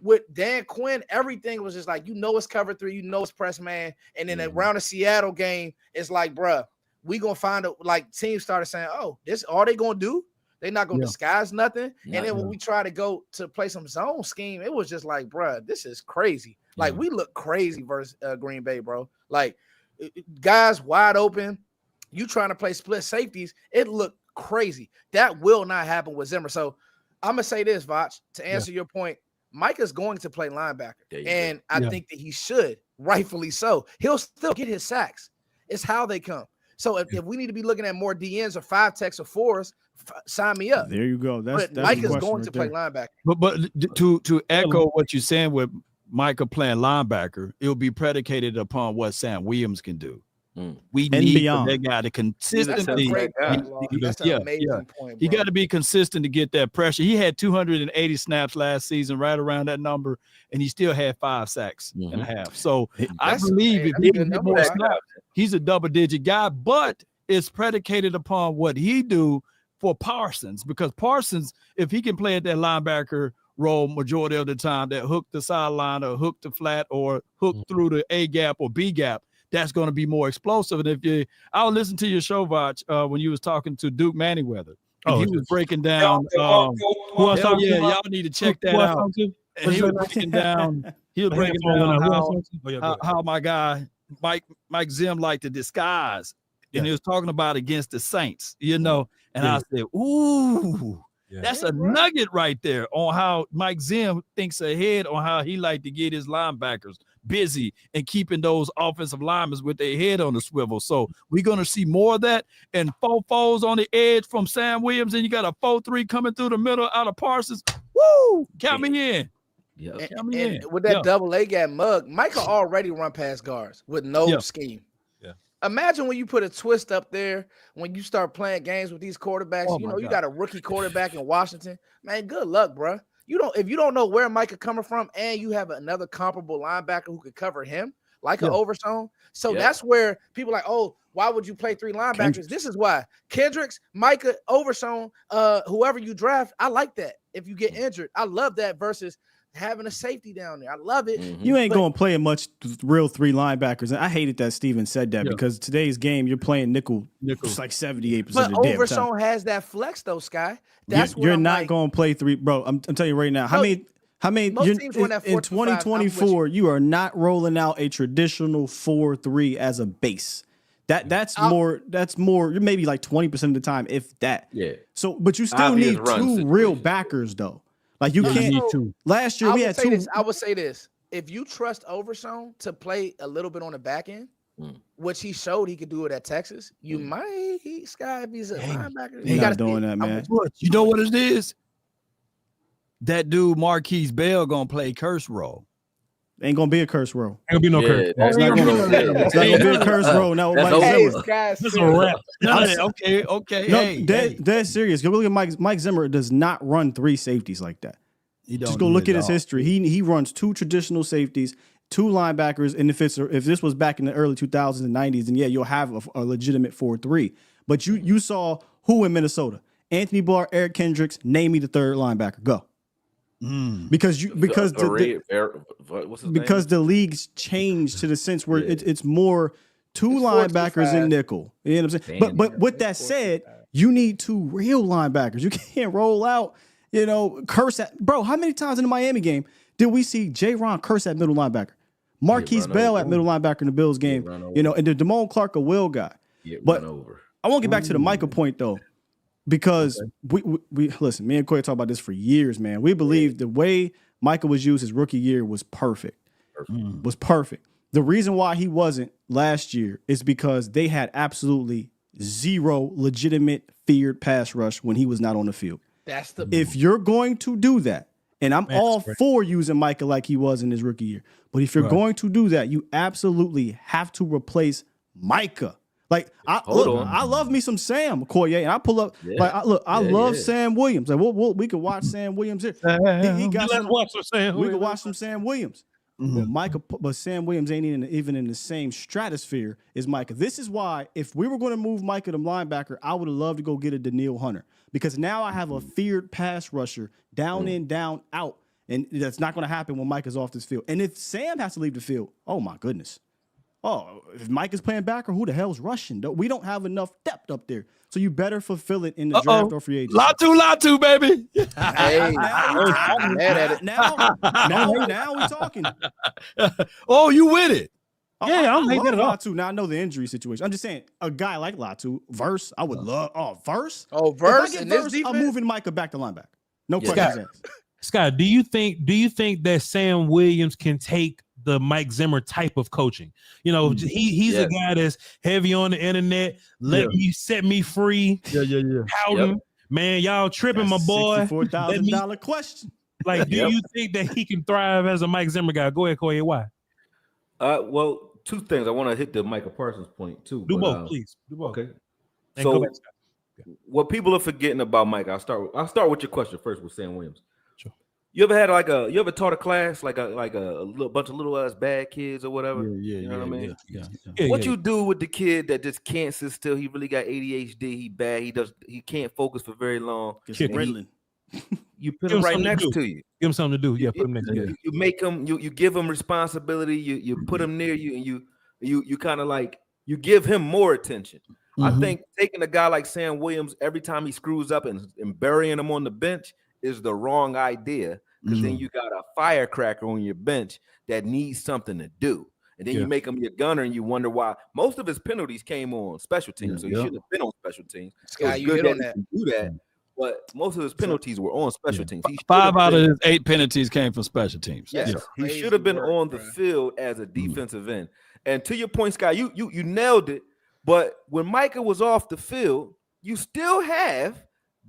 Speaker 7: With Dan Quinn, everything was just like, it's cover 3, it's press man, and then around the Seattle game, it's like, bruh, we gonna find out. Like teams started saying, "Oh, this all they gonna do? They're not gonna disguise nothing." And then when we try to go to play some zone scheme, it was just like, bruh, this is crazy. Like we look crazy versus Green Bay, bro. Like guys wide open. You trying to play split safeties? It looked crazy. That will not happen with Zimmer. So I'm gonna say this, Voch, to answer your point. Micah's going to play linebacker, and I think that he should, rightfully so. He'll still get his sacks. It's how they come. So if we need to be looking at more DNs or 5 techs or 4s, sign me up.
Speaker 9: There you go. That's
Speaker 7: Micah's going to play linebacker.
Speaker 1: But to echo what you're saying with Micah playing linebacker, it'll be predicated upon what Sam Williams can do. We need that guy to consistently.
Speaker 7: That's an amazing point, bro.
Speaker 1: He got to be consistent to get that pressure. He had 280 snaps last season, right around that number, and he still had 5 sacks and a half. So I believe if he can get more snaps, he's a double-digit guy. But it's predicated upon what he do for Parsons, because Parsons, if he can play at that linebacker role majority of the time, that hook the sideline or hook the flat or hook through the A gap or B gap, that's going to be more explosive. And I'll listen to your show, Voch, when you was talking to Duke Manyweather. He was breaking down. Y'all need to check that out. And he was breaking down. How my guy Mike Zim liked to disguise, and he was talking about against the Saints, And I said, ooh. That's a nugget right there on how Mike Zim thinks ahead on how he like to get his linebackers busy and keeping those offensive linemen with their head on the swivel. So we're going to see more of that, and 4-4s on the edge from Sam Williams, and you got a 4-3 coming through the middle out of Parsons. Woo! Count me in.
Speaker 7: And with that double A gap mug, Micah already run past guards with no scheme. Imagine when you put a twist up there, when you start playing games with these quarterbacks, you got a rookie quarterback in Washington, man, good luck, bro. If you don't know where Micah coming from, and you have another comparable linebacker who could cover him, like an overzone. So that's where people are like, oh, why would you play 3 linebackers? Kendricks. This is why. Kendricks, Micah, overzone, whoever you draft, I like that. If you get injured, I love that versus having a safety down there. I love it.
Speaker 9: You ain't going to play much real 3 linebackers. And I hated that Steven said that because today's game, you're playing nickel. It's like 78% of the damn time.
Speaker 7: But overzone has that flex though, Sky. That's
Speaker 9: you're not going to play 3, bro. I'm telling you right now. How many
Speaker 7: most teams run that 4
Speaker 9: in 2024, you are not rolling out a traditional 4-3 as a base. That's more. You're maybe like 20% of the time, if that. Yeah. So, but you still need 2 real backers though. Like you can't. Last year we had 2.
Speaker 7: I would say this: if you trust Overshown to play a little bit on the back end, which he showed he could do it at Texas, you might Sky if he's a linebacker.
Speaker 9: He's not doing that, man.
Speaker 1: You know what it is? That dude Marquise Bell gonna play curse role.
Speaker 9: Ain't gonna be a curse role.
Speaker 3: Ain't gonna be no curse.
Speaker 9: It's not gonna be a curse role. No,
Speaker 3: That's a wrap.
Speaker 1: Okay.
Speaker 9: No, dead serious. Go look at Mike Zimmer does not run 3 safeties like that. Just go look at his history. He runs 2 traditional safeties, 2 linebackers, and if this was back in the early 2000s and 90s, then you'll have a legitimate 4-3. But you saw who in Minnesota? Anthony Barr, Eric Kendricks. Name me the 3rd linebacker. Go. Because the league's changed to the sense where it's more 2 linebackers in nickel. You know what I'm saying? But with that said, you need 2 real linebackers. You can't roll out, curse at bro. How many times in the Miami game did we see J-Ron curse at middle linebacker? Marquise Bell at middle linebacker in the Bills game, and the Damone Clark a will guy. But I won't get back to the Micah point though. Because we listen, me and Corey talk about this for years, man. We believe the way Micah was used his rookie year was perfect. Was perfect. The reason why he wasn't last year is because they had absolutely 0 legitimate feared pass rush when he was not on the field. If you're going to do that, and I'm all for using Micah like he was in his rookie year, but if you're going to do that, you absolutely have to replace Micah. Like I love me some Sam Corrier, and I pull up. I love Sam Williams. Like we could watch Sam Williams here. He got some. We could watch some Sam Williams. But Sam Williams ain't even in the same stratosphere as Micah. This is why if we were going to move Micah to linebacker, I would have loved to go get a Daniil Hunter, because now I have a feared pass rusher down in, down out, and that's not going to happen when Micah's off this field. And if Sam has to leave the field, oh my goodness. oh, if Mike is playing back, or who the hell's rushing? We don't have enough depth up there. So you better fulfill it in the draft or free agency.
Speaker 1: Latu, baby.
Speaker 7: Hey, I'm mad at it.
Speaker 9: Now we're talking.
Speaker 1: Oh, you with it?
Speaker 3: Yeah, I don't hate that at all.
Speaker 9: Latu. Now I know the injury situation. I'm just saying, a guy like Latu, Verse, I would love. Verse.
Speaker 7: Verse and this defense.
Speaker 9: I'm moving Micah back to linebacker. No questions asked.
Speaker 3: Scott, do you think that Sam Williams can take the Mike Zimmer type of coaching? You know, he's a guy that's heavy on the internet. Set me free. Pouting. Man, y'all tripping, my boy.
Speaker 9: $64,000 question.
Speaker 3: Like, do you think that he can thrive as a Mike Zimmer guy? Go ahead, Corey. Why?
Speaker 5: Well, two things. I want to hit the Micah Parsons point too.
Speaker 3: Do both, please. Do both.
Speaker 5: Okay.
Speaker 3: And
Speaker 5: so,
Speaker 3: go back,
Speaker 5: what people are forgetting about Mike, I'll start with your question first with Sam Williams.
Speaker 3: Sure.
Speaker 5: You ever taught a class like a little bunch of little ass bad kids or whatever? You know what I mean? What you do with the kid that just can't sit still? He really got ADHD. He bad. He can't focus for very long. You put him right next to you.
Speaker 3: Give him something to do. Yeah, put him next to you.
Speaker 5: You make him. You give him responsibility. You put him near you, and you kind of like you give him more attention. I think taking a guy like Sam Williams every time he screws up and burying him on the bench is the wrong idea, because then you got a firecracker on your bench that needs something to do. And then you make him your gunner, and you wonder why most of his penalties came on special teams. So he should have been on special teams.
Speaker 7: Scott, you hit on that.
Speaker 5: Do that, but most of his penalties were on special teams.
Speaker 1: 5 out of his 8 penalties came from special teams.
Speaker 5: Yes, he should have been on the field as a defensive end. And to your point, Scott, you nailed it. But when Micah was off the field, you still have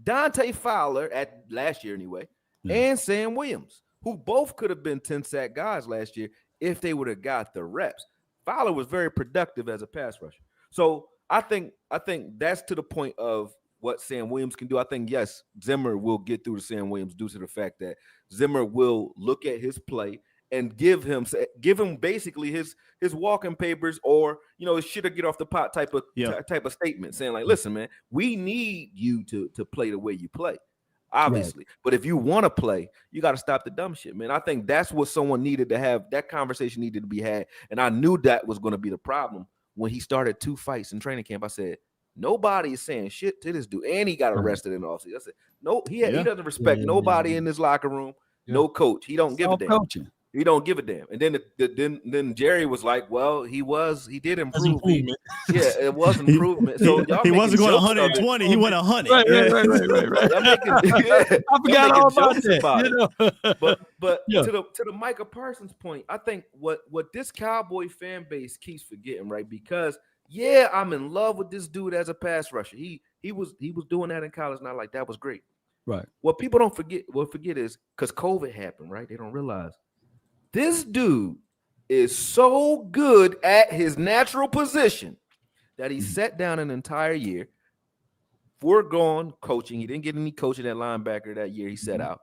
Speaker 5: Dante Fowler at last year anyway, and Sam Williams, who both could have been 10-sack guys last year if they would have got the reps. Fowler was very productive as a pass rusher. So I think that's to the point of what Sam Williams can do. I think, yes, Zimmer will get through to Sam Williams due to the fact that Zimmer will look at his play and give him basically his walking papers, or his shit or get off the pot type of statement, saying like, listen, man, we need you to play the way you play, obviously. Right. But if you want to play, you got to stop the dumb shit, man. I think that's what someone needed to have. That conversation needed to be had, and I knew that was going to be the problem when he started 2 fights in training camp. I said, nobody is saying shit to this dude, and he got arrested in the offseason. I said, no, he doesn't respect nobody in this locker room. No coach. He don't give a damn.
Speaker 1: Coaching.
Speaker 5: He don't give a damn. And then Jerry was like, well, he did improve. It was improvement. So
Speaker 9: he wasn't going 120. He went 100.
Speaker 1: Right. I forgot all about that.
Speaker 5: But to the Micah Parsons point, I think what this Cowboy fan base keeps forgetting, right? Because I'm in love with this dude as a pass rusher. He was doing that in college, and I like that was great.
Speaker 1: Right.
Speaker 5: What people don't forget is because COVID happened, right? They don't realize this dude is so good at his natural position that he sat down an entire year, foregone coaching. He didn't get any coaching at linebacker that year. He sat out.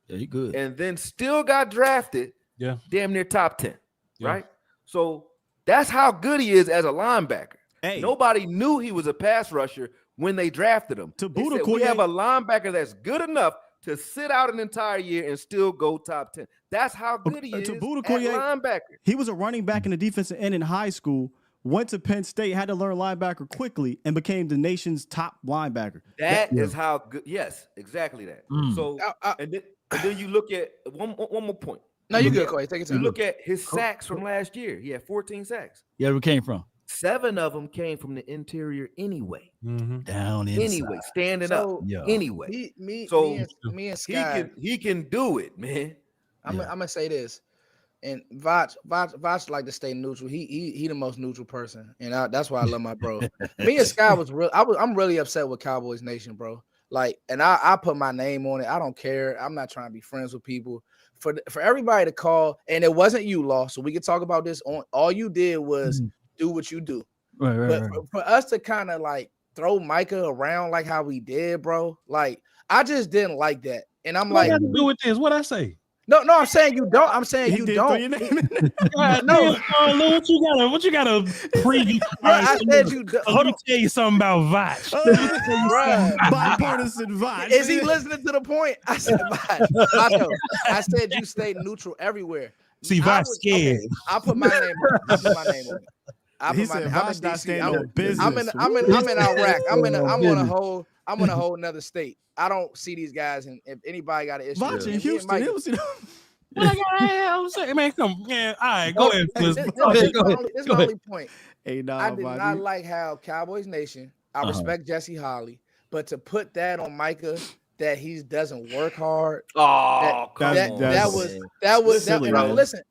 Speaker 1: Yeah, he good.
Speaker 5: And then still got drafted.
Speaker 3: Yeah,
Speaker 5: damn near top 10. Yeah. Right. So that's how good he is as a linebacker.
Speaker 9: Hey.
Speaker 5: Nobody knew he was a pass rusher when they drafted him. We have a linebacker that's good enough to sit out an entire year and still go top 10. That's how good he is at linebacker.
Speaker 9: He was a running back in the defensive end in high school, went to Penn State, had to learn linebacker quickly, and became the nation's top linebacker.
Speaker 5: That is how good. Yes, exactly that. So, and then you look at one more point.
Speaker 7: No, you're good, Corey. Take it.
Speaker 5: You look at his sacks from last year. He had 14 sacks.
Speaker 1: Yeah, where it came from?
Speaker 5: 7 of them came from the interior anyway.
Speaker 1: Down inside.
Speaker 5: Anyway, standing up. Anyway.
Speaker 7: Me and Scott,
Speaker 5: he can do it, man.
Speaker 7: I'm gonna say this, and Voch like to stay neutral. He the most neutral person, and that's why I love my bro. Me and Scott was real. I'm really upset with Cowboys Nation, bro. Like, and I put my name on it. I don't care. I'm not trying to be friends with people. For everybody to call, and it wasn't you, Law. So we can talk about this. On all you did was do what you do. Right. For us to kind of like throw Micah around like how we did, bro. Like, I just didn't like that. And I'm like,
Speaker 3: what got to do with this? What I say?
Speaker 7: No, I'm saying you don't. I'm saying you don't.
Speaker 3: No, what you got to preview?
Speaker 7: I said you don't.
Speaker 3: Let me tell you something about Voch.
Speaker 9: Bipartisan Voch.
Speaker 7: Is he listening to the point? I said Voch. I said you stay neutral everywhere.
Speaker 3: See, Voch scared.
Speaker 7: Okay, I'll put my name on it.
Speaker 9: He said, "Voch not standing on business."
Speaker 7: I'm in Iraq. I'm on a whole another state. I don't see these guys, and if anybody got an issue,
Speaker 9: Voch in Houston, he was.
Speaker 3: I'm saying, man, come, man. All right, go ahead.
Speaker 7: This is my only point.
Speaker 9: Hey,
Speaker 7: I did not like how Cowboys Nation. I respect Jesse Holly, but to put that on Micah, that he doesn't work hard.
Speaker 5: Oh,
Speaker 7: that was. Listen.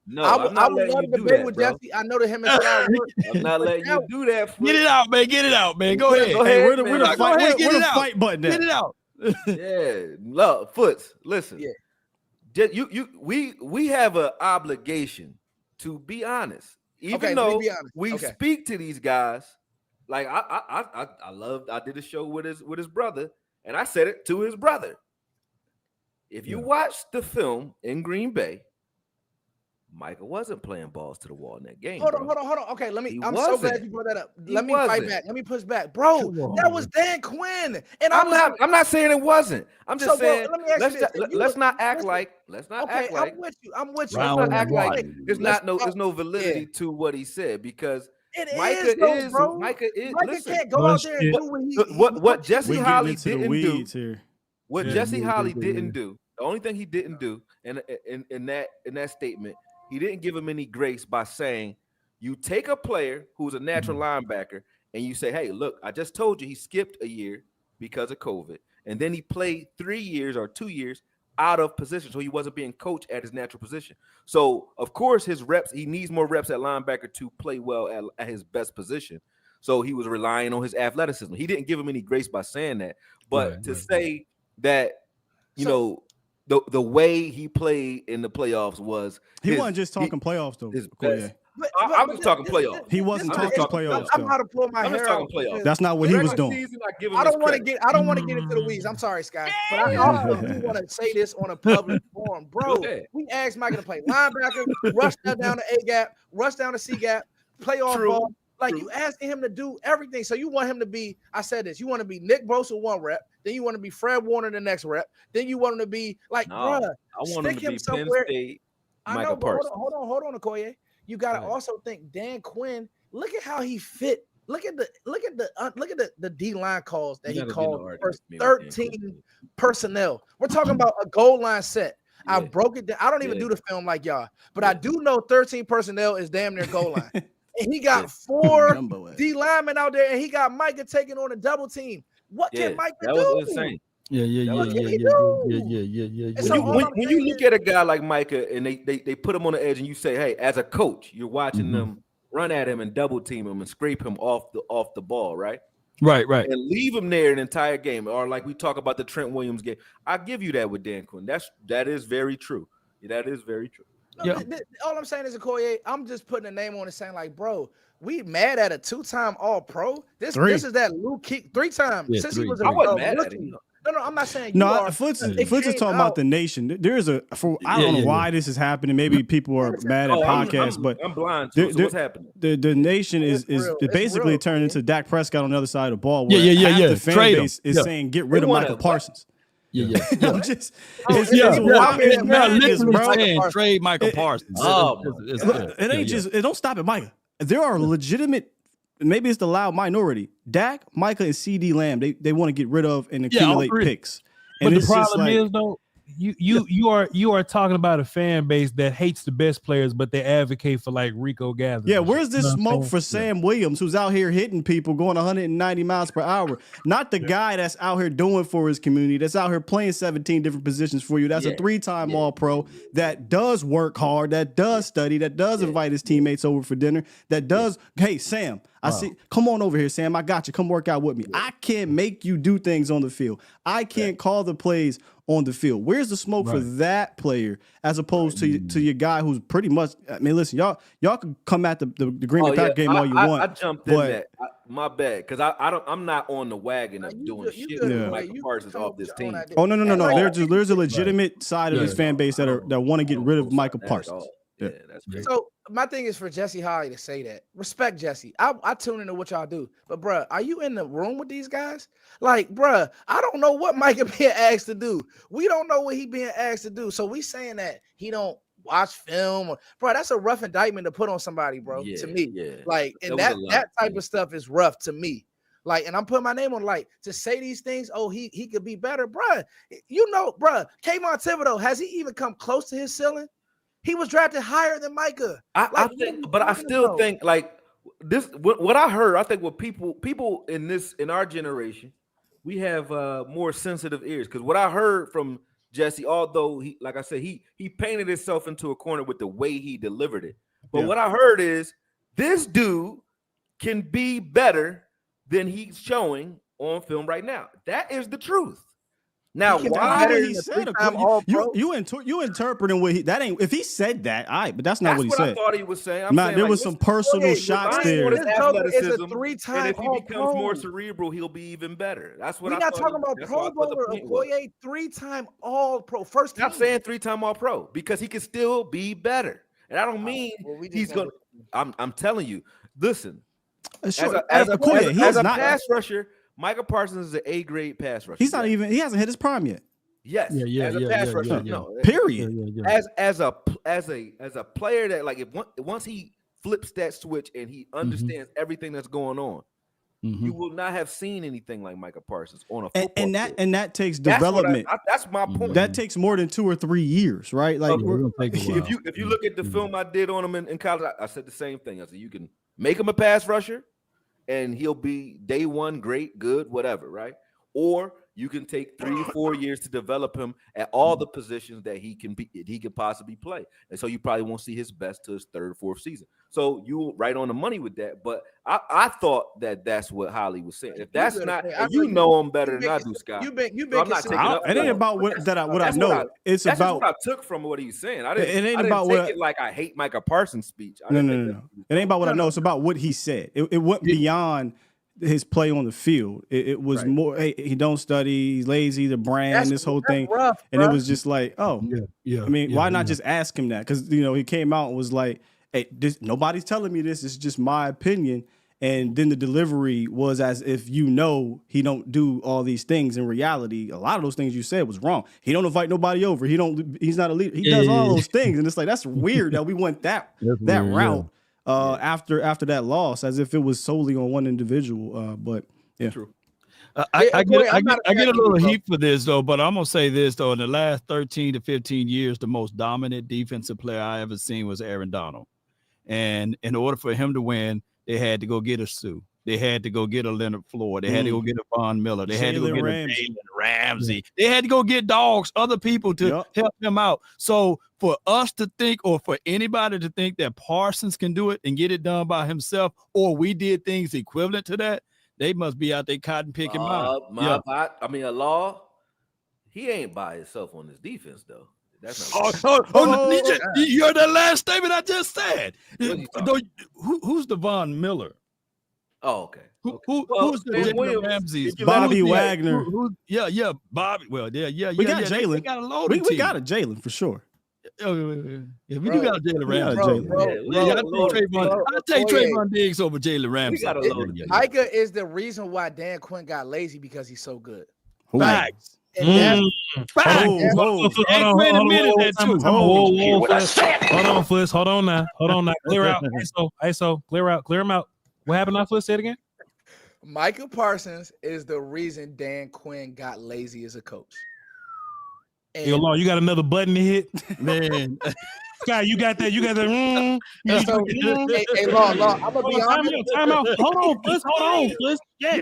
Speaker 5: No,
Speaker 7: I would love to debate with Jesse. I know that him and Scott work.
Speaker 5: I'm not letting you do that.
Speaker 1: Get it out, man. Get it out, man. Go ahead.
Speaker 9: Hey, where the fight button at?
Speaker 1: Get it out.
Speaker 5: Yeah, love Foots. Listen, we have an obligation to be honest, even though we speak to these guys. Like I did a show with his brother, and I said it to his brother. If you watch the film in Green Bay, Micah wasn't playing balls to the wall in that game.
Speaker 7: Hold on. Okay, I'm so glad you brought that up. Let me fight back. Let me push back, bro. That was Dan Quinn, and I'm
Speaker 5: not saying it wasn't. I'm just saying.
Speaker 7: Bro,
Speaker 5: let's not act like.
Speaker 7: I'm with you.
Speaker 5: Let's not act like there's no validity to what he said because Micah listen,
Speaker 7: can't go out there and do
Speaker 5: what Jesse Holly didn't do. What Jesse Holly didn't do. The only thing he didn't do in that statement. He didn't give him any grace by saying, you take a player who's a natural linebacker and you say, hey, look, I just told you he skipped a year because of COVID. And then he played 3 years or 2 years out of position. So he wasn't being coached at his natural position. So, of course, his reps, he needs more reps at linebacker to play well at his best position. So he was relying on his athleticism. He didn't give him any grace by saying that. But say that, you know, the way he played in the playoffs was
Speaker 9: he wasn't just talking playoffs though.
Speaker 5: I'm just talking playoffs.
Speaker 9: He wasn't talking playoffs.
Speaker 7: I'm about to pull my hair out.
Speaker 9: That's not what he was doing.
Speaker 7: I don't want to get into the weeds. I'm sorry, Scott, but I also do want to say this on a public forum, bro. We asked Micah to play linebacker, rush down to A gap, rush down to C gap, play off ball. Like you asking him to do everything. So you want him to be, I said this, you want to be Nick Bosa 1 rep, then you want to be Fred Warner the next rep, then you want him to be like, bruh,
Speaker 5: I want him to be Penn State, Micah Parsons.
Speaker 7: Hold on, Okoye. You gotta also think Dan Quinn. Look at how he fit. Look at the D line calls that he called first 13 personnel. We're talking about a goal line set. I broke it down. I don't even do the film like y'all, but I do know 13 personnel is damn near goal line. And he got 4 D linemen out there, and he got Micah taking on a double team. What can Micah do?
Speaker 5: That was insane.
Speaker 1: Yeah.
Speaker 5: When you look at a guy like Micah and they put him on the edge, and you say, hey, as a coach, you're watching them run at him and double team him and scrape him off the ball, right?
Speaker 1: Right.
Speaker 5: And leave him there an entire game, or like we talk about the Trent Williams game. I give you that with Dan Quinn. That is very true. That is very true.
Speaker 7: All I'm saying is, Okoye, I'm just putting a name on it, saying like, bro, we mad at a 2-time All-Pro. This is that Luke Keek 3 times since he was
Speaker 5: I wasn't mad at him.
Speaker 7: No, I'm not saying
Speaker 9: Foots is talking about the nation. There is I don't know why this is happening. Maybe people are mad at podcasts, but
Speaker 5: I'm blind. So what's happening?
Speaker 9: The nation is basically turned into Dak Prescott on the other side of the ball.
Speaker 1: Yeah.
Speaker 9: The fan base is saying get rid of Micah Parsons.
Speaker 1: Yeah.
Speaker 9: I'm just
Speaker 1: trade Micah Parsons.
Speaker 9: It ain't just it don't stop at Micah. There are legitimate. Maybe it's the loud minority. Dak, Micah, and CD Lamb. They want to get rid of and accumulate picks.
Speaker 3: But the problem is though, you are talking about a fan base that hates the best players, but they advocate for like Rico Gathers.
Speaker 9: Yeah, where's this smoke for Sam Williams, who's out here hitting people going 190 miles per hour? Not the guy that's out here doing for his community, that's out here playing 17 different positions for you. That's a 3-time All-Pro that does work hard, that does study, that does invite his teammates over for dinner, that does, hey, Sam, I see. Come on over here, Sam. I got you. Come work out with me. I can't make you do things on the field. I can't call the plays on the field. Where's the smoke for that player as opposed to your guy who's pretty much? I mean, listen, y'all can come at the Green Bay Packers game all you want.
Speaker 5: I jumped in that. My bad, because I'm not on the wagon of doing shit with Micah Parsons off this team.
Speaker 9: Oh no. There's a legitimate side of his fan base that want to get rid of Micah Parsons.
Speaker 5: Yeah, that's great.
Speaker 7: So my thing is for Jesse Holly to say that. Respect Jesse. I tune into what y'all do. But bruh, are you in the room with these guys? Like, bruh, I don't know what Micah being asked to do. We don't know what he being asked to do. So we saying that he don't watch film, bro. That's a rough indictment to put on somebody, bro. To me, like, and that type of stuff is rough to me. Like, and I'm putting my name on, like, to say these things. Oh, he could be better, bro. You know, bro. Kayvon Thibodeau, has he even come close to his ceiling? He was drafted higher than Micah.
Speaker 5: I think, but I still think like this. What I heard, I think what people in our generation, we have more sensitive ears, because what I heard from Jesse, although he, like I said, he painted himself into a corner with the way he delivered it. But what I heard is this dude can be better than he's showing on film right now. That is the truth. Now, why
Speaker 9: he said you interpreting what he that ain't if he said that, but that's not what he said.
Speaker 5: I thought he was saying.
Speaker 9: There was some personal shots there.
Speaker 7: It's a 3-time
Speaker 5: if he becomes more cerebral, he'll be even better. That's what
Speaker 7: we're not talking about Pro Bowler. Okoye, 3-time All-Pro. First team.
Speaker 5: I'm saying 3-time All-Pro because he can still be better, and I don't mean he's gonna. I'm telling you. Listen, as a pass rusher, Micah Parsons is an A-grade pass rusher.
Speaker 9: He's not even. He hasn't hit his prime yet.
Speaker 5: Yes. As a pass rusher, no.
Speaker 9: Period.
Speaker 5: As a player that, like, once he flips that switch and he understands everything that's going on, you will not have seen anything like Micah Parsons on a football field.
Speaker 9: And that takes development.
Speaker 5: That's my point.
Speaker 9: That takes more than 2 or 3 years, right? Like
Speaker 5: if you look at the film I did on him in college, I said the same thing. I said you can make him a pass rusher, and he'll be day one great, good, whatever, right? Or you can take 3 or 4 years to develop him at all the positions that he can possibly play. And so you probably won't see his best to his 3rd or 4th season. So you right on the money with that. But I thought that's what Holly was saying. If that's not, you know him better than I do, Scott. I'm not taking up.
Speaker 9: It ain't about what I know. It's about
Speaker 5: what I took from what he's saying. I didn't take it like I hate Micah Parsons' speech.
Speaker 9: No. It ain't about what I know. It's about what he said. It went beyond his play on the field. It was more, hey, he don't study, he's lazy, the brand, this whole thing.
Speaker 7: Rough,
Speaker 9: and it was just like, I mean, why not just ask him that? Because, he came out and was like, hey, nobody's telling me this. It's just my opinion. And then the delivery was as if he don't do all these things. In reality, a lot of those things you said was wrong. He don't invite nobody over. He's not a leader. He does all those things. And it's like, that's weird that we went that route. After that loss, as if it was solely on one individual. But yeah,
Speaker 5: true.
Speaker 1: I get a little heat for this though, but I'm gonna say this though: in the last 13 to 15 years, the most dominant defensive player I ever seen was Aaron Donald. And in order for him to win, they had to go get a Sue. They had to go get a Leonard Floyd. They had to go get a Von Miller. They had to go get a Jalen Ramsey. They had to go get dogs, other people to help them out. So for us to think, or for anybody to think that Parsons can do it and get it done by himself, or we did things equivalent to that, they must be out there cotton picking
Speaker 5: I mean, Allah, he ain't by himself on his defense though. That's not
Speaker 1: you heard that last statement I just said. Who's the Von Miller?
Speaker 5: Oh, okay.
Speaker 1: Who's the Jalen Ramsey?
Speaker 9: Bobby Wagner.
Speaker 1: Bobby. Well, yeah.
Speaker 9: We got Jalen.
Speaker 1: We got a loaded
Speaker 9: we got a Jalen for sure.
Speaker 1: Yeah, we do got a Jalen Ramsey. I'll take Trayvon Diggs over Jalen Ramsey.
Speaker 7: Micah is the reason why Dan Quinn got lazy, because he's so good.
Speaker 1: Facts.
Speaker 3: Hold on, Fliss. Hold on now. Clear out. ISO. Clear him out. What happened now, Fliss? Say it again.
Speaker 7: Micah Parsons is the reason Dan Quinn got lazy as a coach.
Speaker 3: Yo, Law, you got another button to hit, man. Scott, you got that?
Speaker 7: Hey, Law, I'm gonna be honest.
Speaker 3: Time out. Hold on, Fliss. Yeah.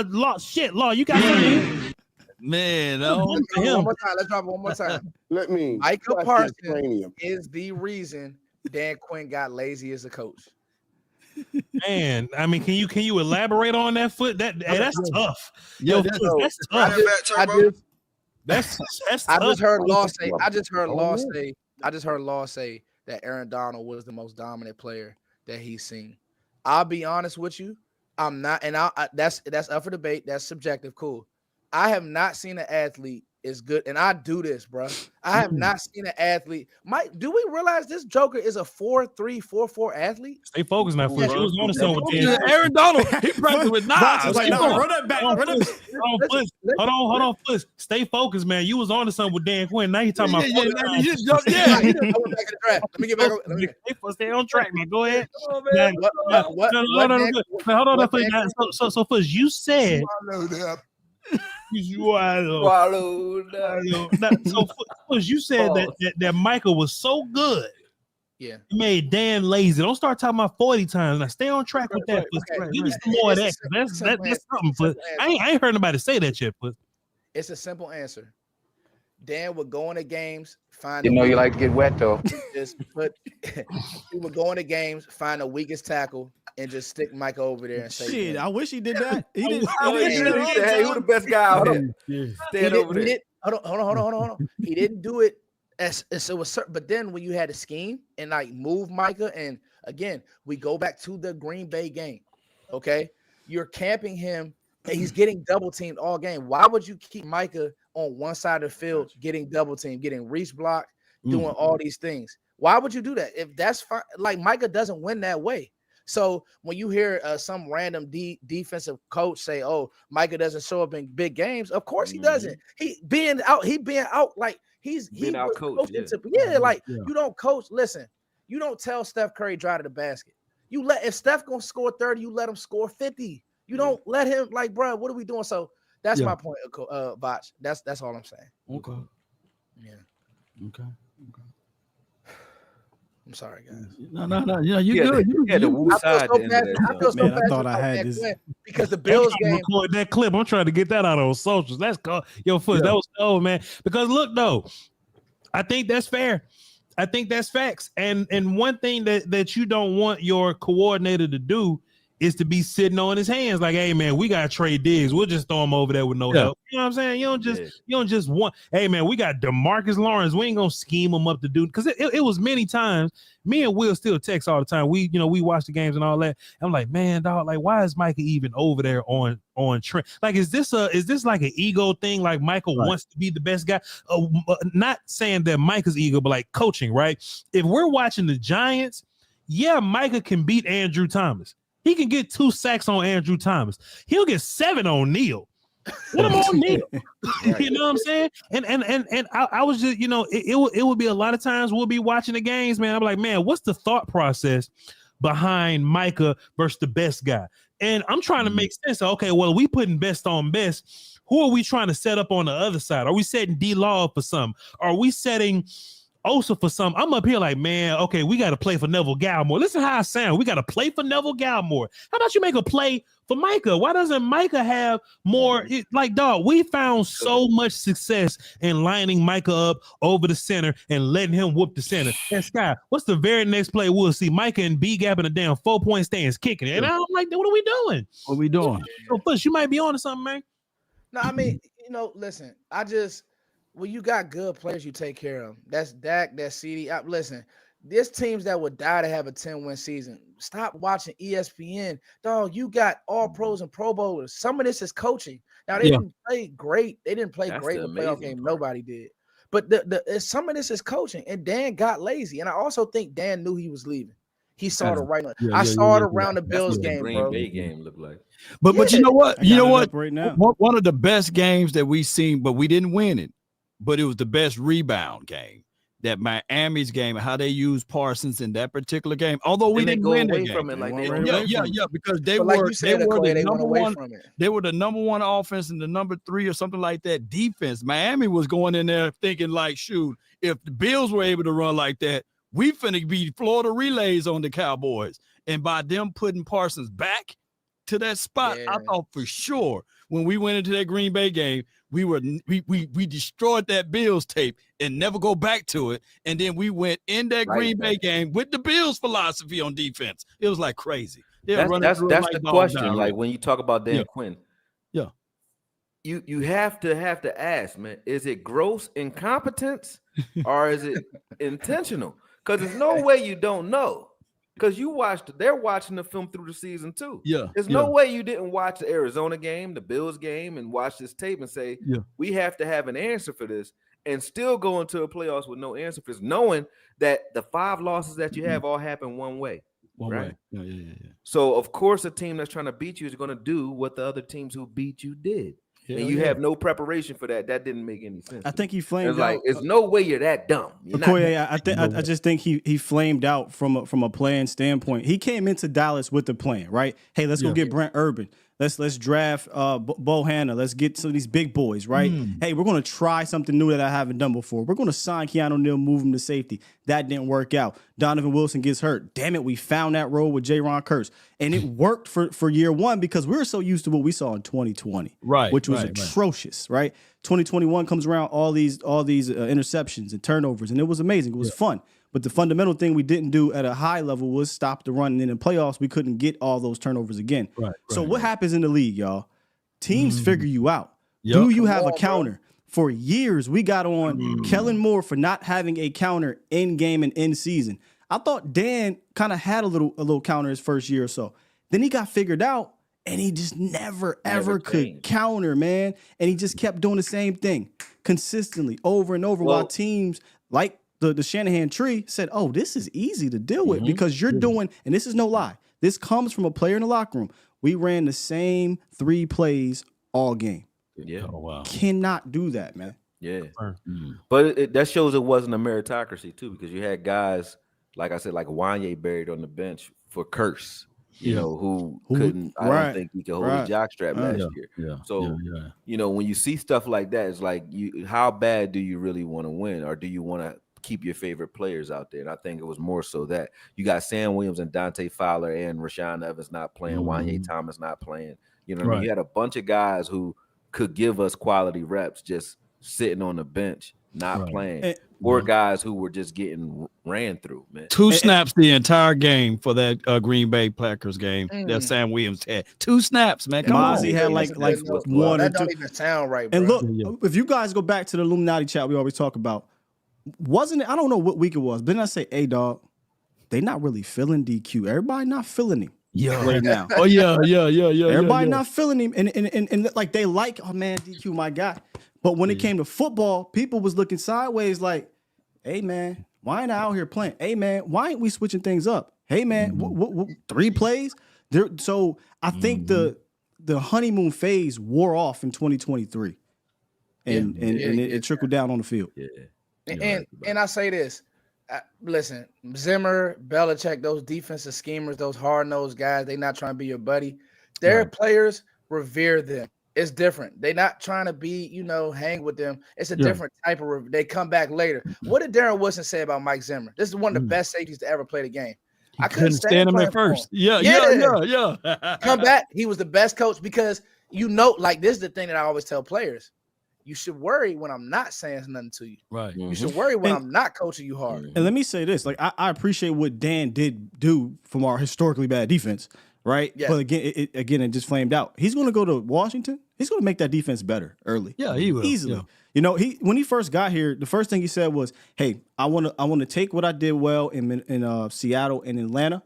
Speaker 3: Law, shit, Law, you got something?
Speaker 1: Man,
Speaker 7: one more time. Let's drop it one more time. Micah Parsons is the reason Dan Quinn got lazy as a coach.
Speaker 3: Man, I mean, can you elaborate on that foot? That's tough.
Speaker 1: Yo,
Speaker 3: that's
Speaker 7: tough.
Speaker 3: That's tough.
Speaker 7: I just heard Law say that Aaron Donald was the most dominant player that he's seen. I'll be honest with you, I'm not, and that's up for debate. That's subjective. Cool. I have not seen an athlete is good, and I do this, bro. I have not seen an athlete. Mike, do we realize this Joker is a 4.3, 4.4 athlete?
Speaker 3: Stay focused now, Fudge. You was on something with Dan.
Speaker 1: Aaron Donald, he practiced with knives.
Speaker 9: Like, no, run that back.
Speaker 3: Hold on, Fudge. Stay focused, man. You was on to something with Dan Quinn. Now you talking about
Speaker 7: I went back in the draft. Let me get back.
Speaker 3: Stay on track, man. Go ahead.
Speaker 7: What?
Speaker 3: Hold on. So Fudge, you said you said that Michael was so good.
Speaker 7: Yeah,
Speaker 3: he made Dan lazy. Don't start talking about 40 times. Now stay on track with that. Give me some more of that. That's something. But I ain't heard nobody say that yet. But
Speaker 7: it's a simple answer. Dan would go into games, find.
Speaker 14: You like to get wet though.
Speaker 7: He would go into games, find the weakest tackle, and just stick Mike over there and say,
Speaker 9: "Shit, I wish he did that." He didn't.
Speaker 5: Hey, who the best guy out here? Stand over there.
Speaker 7: Hold on. He didn't do it as it was certain. But then when you had a scheme and like move Micah, and again we go back to the Green Bay game. Okay, you're camping him, and he's getting double teamed all game. Why would you keep Micah on one side of the field, getting double teamed, getting reach blocked, doing all these things? Why would you do that? If that's fine, like Micah doesn't win that way. So when you hear some random defensive coach say, "Oh, Micah doesn't show up in big games," of course he doesn't. He being out like he's out coached. You don't coach. Listen, you don't tell Steph Curry drive to the basket. You let if Steph gonna score 30, you let him score 50. You don't let him like, bro. What are we doing? So that's my point, Voch. That's all I'm saying.
Speaker 1: Okay.
Speaker 7: Yeah.
Speaker 1: Okay.
Speaker 7: I'm sorry, guys.
Speaker 1: No. You good.
Speaker 5: Yeah, the woo side.
Speaker 7: I feel so bad.
Speaker 9: I thought I had this
Speaker 7: because the Bills game.
Speaker 3: Record that clip. I'm trying to get that out on socials. That's called Foot. That was man. Because look, though, I think that's fair. I think that's facts. And one thing that you don't want your coordinator to do is to be sitting on his hands like, hey man, we gotta trade Diggs. We'll just throw him over there with no help. You know what I'm saying? You don't just want, hey man, we got DeMarcus Lawrence. We ain't gonna scheme him up to do, because it was many times. Me and Will still text all the time. We watch the games and all that. I'm like, man, dog, like why is Micah even over there on Trent? Like, is this like an ego thing? Like Michael wants to be the best guy. Not saying that Micah's ego, but like coaching, right? If we're watching the Giants, yeah, Micah can beat Andrew Thomas. He can get 2 sacks on Andrew Thomas. He'll get 7 on Neal. What am on Neal? You know what I'm saying? And I was just, it would be a lot of times we'll be watching the games, man. I'm like, man, what's the thought process behind Micah versus the best guy? And I'm trying to make sense. Okay, well, we putting best on best. Who are we trying to set up on the other side? Are we setting D-Law for something? Are we setting Osa for something? I'm up here like, man, okay, we got to play for Neville Gallimore. Listen how I sound. We got to play for Neville Gallimore. How about you make a play for Micah? Why doesn't Micah have more? Like, dog, we found so much success in lining Micah up over the center and letting him whoop the center. And Sky, what's the very next play we'll see? Micah and B gap in a damn 4-point stands kicking it. And I don't like that. What are we doing?
Speaker 1: What are we doing?
Speaker 3: So, Push, you might be on to something, man.
Speaker 7: No, I mean, listen, when you got good players, you take care of them. That's Dak, that's CD. Listen, there's teams that would die to have a 10-win season. Stop watching ESPN. Dog, you got all pros and Pro Bowlers. Some of this is coaching. Now, they didn't play great. They didn't play great in the playoff game. Nobody did. But some of this is coaching, and Dan got lazy. And I also think Dan knew he was leaving. He saw the right. I saw it around the Bills game, bro.
Speaker 5: Green Bay game looked like.
Speaker 1: But you know what? You know what?
Speaker 9: Right now,
Speaker 1: one of the best games that we seen, but we didn't win it. But it was the best rebound game. That Miami's game, how they used Parsons in that particular game. Although we didn't win the game.
Speaker 5: From it, like
Speaker 1: because they were the number one. They were the number one offense and the number 3 or something like that defense. Miami was going in there thinking like, shoot, if the Bills were able to run like that, we finna be Florida relays on the Cowboys. And by them putting Parsons back to that spot, I thought for sure when we went into that Green Bay game, we destroyed that Bills tape and never go back to it. And then we went in that Green Bay game with the Bills philosophy on defense. It was like crazy.
Speaker 5: That's the question. Like when you talk about Dan Quinn, you have to ask, man, is it gross incompetence or is it intentional? Because there's no way you don't know. Because they're watching the film through the season too.
Speaker 1: Yeah.
Speaker 5: There's no way you didn't watch the Arizona game, the Bills game, and watch this tape and say, we have to have an answer for this, and still go into a playoffs with no answer for this, knowing that the 5 losses that you have all happen one way.
Speaker 1: One
Speaker 5: right?
Speaker 1: way. Yeah.
Speaker 5: So of course a team that's trying to beat you is going to do what the other teams who beat you did. And you have no preparation for that. That didn't make any sense.
Speaker 9: I think he flamed out.
Speaker 5: Like, there's no way you're that dumb.
Speaker 9: I just think he flamed out from a playing standpoint. He came into Dallas with the plan, right? Hey, let's go get Brent Urban. Let's draft Bohanna. Let's get some of these big boys, right? Hey, we're going to try something new that I haven't done before. We're going to sign Keanu Neal, move him to safety. That didn't work out. Donovan Wilson gets hurt. Damn it, we found that role with J-Ron Kurtz. And it worked for year one because we were so used to what we saw in 2020, which was atrocious, right? 2021 comes around, all these interceptions and turnovers, and it was amazing. It was fun. But the fundamental thing we didn't do at a high level was stop the run. And then in playoffs, we couldn't get all those turnovers again. So what happens in the league, y'all? Teams figure you out. Do you have a counter? Bro. For years, we got on Kellen Moore for not having a counter in game and in season. I thought Dan kind of had a little counter his first year or so. Then he got figured out, and he just never could counter, man. And he just kept doing the same thing consistently over and over while teams like the Shanahan tree said, oh, this is easy to deal with because you're doing, and this is no lie, this comes from a player in the locker room. We ran the same 3 plays all game.
Speaker 5: Yeah.
Speaker 1: Oh, wow.
Speaker 9: Cannot do that, man.
Speaker 5: Yeah. But that shows it wasn't a meritocracy, too, because you had guys, like I said, like Wanye buried on the bench for Curse, you know, who couldn't, I don't think he could hold a jockstrap last year. So, you know, when you see stuff like that, it's like, how bad do you really want to win, or do you want to keep your favorite players out there? And I think it was more so that you got Sam Williams and Dante Fowler and Rashawn Evans not playing, Wanye Thomas not playing. You know what I mean? You had a bunch of guys who could give us quality reps just sitting on the bench, not playing. Or guys who were just getting ran through, man.
Speaker 1: 2 snaps the entire game for that Green Bay Packers game that Sam Williams had. 2 snaps, man.
Speaker 9: Mazi had like 1 or 2.
Speaker 7: That don't even sound right, bro.
Speaker 9: And look, if you guys go back to the Illuminati chat we always talk about, wasn't it? I don't know what week it was, but then I say, hey, dog, they not really feeling DQ. Everybody not feeling him right now. Everybody not feeling him. And like they like, oh, man, DQ, my guy. But when it came to football, people was looking sideways like, hey, man, why ain't I out here playing? Hey, man, why ain't we switching things up? Hey, man, 3 plays? So I think the honeymoon phase wore off in 2023. And it trickled down on the field.
Speaker 7: And I say this, listen, Zimmer, Belichick, those defensive schemers, those hard-nosed guys, they not trying to be your buddy. Their players revere them. It's different. They're not trying to be, hang with them. It's a different type of. They come back later. What did Darren Woodson say about Mike Zimmer? This is one of the best safeties to ever play the game. I couldn't stand him at first.
Speaker 1: Yeah.
Speaker 7: Come back. He was the best coach because like this is the thing that I always tell players. You should worry when I'm not saying nothing to you.
Speaker 1: Right.
Speaker 7: You should worry when I'm not coaching you hard.
Speaker 9: And let me say this: like I appreciate what Dan did do from our historically bad defense. Right. Yeah. But again, it just flamed out. He's going to go to Washington. He's going to make that defense better early.
Speaker 1: Yeah, he will.
Speaker 9: Easily. Yeah. When he first got here, the first thing he said was, hey, I want to take what I did well in Seattle and Atlanta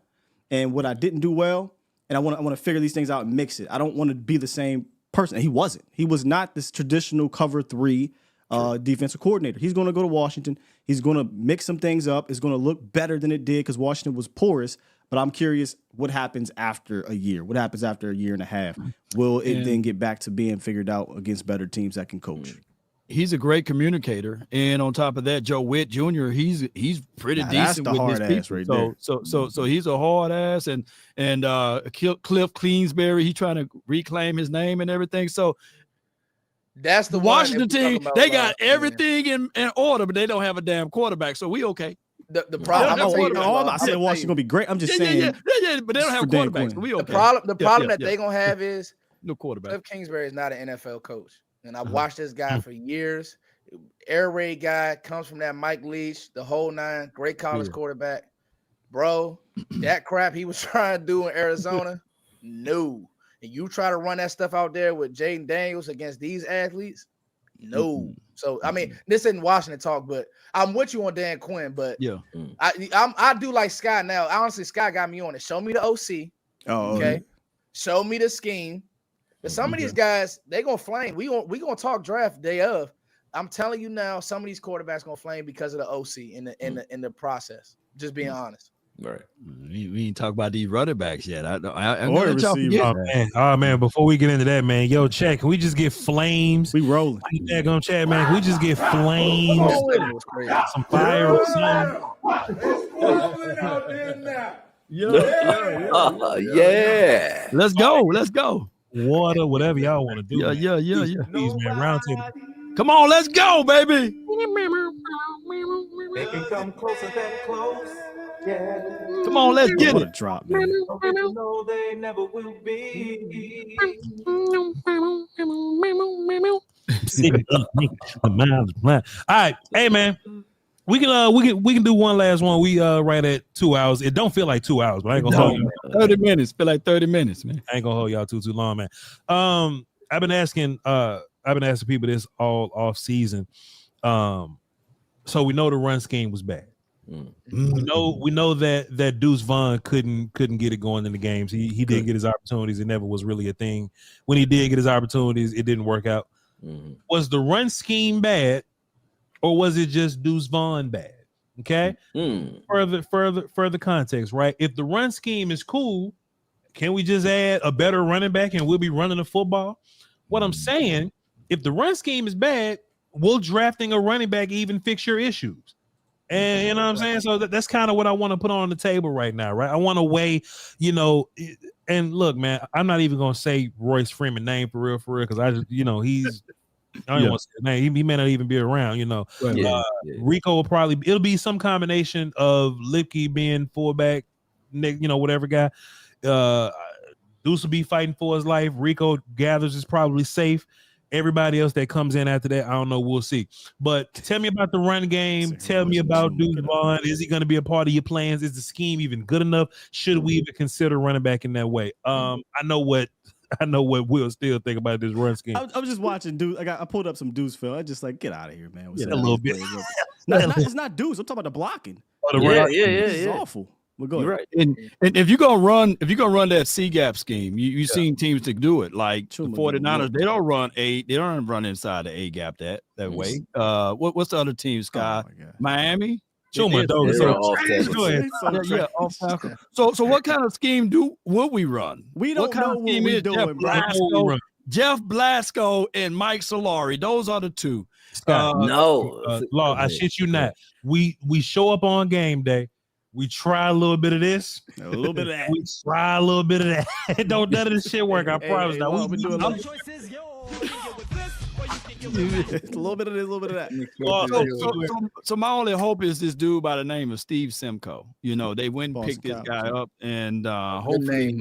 Speaker 9: and what I didn't do well. And I want to figure these things out and mix it. I don't want to be the same person. And he wasn't. He was not this traditional cover 3 defensive coordinator. He's going to go to Washington. He's going to mix some things up. It's going to look better than it did because Washington was porous. But I'm curious what happens after a year. What happens after a year and a half? Will it then get back to being figured out against better teams that can coach?
Speaker 1: He's a great communicator, and on top of that, Joe Witt Jr. He's pretty decent with his people. So he's a hard ass, and Cliff Kingsbury, he's trying to reclaim his name and everything. So
Speaker 7: that's the
Speaker 1: Washington team. They got everything in order, but they don't have a damn quarterback. So we okay.
Speaker 7: The problem.
Speaker 9: I'm not saying Washington gonna be great. I'm just saying.
Speaker 1: Yeah, but they don't have quarterbacks. So we okay.
Speaker 7: The problem that they're gonna have is
Speaker 1: no quarterback.
Speaker 7: Cliff Kingsbury is not an NFL coach, and I've watched this guy for years. Air raid guy, comes from that Mike Leach, the whole 9. Great college quarterback, bro. That crap he was trying to do in Arizona, no. And you try to run that stuff out there with Jaden Daniels against these athletes, no. So I mean, this isn't Washington talk, but I'm with you on Dan Quinn. But
Speaker 1: yeah,
Speaker 7: I do like Sky now. Honestly, Sky got me on it. Show me the OC. Okay. Show me the scheme. But some of these guys, they gonna flame. We gonna talk draft day of. I'm telling you now, some of these quarterbacks gonna flame because of the OC in the process. Just being honest.
Speaker 5: Right.
Speaker 1: We ain't talk about these running backs yet.
Speaker 3: Oh man, before we get into that, man, yo, check. Can we just get flames?
Speaker 9: We rolling.
Speaker 3: Gonna chat, man. Can we just get flames? Some fire or something.
Speaker 5: Yeah.
Speaker 1: Let's go.
Speaker 3: Water, whatever y'all want to do.
Speaker 1: Yeah.
Speaker 3: Please, man. Roundtable.
Speaker 1: Come on, let's go, baby.
Speaker 8: They can come closer than close. Yeah.
Speaker 1: Come on, let's get it.
Speaker 9: Drop, man.
Speaker 8: No, they never will be.
Speaker 3: All right, hey man. We can do one last one. We right at 2 hours. It don't feel like 2 hours, but I ain't gonna hold you.
Speaker 1: 30 minutes. Feel like 30 minutes, man.
Speaker 3: I ain't gonna hold y'all too long, man. I've been asking people this all off season. So we know the run scheme was bad. We know that Deuce Vaughn couldn't get it going in the games. He did get his opportunities. It never was really a thing. When he did get his opportunities, it didn't work out. Was the run scheme bad, or was it just Deuce Vaughn bad? Okay. Further context, right? If the run scheme is cool, can we just add a better running back and we'll be running the football? What I'm saying, if the run scheme is bad, will drafting a running back even fix your issues? And you know what I'm saying? So that's kind of what I want to put on the table right now, right? I want to weigh, and look, man, I'm not even going to say Royce Freeman name for real, because I just, he's, I don't want to say his name. He may not even be around, Rico will it'll be some combination of Lipke being fullback, whatever guy. Deuce will be fighting for his life. Rico gathers is probably safe. Everybody else that comes in after that, I don't know. We'll see. But tell me about the run game. Tell me about Deuce Vaughn. Is he going to be a part of your plans? Is the scheme even good enough? Should we even consider running back in that way? I know what Will still think about this run scheme.
Speaker 9: I was just watching Deuce. I pulled up some Deuce film. I just like, get out of here, man.
Speaker 3: A little bit.
Speaker 9: It's not Deuce. I'm talking about the blocking. It's awful. Well, go ahead.
Speaker 1: Right. And if you're gonna run that C gap scheme, you've seen teams that do it. Like the 49ers, they don't run inside the A gap that way. What's the other team, Sky? Miami? So what kind of scheme would we run?
Speaker 9: We don't know what we're doing, bro.
Speaker 1: Jeff Blasco and Mike Solari. Those are the two.
Speaker 3: Law, I shit you not. We show up on game day. We try a little bit of this,
Speaker 9: a little bit of that.
Speaker 3: We try a little bit of that. Don't none of this shit work. I promise. Now we do a little
Speaker 9: bit of this, a little bit of that.
Speaker 1: So my only hope is this dude by the name of Steve Simcoe. They went and picked this guy up, and hopefully,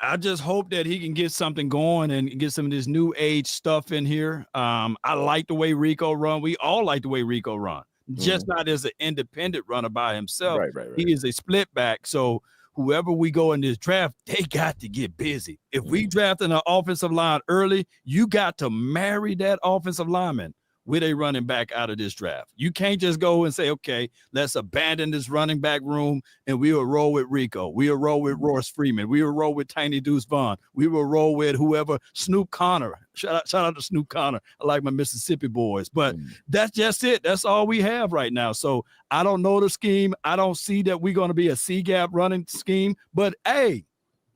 Speaker 1: I just hope that he can get something going and get some of this new age stuff in here. I like the way Rico run. We all like the way Rico run. Just not as an independent runner by himself. Right. He is a split back. So whoever we go in this draft, they got to get busy. If we draft an offensive line early, you got to marry that offensive lineman with a running back out of this draft. You can't just go and say, okay, let's abandon this running back room and we will roll with Rico. We will roll with Royce Freeman. We will roll with Tiny Deuce Vaughn. We will roll with whoever, Snoop Connor. Shout out to Snoop Connor. I like my Mississippi boys, but that's just it. That's all we have right now. So I don't know the scheme. I don't see that we're going to be a C-gap running scheme, but hey,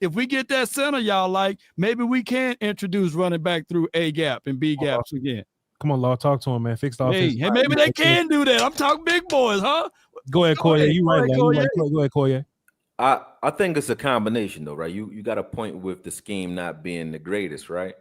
Speaker 1: if we get that center y'all like, maybe we can introduce running back through A-gap and B-gaps again.
Speaker 3: Come on, Law, talk to him, man. Fix the offense.
Speaker 1: Hey, maybe they can do that. I'm talking big boys, huh?
Speaker 3: Go ahead, Koye. You right, Go ahead, Koye.
Speaker 5: I think it's a combination, though, right? You got a point with the scheme not being the greatest, right?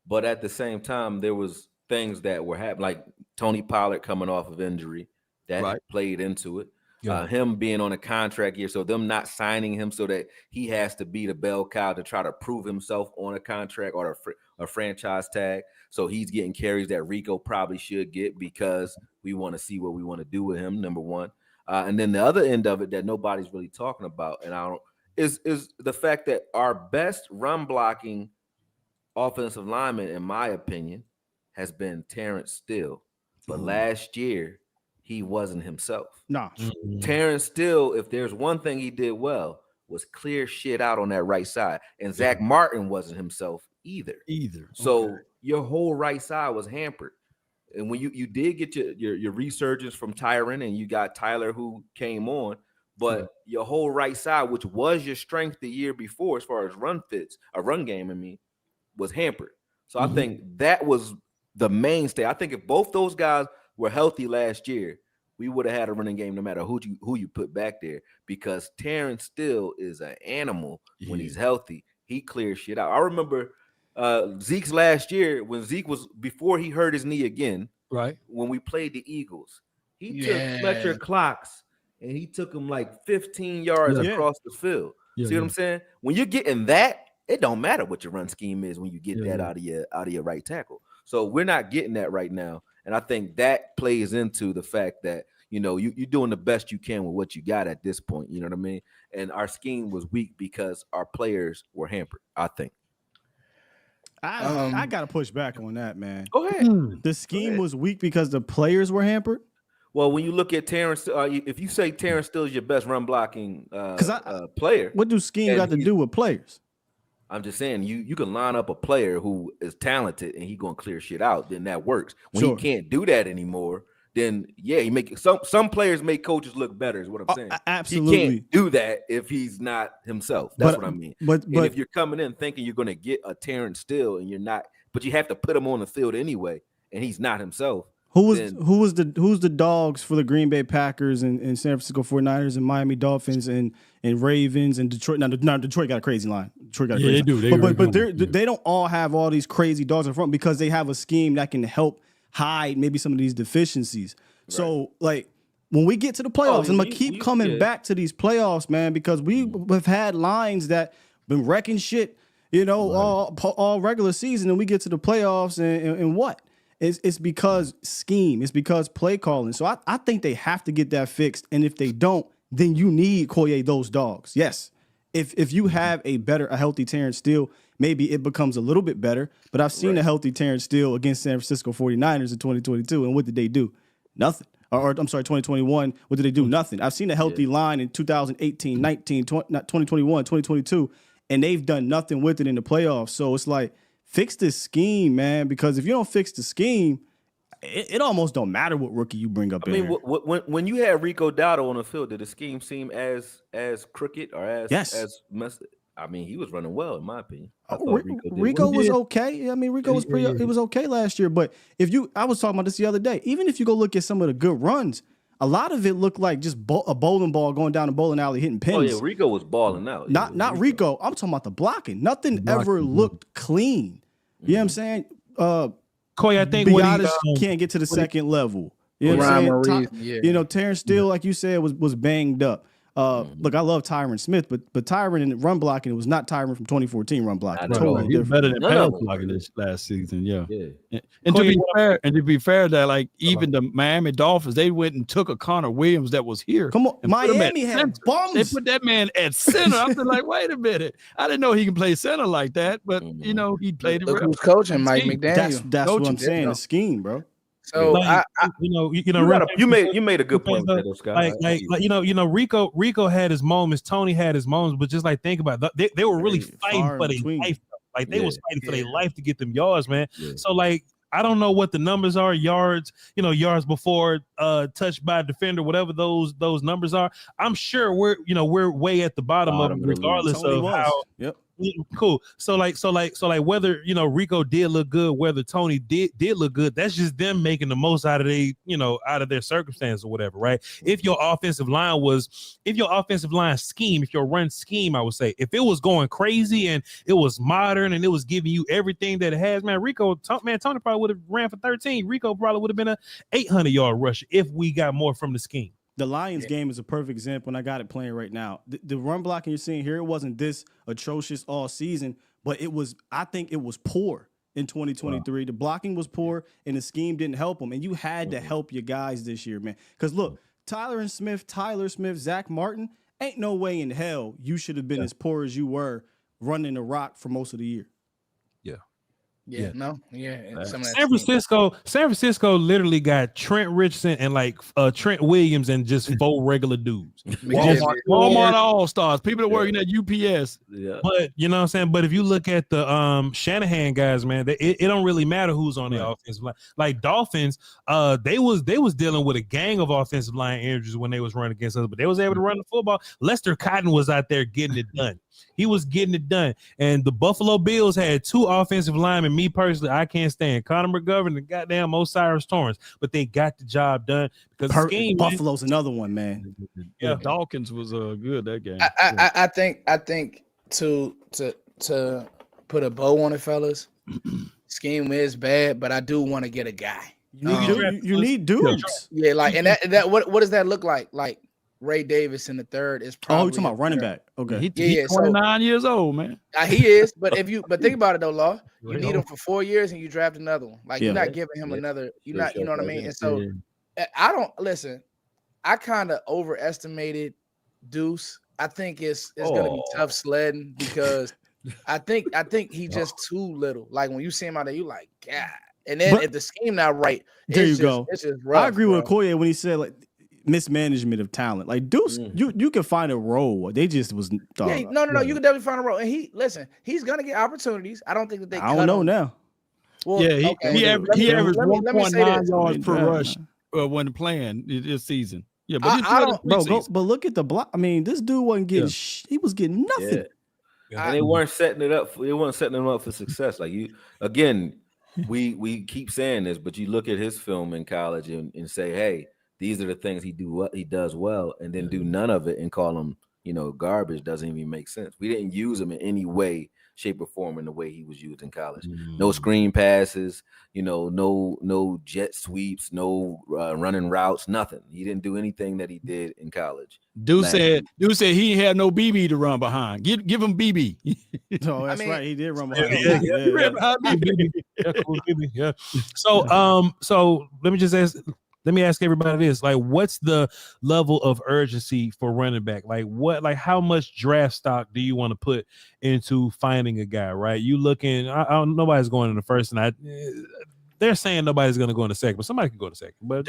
Speaker 5: But at the same time, there was things that were happening, like Tony Pollard coming off of injury that played into it. Him being on a contract year, so them not signing him so that he has to be the bell cow to try to prove himself on a contract or a franchise tag. So he's getting carries that Rico probably should get because we want to see what we want to do with him, number one. And then the other end of it that nobody's really talking about, and is the fact that our best run blocking offensive lineman, in my opinion, has been Terrence Steele. But last year, he wasn't himself.
Speaker 9: Nah.
Speaker 5: Terrence Steele, if there's one thing he did well, was clear shit out on that right side. And Zach Martin wasn't himself either. So your whole right side was hampered. And when you did get your resurgence from Tyron, and you got Tyler who came on, but your whole right side, which was your strength the year before as far as run game, was hampered. So I think that was the mainstay. I think if both those guys were healthy last year, we would have had a running game no matter who you put back there, because Terrence Steele is an animal when he's healthy. He clears shit out. I remember Zeke's last year when Zeke was, before he hurt his knee again,
Speaker 1: right?
Speaker 5: When we played the Eagles, he took Fletcher Clocks and he took him like 15 yards across the field. See what I'm saying? When you're getting that, it don't matter what your run scheme is when you get that out of your right tackle. So we're not getting that right now. And I think that plays into the fact that, you're doing the best you can with what you got at this point. You know what I mean? And our scheme was weak because our players were hampered, I think.
Speaker 9: I got to push back on that, man.
Speaker 5: Go ahead.
Speaker 9: The scheme was weak because the players were hampered?
Speaker 5: Well, when you look at Terrence, if you say Terrence Steele is your best run blocking player.
Speaker 9: What do scheme got to do with players?
Speaker 5: I'm just saying, you can line up a player who is talented and he's going to clear shit out, then that works. When he can't do that anymore, then he make some players make coaches look better is what I'm saying.
Speaker 9: Absolutely.
Speaker 5: He can't do that if he's not himself. That's what I mean. But if you're coming in thinking you're going to get a Terrence Steele and you're not, but you have to put him on the field anyway, and he's not himself.
Speaker 9: Who's the dogs for the Green Bay Packers and San Francisco 49ers and Miami Dolphins and Ravens and Detroit? Now Detroit got a crazy line.
Speaker 1: They do.
Speaker 9: But they don't all have all these crazy dogs in front because they have a scheme that can help hide maybe some of these deficiencies. Right. So like when we get to the playoffs, I'm gonna keep coming back to these playoffs, man, because we have had lines that been wrecking shit, all regular season, and we get to the playoffs and what? It's because scheme. It's because play calling. So I think they have to get that fixed. And if they don't, then you need Koye those dogs. Yes. If you have a healthy Terrence Steele, maybe it becomes a little bit better. But I've seen a healthy Terrence Steele against San Francisco 49ers in 2022. And what did they do? Nothing. Or I'm sorry, 2021. What did they do? Nothing. I've seen a healthy line in 2018, 19, 2021, 2022. And they've done nothing with it in the playoffs. So it's like, fix this scheme, man, because if you don't fix the scheme, it almost don't matter what rookie you bring up. I mean,
Speaker 5: when you had Rico Dowdle on the field, did the scheme seem as crooked or as messed? I mean, he was running well, in my opinion.
Speaker 9: Rico was okay. I mean, Rico was it was okay last year. But I was talking about this the other day. Even if you go look at some of the good runs, a lot of it looked like just a bowling ball going down the bowling alley hitting pins.
Speaker 5: Oh yeah, Rico was balling out.
Speaker 9: Not Rico. I'm talking about the blocking. Nothing ever looked clean. You know what I'm saying?
Speaker 3: Koye, I think
Speaker 9: Biotis can't get to the second level. You know what I'm saying? Terrence Steele, like you said, was banged up. Look, I love Tyron Smith, but Tyron in run blocking, it was not Tyron from 2014 run blocking.
Speaker 1: Totally he was better than pass blocking this last season. And to be fair, that like even the Miami Dolphins, they went and took a Connor Williams that was here.
Speaker 9: Come on, Miami had bums.
Speaker 1: They put that man at center. I'm like, wait a minute, I didn't know he can play center like that, but he played it.
Speaker 7: Who's coaching Mike McDaniel?
Speaker 9: That's what I'm saying. The scheme, bro.
Speaker 7: So
Speaker 5: you made a good point there, Scott.
Speaker 3: Rico had his moments, Tony had his moments, but just like think about it, they were really fighting for their life. Like they was fighting for their life to get them yards, man. Yeah. So like I don't know what the numbers are, yards before touched by a defender, whatever those numbers are. I'm sure we're way at the bottom of them, regardless of how.
Speaker 9: Yep.
Speaker 3: Cool. So whether Rico did look good, whether Tony did look good, that's just them making the most out of their circumstance or whatever, right? If your offensive line scheme, if your run scheme, I would say, if it was going crazy and it was modern and it was giving you everything that it has, man, Tony probably would have ran for 13. Rico probably would have been a 800-yard rusher if we got more from the scheme.
Speaker 9: The Lions game is a perfect example, and I got it playing right now. The run blocking you're seeing here, it wasn't this atrocious all season, but I think it was poor in 2023. Wow. The blocking was poor, and the scheme didn't help them. And you had to help your guys this year, man. Because look, Tyler Smith, Zach Martin, ain't no way in hell you should have been as poor as you were running the rock for most of the year.
Speaker 6: Yeah.
Speaker 7: Yeah, no, yeah. Some of that
Speaker 3: San Francisco literally got Trent Richardson and like Trent Williams and just 4 regular dudes.
Speaker 1: Walmart All-Stars, people that working at UPS.
Speaker 5: Yeah.
Speaker 3: But you know what I'm saying? But if you look at the Shanahan guys, man, it don't really matter who's on the offensive line. Like Dolphins, they was dealing with a gang of offensive line injuries when they was running against us, but they was able to run the football. Lester Cotton was out there getting it done. He was getting it done. And the Buffalo Bills had 2 offensive linemen. Me personally, I can't stand Connor McGovern and goddamn Osiris Torrance, but they got the job done because
Speaker 9: Buffalo's another one, man.
Speaker 1: Yeah, Dawkins was good that game.
Speaker 7: I think to put a bow on it, fellas. Scheme is bad, but I do want to get a guy.
Speaker 9: You need dudes.
Speaker 7: Yeah, like and that what does that look like? Like Ray Davis in the third is probably.
Speaker 9: Oh, you're talking about running back. Okay.
Speaker 1: He's 29 years old, man.
Speaker 7: He is, but think about it though, Law. You need him for 4 years and you draft another one. Like you're not giving him another. You're not. You know what I mean? And so I don't listen. I kind of overestimated Deuce. I think it's gonna be tough sledding because I think he just too little. Like when you see him out there, you like, God. And then if the scheme not right,
Speaker 9: there you go.
Speaker 7: It's just rough,
Speaker 9: I agree with Okoye when he said like mismanagement of talent. Like Deuce, you can find a role. They just was
Speaker 7: no. You can definitely find a role. And he's gonna get opportunities. I don't think that they.
Speaker 9: I don't know now.
Speaker 7: Well,
Speaker 1: he averaged 1.9 yards per rush when playing this season. Yeah, but
Speaker 9: but look at the block. I mean, this dude wasn't getting. He was getting nothing.
Speaker 5: And they weren't setting it up. They weren't setting him up for success. Like we keep saying this, but you look at his film in college and say, hey, these are the things he does well, and then do none of it and call him, garbage doesn't even make sense. We didn't use him in any way, shape, or form in the way he was used in college. No screen passes, no jet sweeps, no running routes, nothing. He didn't do anything that he did in college.
Speaker 1: Dude said he had no BB to run behind. Give him BB.
Speaker 9: Oh, that's right. He did run behind.
Speaker 1: He ran behind BB.
Speaker 3: Yeah. So let me ask everybody this: like, what's the level of urgency for running back? Like how much draft stock do you want to put into finding a guy? Right? You looking? Nobody's going in the first, and they're saying nobody's going to go in the second, but somebody can go in the second. But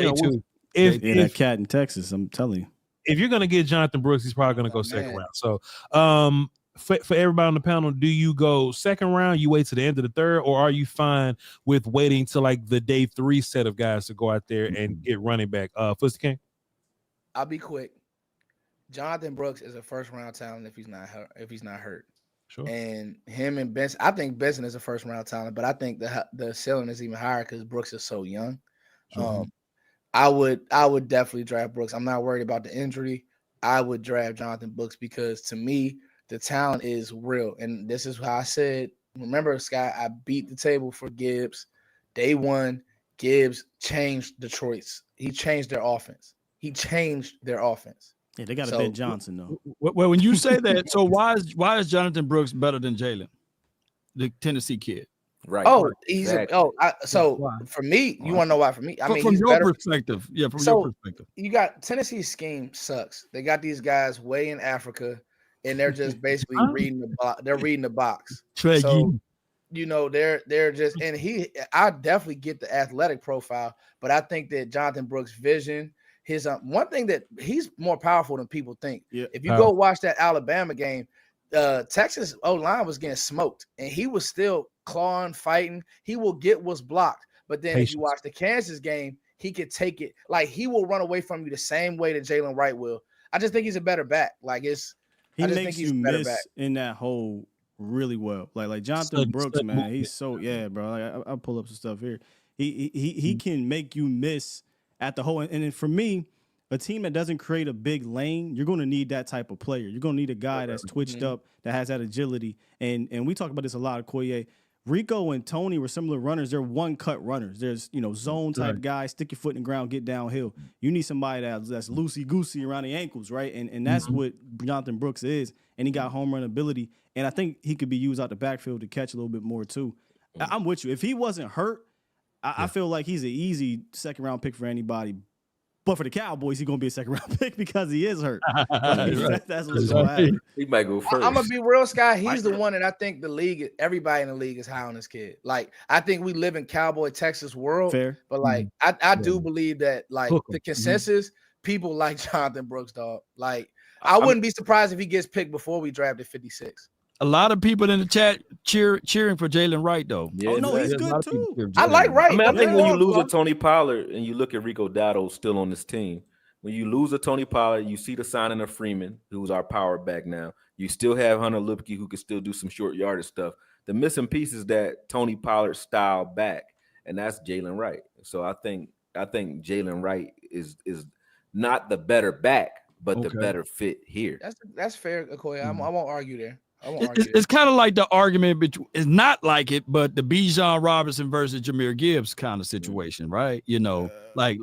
Speaker 3: if
Speaker 9: that cat in Texas, I'm telling you,
Speaker 3: if you're going to get Jonathan Brooks, he's probably going to go second round. So, for everybody on the panel, do you go second round? You wait to the end of the third, or are you fine with waiting till like the day 3 set of guys to go out there and get running back? Fuster King,
Speaker 7: I'll be quick. Jonathan Brooks is a first round talent if he's not hurt.
Speaker 3: Sure.
Speaker 7: And him and Benson, I think Benson is a first round talent, but I think the ceiling is even higher because Brooks is so young. Sure. I would definitely draft Brooks. I'm not worried about the injury. I would draft Jonathan Brooks because to me, the talent is real. And this is how I said, remember, Scott, I beat the table for Gibbs. Day one, Gibbs changed Detroit's. He changed their offense.
Speaker 9: Yeah, they got a Ben Johnson, though.
Speaker 1: Well, when you say that, so why is Jonathan Brooks better than Jalen, the Tennessee kid?
Speaker 5: Right.
Speaker 7: Oh, he's for me, you want to know why? For me, I mean,
Speaker 1: from your perspective, your perspective,
Speaker 7: you got Tennessee's scheme sucks. They got these guys way in Africa, and they're just basically reading the box. They're reading the box. So, they're just I definitely get the athletic profile, but I think that Jonathan Brooks' vision, his one thing that he's more powerful than people think.
Speaker 9: Yeah.
Speaker 7: If you go watch that Alabama game, Texas O-line was getting smoked, and he was still clawing, fighting. He will get what's blocked, but then if you watch the Kansas game, he could take it. Like he will run away from you the same way that Jalen Wright will. I just think he's a better back.
Speaker 9: He makes you miss in that hole really well. Like Jonathan Brooks, man, he's so bro. Like I'll pull up some stuff here. He can make you miss at the hole. And then for me, a team that doesn't create a big lane, you're going to need that type of player. You're going to need a guy that's twitched up, that has that agility. And we talk about this a lot, Okoye. Rico and Tony were similar runners. They're one-cut runners. There's, zone type guys, stick your foot in the ground, get downhill. You need somebody that's loosey-goosey around the ankles, right? And that's what Jonathan Brooks is. And he got home run ability. And I think he could be used out the backfield to catch a little bit more, too. I'm with you. If he wasn't hurt, I feel like he's an easy second-round pick for anybody. But for the Cowboys, he's gonna be a second round pick because he is hurt. That's what's
Speaker 5: going
Speaker 9: to happen.
Speaker 5: He might go first.
Speaker 7: I'm gonna be real, Sky. He's the one that I think the league, everybody in the league is high on this kid. Like, I think we live in Cowboy Texas world.
Speaker 9: Fair.
Speaker 7: But like, I do believe that like the consensus, people like Jonathan Brooks, dog. Like, I wouldn't be surprised if he gets picked before we drafted 56.
Speaker 1: A lot of people in the chat cheering for Jalen Wright, though.
Speaker 5: Yeah,
Speaker 9: no, he's good too.
Speaker 7: I like Wright.
Speaker 5: I mean, I think when you lose a Tony Pollard and you look at Rico Dotto still on this team, when you lose a Tony Pollard, you see the signing of Freeman, who's our power back now. You still have Hunter Lipke, who can still do some short yardage stuff. The missing piece is that Tony Pollard style back, and that's Jalen Wright. So I think Jalen Wright is not the better back, but the better fit here.
Speaker 7: That's fair, Okoye. I won't argue there.
Speaker 1: It's kind of like the argument between, it's not like it, but the Bijan Robinson versus Jahmyr Gibbs kind of situation, right? You know, like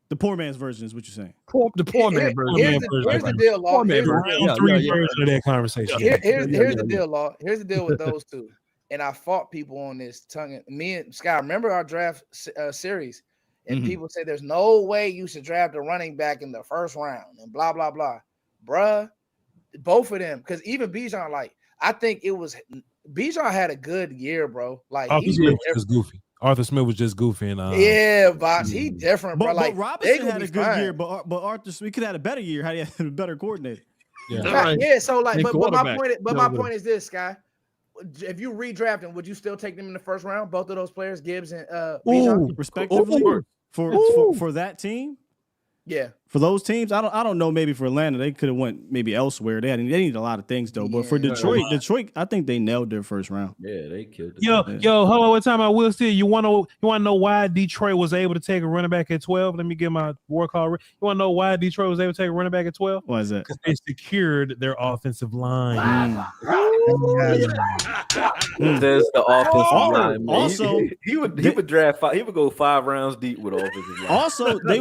Speaker 9: the poor man's version is what you're saying.
Speaker 1: The poor man version.
Speaker 7: Here's the deal, Law.
Speaker 3: Here's that conversation.
Speaker 7: Here's the deal, Law. Here's the deal with those two. And I fought people on this tongue. Me and Scott, remember our draft series? And people say there's no way you should draft a running back in the first round and blah, blah, blah. Bruh, both of them. Because even Bijan, like, I think it was Bijan had a good year, bro. Like
Speaker 3: Arthur Smith was just goofy. Arthur Smith was just goofy, and
Speaker 7: Voch, he different, bro. Like
Speaker 9: Robinson had a good year, but Arthur Smith could have had a better year had he had a better coordinator.
Speaker 7: Yeah, so like, but my point is this, Sky. If you redraft him, would you still take them in the first round? Both of those players, Gibbs and Bijan,
Speaker 9: respectively, for that team.
Speaker 7: Yeah,
Speaker 9: for those teams, I don't know. Maybe for Atlanta, they could have went maybe elsewhere. They need a lot of things though. But for Detroit, I think they nailed their first round.
Speaker 5: Yeah, they killed it.
Speaker 3: Yo, hold on. What time I will steal? You want to know why Detroit was able to take a running back at 12? Let me get my war call. You want to know why Detroit was able to take a running back at 12?
Speaker 9: Why is that?
Speaker 3: Because they secured their offensive line.
Speaker 5: There's the offensive line. Man.
Speaker 9: Also,
Speaker 5: he would draft 5. He would go 5 rounds deep with offensive line.
Speaker 9: Also, they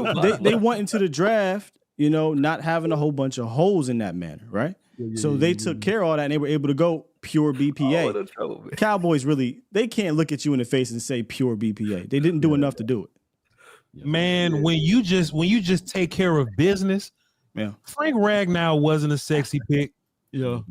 Speaker 9: went into the draft, you know, not having a whole bunch of holes in that manner, right? So they took care of all that and they were able to go pure BPA. Cowboys they can't look at you in the face and say pure BPA. They didn't do enough to do it.
Speaker 3: Man, when you just take care of business, Frank Ragnow wasn't a sexy pick.
Speaker 1: Yeah.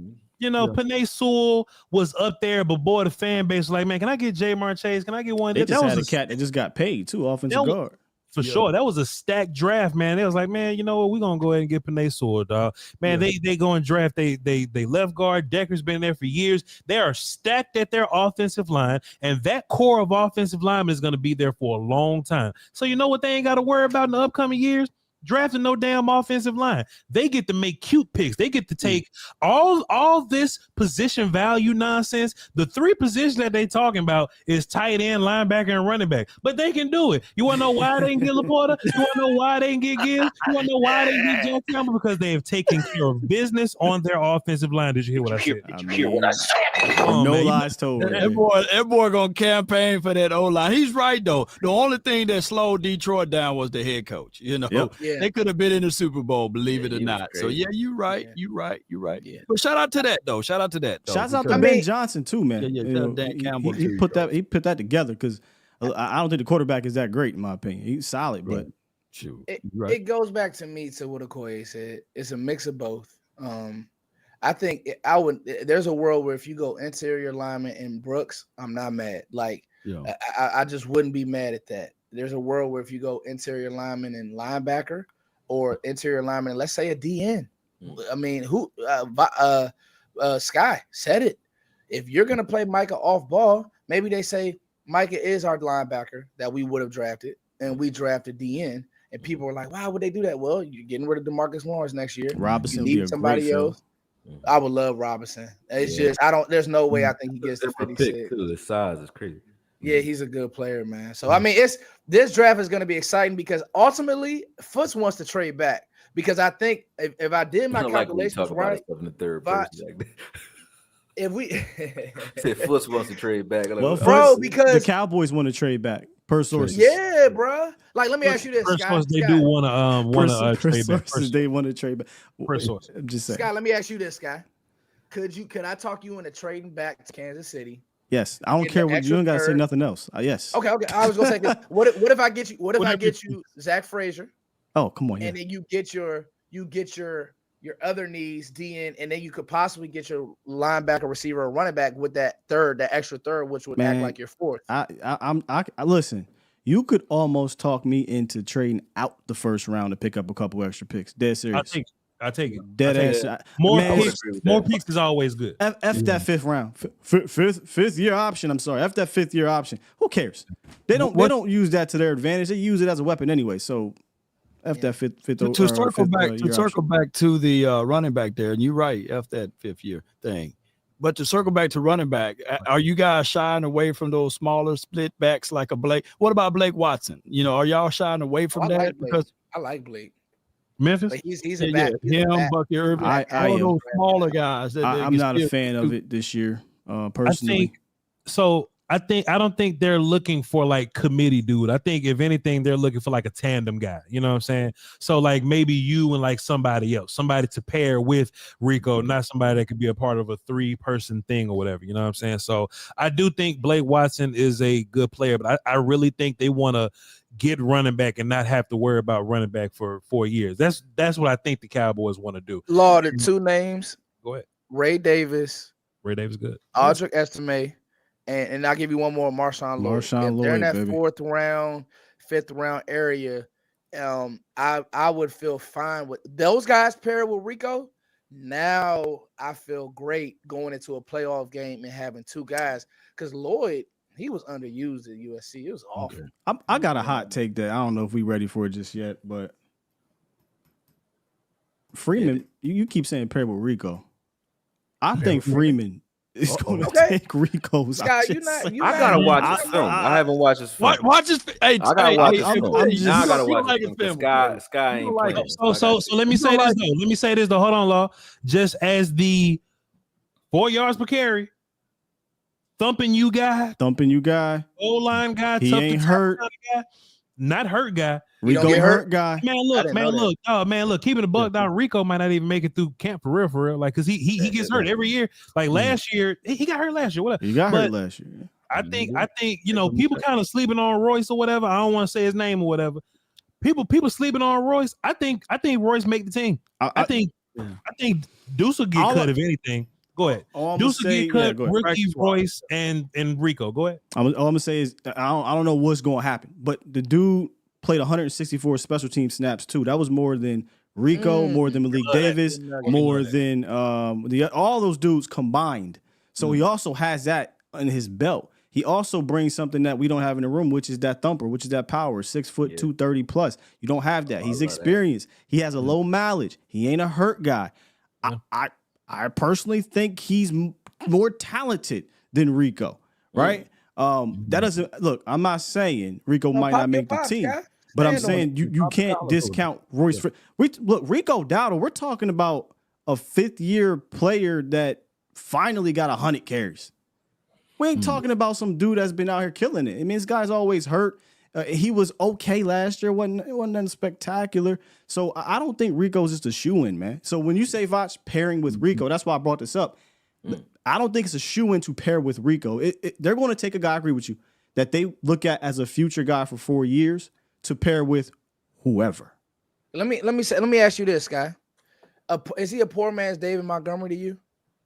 Speaker 3: You know, Penei Sewell was up there, but boy, the fan base was like, man, can I get Jamar Chase? Can I get one?
Speaker 9: They just had a cat that just got paid too, offensive guard.
Speaker 3: For sure. That was a stacked draft, man. They was like, man, you know what? We're going to go ahead and get Penei Sewell, dog. Man, they go and draft. They left guard. Decker's been there for years. They are stacked at their offensive line, and that core of offensive linemen is going to be there for a long time. So you know what they ain't got to worry about in the upcoming years? Drafting no damn offensive line. They get to make cute picks. They get to take all this position value nonsense. The 3 positions that they talking about is tight end, linebacker, and running back. But they can do it. You want to know why they didn't get Laporta? You want to know why they didn't get Gibbs? You want to know why they didn't get Jack Campbell? Because they have taken care of business on their offensive line. Did you hear what I said?
Speaker 9: No lies told.
Speaker 1: That boy gonna campaign for that O-line. He's right though. The only thing that slowed Detroit down was the head coach. You know, they could have been in the Super Bowl, believe it or not. So you're right. You're right. Yeah. But shout out to that though. Shouts
Speaker 9: out to Ben Johnson too, man.
Speaker 1: Dan Campbell.
Speaker 9: He put that together because I don't think the quarterback is that great in my opinion. He's solid, but
Speaker 7: it goes back to me to what Okoye said. It's a mix of both. I think there's a world where if you go interior lineman and Brooks, I'm not mad. Like I just wouldn't be mad at that. There's a world where if you go interior lineman and linebacker or interior lineman, let's say a DN. I mean, Sky said it. If you're going to play Micah off ball, maybe they say Micah is our linebacker that we would have drafted and we drafted DN. And people were like, why would they do that? Well, you're getting rid of DeMarcus Lawrence next year.
Speaker 9: Robinson
Speaker 7: you need somebody else. I would love Robinson. It's just there's no way I think he gets to 56.
Speaker 5: The size is crazy.
Speaker 7: Yeah, he's a good player, man. So I mean, this draft is going to be exciting because ultimately Foots wants to trade back because I think if I did my calculations right,
Speaker 5: in the third person,
Speaker 7: if we
Speaker 5: said Foots wants to trade back,
Speaker 7: because
Speaker 9: the Cowboys want to trade back per sources.
Speaker 7: Yeah, bro. Like, let me ask you this, Scott.
Speaker 3: They do want to trade back.
Speaker 9: They want to trade back.
Speaker 3: Per source.
Speaker 9: I'm just saying.
Speaker 7: Scott, let me ask you this, Scott. Could I talk you into trading back to Kansas City?
Speaker 9: Yes, I don't care what you don't gotta say nothing else. Yes.
Speaker 7: Okay. I was gonna say, what if I get you? What if I get you Zach Frazier?
Speaker 9: Oh, come on,
Speaker 7: and then you get your other needs DN, and then you could possibly get your linebacker, receiver, or running back with that extra third, which would act like your fourth.
Speaker 9: I listen. You could almost talk me into trading out the first round to pick up a couple extra picks. Dead serious.
Speaker 3: I take it.
Speaker 9: Dead ass.
Speaker 3: More picks is always good.
Speaker 9: F that fifth round, fifth year option. I'm sorry, F that fifth year option. Who cares? They don't use that to their advantage. They use it as a weapon anyway. So F that fifth.
Speaker 1: To circle back to the running back there, and you're right. F that fifth year thing. But to circle back to running back, are you guys shying away from those smaller split backs like a Blake? What about Blake Watson? Are y'all shying away from that? Because
Speaker 7: I like Blake.
Speaker 3: Memphis,
Speaker 7: like he's a back.
Speaker 1: Him, Bucky Irving, all those smaller guys.
Speaker 9: I'm not a fan of it this year, personally.
Speaker 3: I don't think they're looking for like committee dude. I think if anything, they're looking for like a tandem guy. You know what I'm saying? So like maybe you and like somebody else, somebody to pair with Rico, not somebody that could be a part of a 3-person thing or whatever. You know what I'm saying? So I do think Blake Watson is a good player, but I really think they want to get running back and not have to worry about running back for 4 years. That's what I think the Cowboys want to do.
Speaker 7: Law, the 2 names.
Speaker 3: Go ahead.
Speaker 7: Ray Davis.
Speaker 3: Ray Davis good.
Speaker 7: Audric Estime. And I'll give you one more, Marshawn Lloyd. If they're in that baby. 4th round, 5th round area, I would feel fine with those guys paired with Rico. Now I feel great going into a playoff game and having 2 guys, because Lloyd, he was underused at USC. It was awful.
Speaker 9: I got a hot take that I don't know if we're ready for it just yet, but Freeman, you keep saying paired with Rico. I think Freeman is going to take Rico's.
Speaker 5: Scott, I gotta watch his film. I haven't watched his film.
Speaker 1: Watch his. Hey,
Speaker 5: I gotta watch his film.
Speaker 1: Now
Speaker 5: I gotta watch his film. Sky ain't playing.
Speaker 3: So let me say this though. Let me say this though. Hold on, Law. Just as the 4 yards per carry, thumping you guy, O-line guy,
Speaker 9: he ain't hurt.
Speaker 3: Guy, not hurt guy.
Speaker 9: Rico hurt guy.
Speaker 3: Man, look. Keeping the buck down, Rico might not even make it through camp for real. Like, cause he gets hurt every year. Like last year, he got hurt last year. Whatever.
Speaker 9: He got hurt last year.
Speaker 3: I think people kind of sleeping on Royce or whatever. I don't want to say his name or whatever. People sleeping on Royce. I think Royce make the team. I think Deuce will get cut if anything. Go ahead. Deuce will get cut. Rookie, Royce, and Rico. Go ahead.
Speaker 9: All I'm gonna say is I don't know what's gonna happen, but the dude played 164 special team snaps too. That was more than Rico, more than Malik Davis, more than all those dudes combined. So he also has that in his belt. He also brings something that we don't have in the room, which is that thumper, which is that power, 6 foot, 230 plus. You don't have that. He's experienced. He has a low mileage. He ain't a hurt guy. I personally think he's more talented than Rico, right? That doesn't look. I'm not saying Rico might not make the team, but I'm saying you can't discount Royce. Look, Rico Dowdle. We're talking about a 5th year player that finally got 100 carries. We ain't talking about some dude that's been out here killing it. I mean, this guy's always hurt. He was okay last year. Wasn't nothing spectacular. So I don't think Rico's just a shoe-in, man. So when you say Voch pairing with Rico, that's why I brought this up. I don't think it's a shoe-in to pair with Rico. They're going to take a guy, I agree with you, that they look at as a future guy for 4 years to pair with whoever.
Speaker 7: Let me ask you this, guy. Is he a poor man's David Montgomery to you?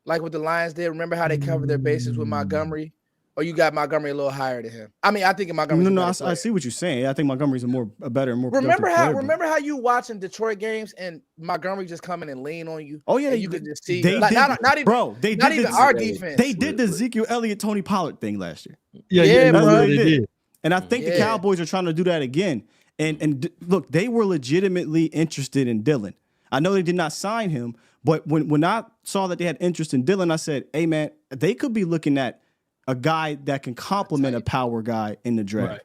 Speaker 7: Like what the Lions did? Remember how they covered their bases with Montgomery? Or you got Montgomery a little higher than him? I mean, I think Montgomery.
Speaker 9: No, I see what you're saying. I think Montgomery's a better, more.
Speaker 7: Remember how you watching Detroit games and Montgomery just coming and lean on you?
Speaker 9: Oh yeah,
Speaker 7: you could just see.
Speaker 9: Not even
Speaker 7: our defense.
Speaker 9: They did the Ezekiel Elliott, Tony Pollard thing last year.
Speaker 7: Yeah,
Speaker 9: that's
Speaker 7: bro.
Speaker 9: what they did. And I think the Cowboys are trying to do that again. And look, they were legitimately interested in Dillon. I know they did not sign him, but when I saw that they had interest in Dillon, I said, "Hey man, they could be looking at a guy that can complement a power guy in the draft." Right.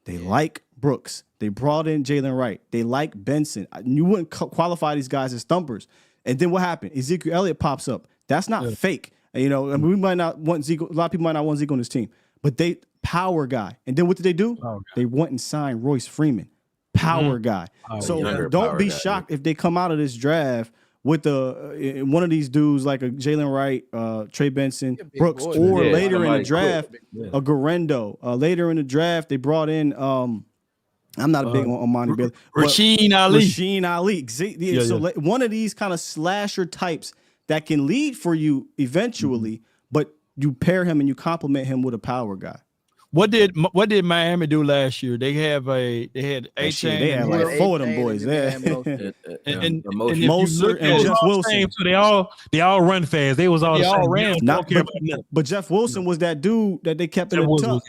Speaker 9: They like Brooks. They brought in Jalen Wright. They like Benson. You wouldn't qualify these guys as thumpers. And then what happened? Ezekiel Elliott pops up. That's not fake. You know, I mean, we might not want Zeke. A lot of people might not want Zeke on this team, but they power guy. And then what did they do? They went and signed Royce Freeman, power guy. So don't be shocked if they come out of this draft with one of these dudes like a Jalen Wright, Trey Benson, Brooks, or later in the draft, a Garendo. Later in the draft, they brought in I'm not a big on Monty Bailey.
Speaker 1: Rasheen Ali.
Speaker 9: Rasheen Ali. One of these kind of slasher types that can lead for you eventually, but you pair him and you complement him with a power guy.
Speaker 1: What did Miami do last year? They had A-Chain.
Speaker 9: They had like 4 of them boys.
Speaker 1: And
Speaker 9: Moser and Jeff Wilson.
Speaker 3: So they all run fast. They was all
Speaker 1: ran.
Speaker 9: But Jeff Wilson was that dude that they kept in the tuck.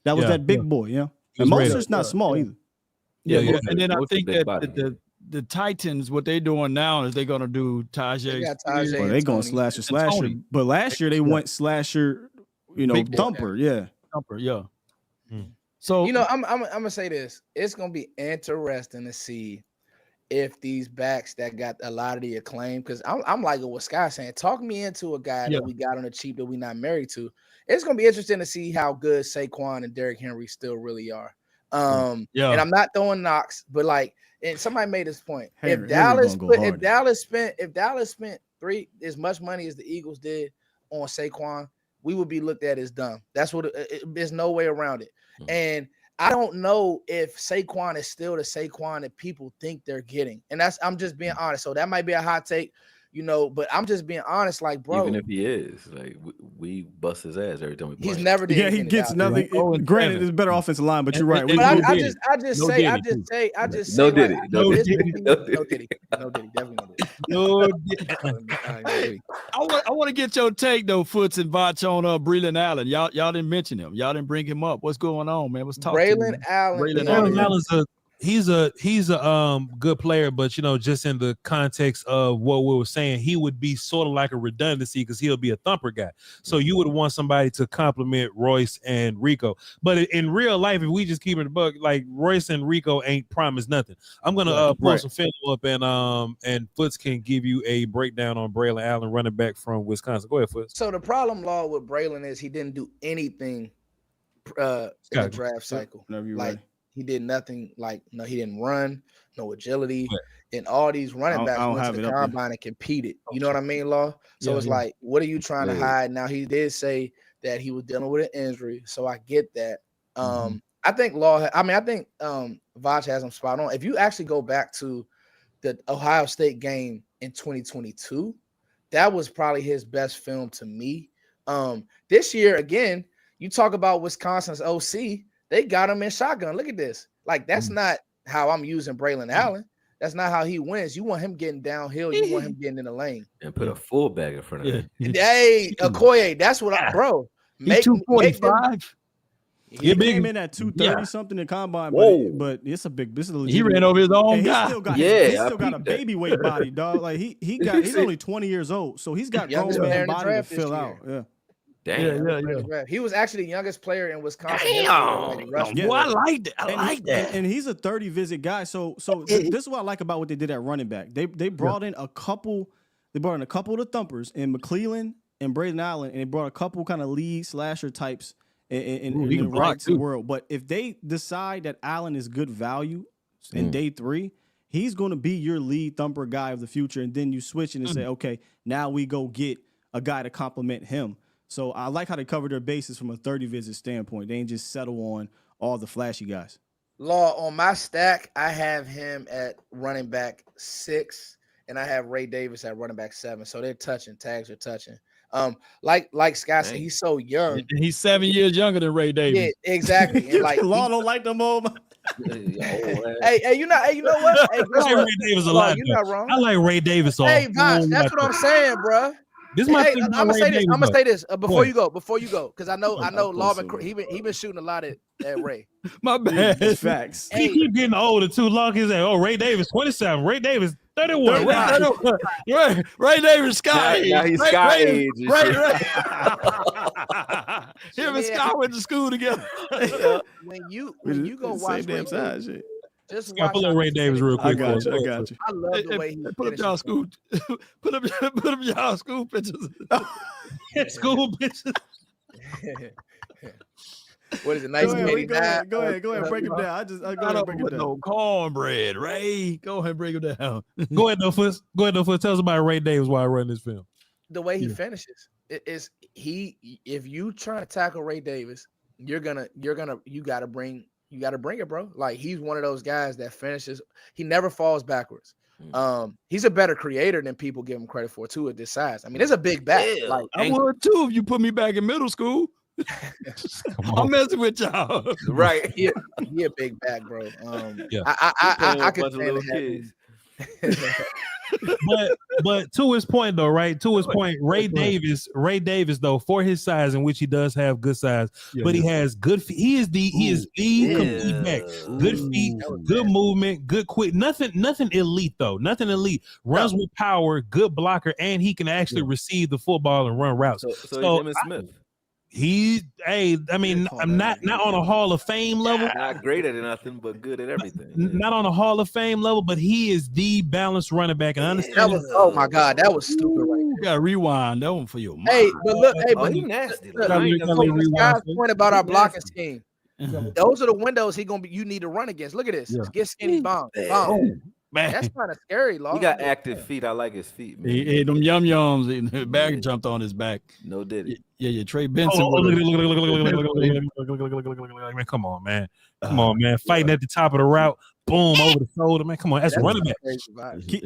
Speaker 9: That was that big boy, yeah. And Moser's not small either.
Speaker 1: Yeah. And then I think that the Titans, what they're doing now is they're gonna do Tajay.
Speaker 9: Well, they going slasher. But last year they went slasher, thumper,
Speaker 1: Thumper, yeah. So
Speaker 7: I'm gonna say this. It's gonna be interesting to see if these backs that got a lot of the acclaim, because I'm like what Sky's saying. Talk me into a guy that we got on the cheap that we're not married to. It's gonna be interesting to see how good Saquon and Derrick Henry still really are. And I'm not throwing knocks, but like, and somebody made this point. If Dallas spent as much money as the Eagles did on Saquon, we would be looked at as dumb. That's what there's no way around it. And I don't know if Saquon is still the Saquon that people think they're getting. And I'm just being honest. So that might be a hot take, but I'm just being honest. Like, bro,
Speaker 5: even if he is, like, we bust his ass every time we play.
Speaker 7: He's never did.
Speaker 9: Yeah, he gets nothing. Granted, it's a better offensive line, but you're right.
Speaker 7: But I just say,
Speaker 5: no diddy.
Speaker 7: Definitely no diddy.
Speaker 1: I want to get your take though, Foots and Voch, on Braylon Allen. Y'all didn't mention him. Y'all didn't bring him up. What's going on, man? What's talking?
Speaker 7: Braylon Allen.
Speaker 3: Allen's he's a good player, but just in the context of what we were saying, he would be sort of like a redundancy because he'll be a thumper guy. So you would want somebody to complement Royce and Rico. But in real life, if we just keep it a buck, like Royce and Rico ain't promised nothing. I'm gonna pull some film up and Foots can give you a breakdown on Braylon Allen, running back from Wisconsin. Go ahead, Foots.
Speaker 7: So the problem, Law, with Braylon is he didn't do anything in the draft cycle. He did nothing. He didn't run, no agility, and all these running backs went to the combine and competed. You know what I mean, Law? So it's like, what are you trying to hide? Now, he did say that he was dealing with an injury, so I get that. I think Voch has him spot on. If you actually go back to the Ohio State game in 2022, that was probably his best film to me. This year, again, you talk about Wisconsin's OC. They got him in shotgun. Look at this. Like, that's not how I'm using Braylon Allen. That's not how he wins. You want him getting downhill. You want him getting in the lane.
Speaker 5: And put a fullback in front of him.
Speaker 7: Hey, Okoye, that's what
Speaker 1: He's 245.
Speaker 9: He came in at 230 something in combine, but it's a big.
Speaker 1: He ran over his own guy.
Speaker 9: He still got a baby weight body, dog. Like he's only 20 years old, so he's got grown man body to fill out. Yeah.
Speaker 5: Damn.
Speaker 7: He was actually the youngest player in Wisconsin.
Speaker 1: Well, I like that.
Speaker 9: And he's a 30 visit guy. So this is what I like about what they did at running back. They brought in a couple. They brought in a couple of the thumpers in McClellan and Braylon Allen, and they brought a couple kind of lead slasher types in the right world. But if they decide that Allen is good value in day 3, he's going to be your lead thumper guy of the future. And then you switch and say, okay, now we go get a guy to complement him. So I like how they cover their bases from a 30 visit standpoint. They ain't just settle on all the flashy guys.
Speaker 7: Law, on my stack, I have him at running back 6, and I have Ray Davis at running back 7. So they're touching. Tags are touching. Like Scott said, he's so young.
Speaker 1: He's 7 years younger than Ray Davis.
Speaker 7: Yeah, exactly. And like,
Speaker 9: Law don't like them all.
Speaker 7: Hey, you know what? Hey,
Speaker 3: I like Ray Davis a lot.
Speaker 7: You're not wrong.
Speaker 3: I like Ray Davis.
Speaker 7: Hey, Voch, that's what I'm saying, bro.
Speaker 3: This is my thing.
Speaker 7: I'm gonna say this before you go, because I know Lawman, he been shooting a lot at Ray.
Speaker 1: My bad.
Speaker 9: It's facts.
Speaker 3: He keep getting older too. Long as Ray Davis 27, Ray Davis 31.
Speaker 1: Ray Davis Sky age.
Speaker 5: Now he's Sky age.
Speaker 1: Him and Sky went to school together.
Speaker 7: When you go watch
Speaker 9: same damn size shit.
Speaker 7: Just
Speaker 3: pull up Ray Davis real quick.
Speaker 9: I got you.
Speaker 7: I love the way he
Speaker 1: put up y'all school. Put up y'all school pictures.
Speaker 3: School pictures.
Speaker 7: What is it? 1989.
Speaker 9: Go ahead. Break him down. I go ahead. Break him down.
Speaker 1: No cornbread, Ray. Go ahead, break him down.
Speaker 3: Go ahead, no Foots. Tell us about Ray Davis while I run this film.
Speaker 7: The way he finishes if you try to tackle Ray Davis, you got to bring you got to bring it, bro. Like he's one of those guys that finishes. He never falls backwards. He's a better creator than people give him credit for too at this size. I mean, it's a big back. Like
Speaker 1: I would too if you put me back in middle school. I'm messing with y'all,
Speaker 7: right? He a big back, bro. I could stand to
Speaker 3: but to his point though, right? To his point, Ray Davis though, for his size, in which he does have good size, but he has good feet. He is the complete back. Good feet, good movement, good quick. Nothing elite though. Nothing elite. Runs with power, good blocker, and he can actually receive the football and run routes.
Speaker 5: So Smith.
Speaker 3: I mean, I'm not on a Hall of Fame level.
Speaker 5: Not great at nothing, but good at everything.
Speaker 3: Not on a Hall of Fame level, but he is the balanced running back. And I understand.
Speaker 7: Oh my God, that was stupid right there.
Speaker 1: You gotta rewind that one for your mind.
Speaker 7: Hey, but look,
Speaker 5: but he nasty.
Speaker 7: Guy's point about our blocking scheme. Those are the windows you need to run against. Look at this. Get skinny bomb. Man, that's kind of scary, Law.
Speaker 5: He got active feet. I like his feet, man.
Speaker 1: He ate them yums and the bag jumped on his back.
Speaker 5: No did it.
Speaker 1: Yeah, Trey Benson.
Speaker 3: Man, come on, man. Come on, man. Fighting at the top of the route. Boom, over the shoulder, man. Come on, that's running back.
Speaker 9: Keep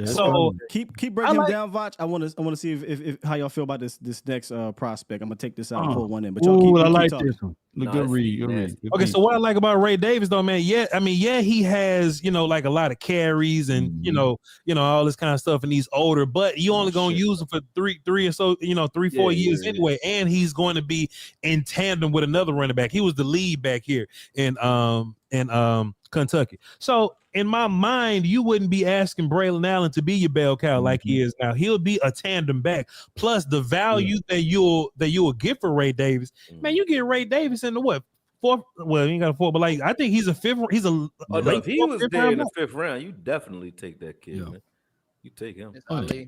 Speaker 9: breaking him down, Voch. I want to see if how y'all feel about this next prospect. I'm gonna take this out and pull one in. But y'all keep
Speaker 1: like
Speaker 9: talking.
Speaker 1: this one. Good read.
Speaker 3: Okay, so what I like about Ray Davis though, man, he has, like a lot of carries and all this kind of stuff, and he's older, but you only gonna use him for three or so, 3-4 years anyway, and he's going to be in tandem with another running back. He was the lead back here in Kentucky. So in my mind, you wouldn't be asking Braylon Allen to be your bell cow like he is now. He'll be a tandem back. Plus the value that you'll get for Ray Davis. Man, you get Ray Davis in the what? Fourth? Well, you ain't got a fourth, but like I think he's a fifth. He's a
Speaker 5: if he was there in the fifth round, you definitely take that kid, man. You take him.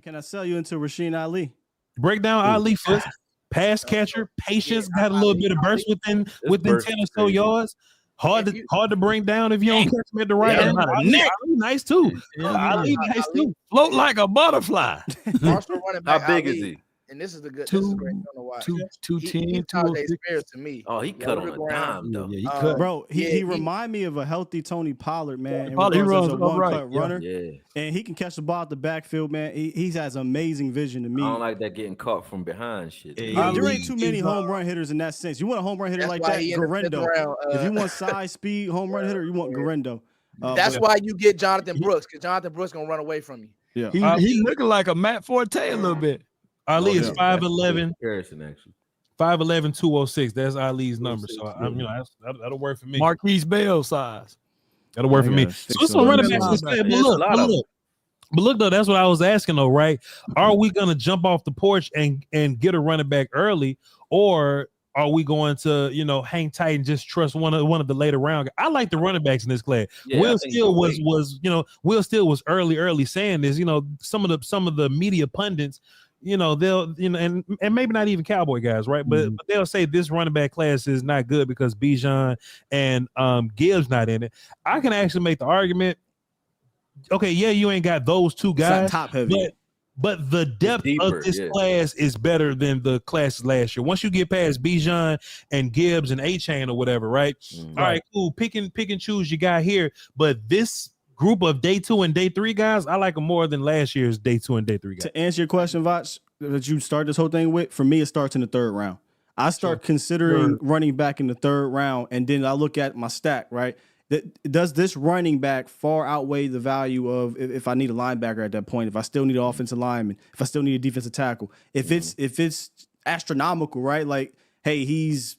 Speaker 9: Can I sell you into Rasheen Ali?
Speaker 3: Break down Ali first. Pass catcher, patience, got a little bit of burst within 10 or so yards. Hard to bring down if you don't catch him at the right time. Ali nice too. Ali nice too.
Speaker 1: Float like a butterfly.
Speaker 5: How big is he?
Speaker 7: And this is the good. This is great. I don't know why.
Speaker 1: 210,
Speaker 7: to me.
Speaker 5: Oh, he cut on a dime though.
Speaker 1: Yeah, he cut.
Speaker 9: Bro, he remind me of a healthy Tony Pollard, man.
Speaker 1: He runs
Speaker 9: a one-cut runner.
Speaker 5: Yeah.
Speaker 9: And he can catch the ball at the backfield, man. He has amazing vision to me.
Speaker 5: I don't like that getting caught from behind shit.
Speaker 9: There ain't too many home run hitters in that sense. You want a home run hitter like that, Garendo. If you want size, speed, home run hitter, you want Garendo.
Speaker 7: That's why you get Jonathan Brooks, because Jonathan Brooks gonna run away from you.
Speaker 9: Yeah,
Speaker 1: he looking like a Matt Forte a little bit.
Speaker 3: Ali is 5'11",
Speaker 5: actually.
Speaker 3: 5'11", 206. That's Ali's number. So that'll work for me.
Speaker 1: Marquise Bell size.
Speaker 3: That'll work for me. So it's some running backs. But look though, that's what I was asking though, right? Are we gonna jump off the porch and get a running back early, or are we going to hang tight and just trust one of the later round? I like the running backs in this class. Will Steele was early saying this. Some of the media pundits. They'll and maybe not even Cowboy guys, right? But they'll say this running back class is not good because Bijan and Gibbs not in it. I can actually make the argument. Okay, you ain't got those two guys,
Speaker 9: top heavy,
Speaker 3: but the depth of this class is better than the classes last year. Once you get past Bijan and Gibbs and A-Chain or whatever, right? All right, cool. Pick and choose you got here, but this group of day 2 and day 3 guys, I like them more than last year's day 2 and day 3 guys.
Speaker 9: To answer your question, Voch, that you start this whole thing with, for me, it starts in the third round. I start considering running back in the third round, and then I look at my stack, right? Does this running back far outweigh the value of if I need a linebacker at that point, if I still need an offensive lineman, if I still need a defensive tackle, if it's astronomical, right? Like, hey, he's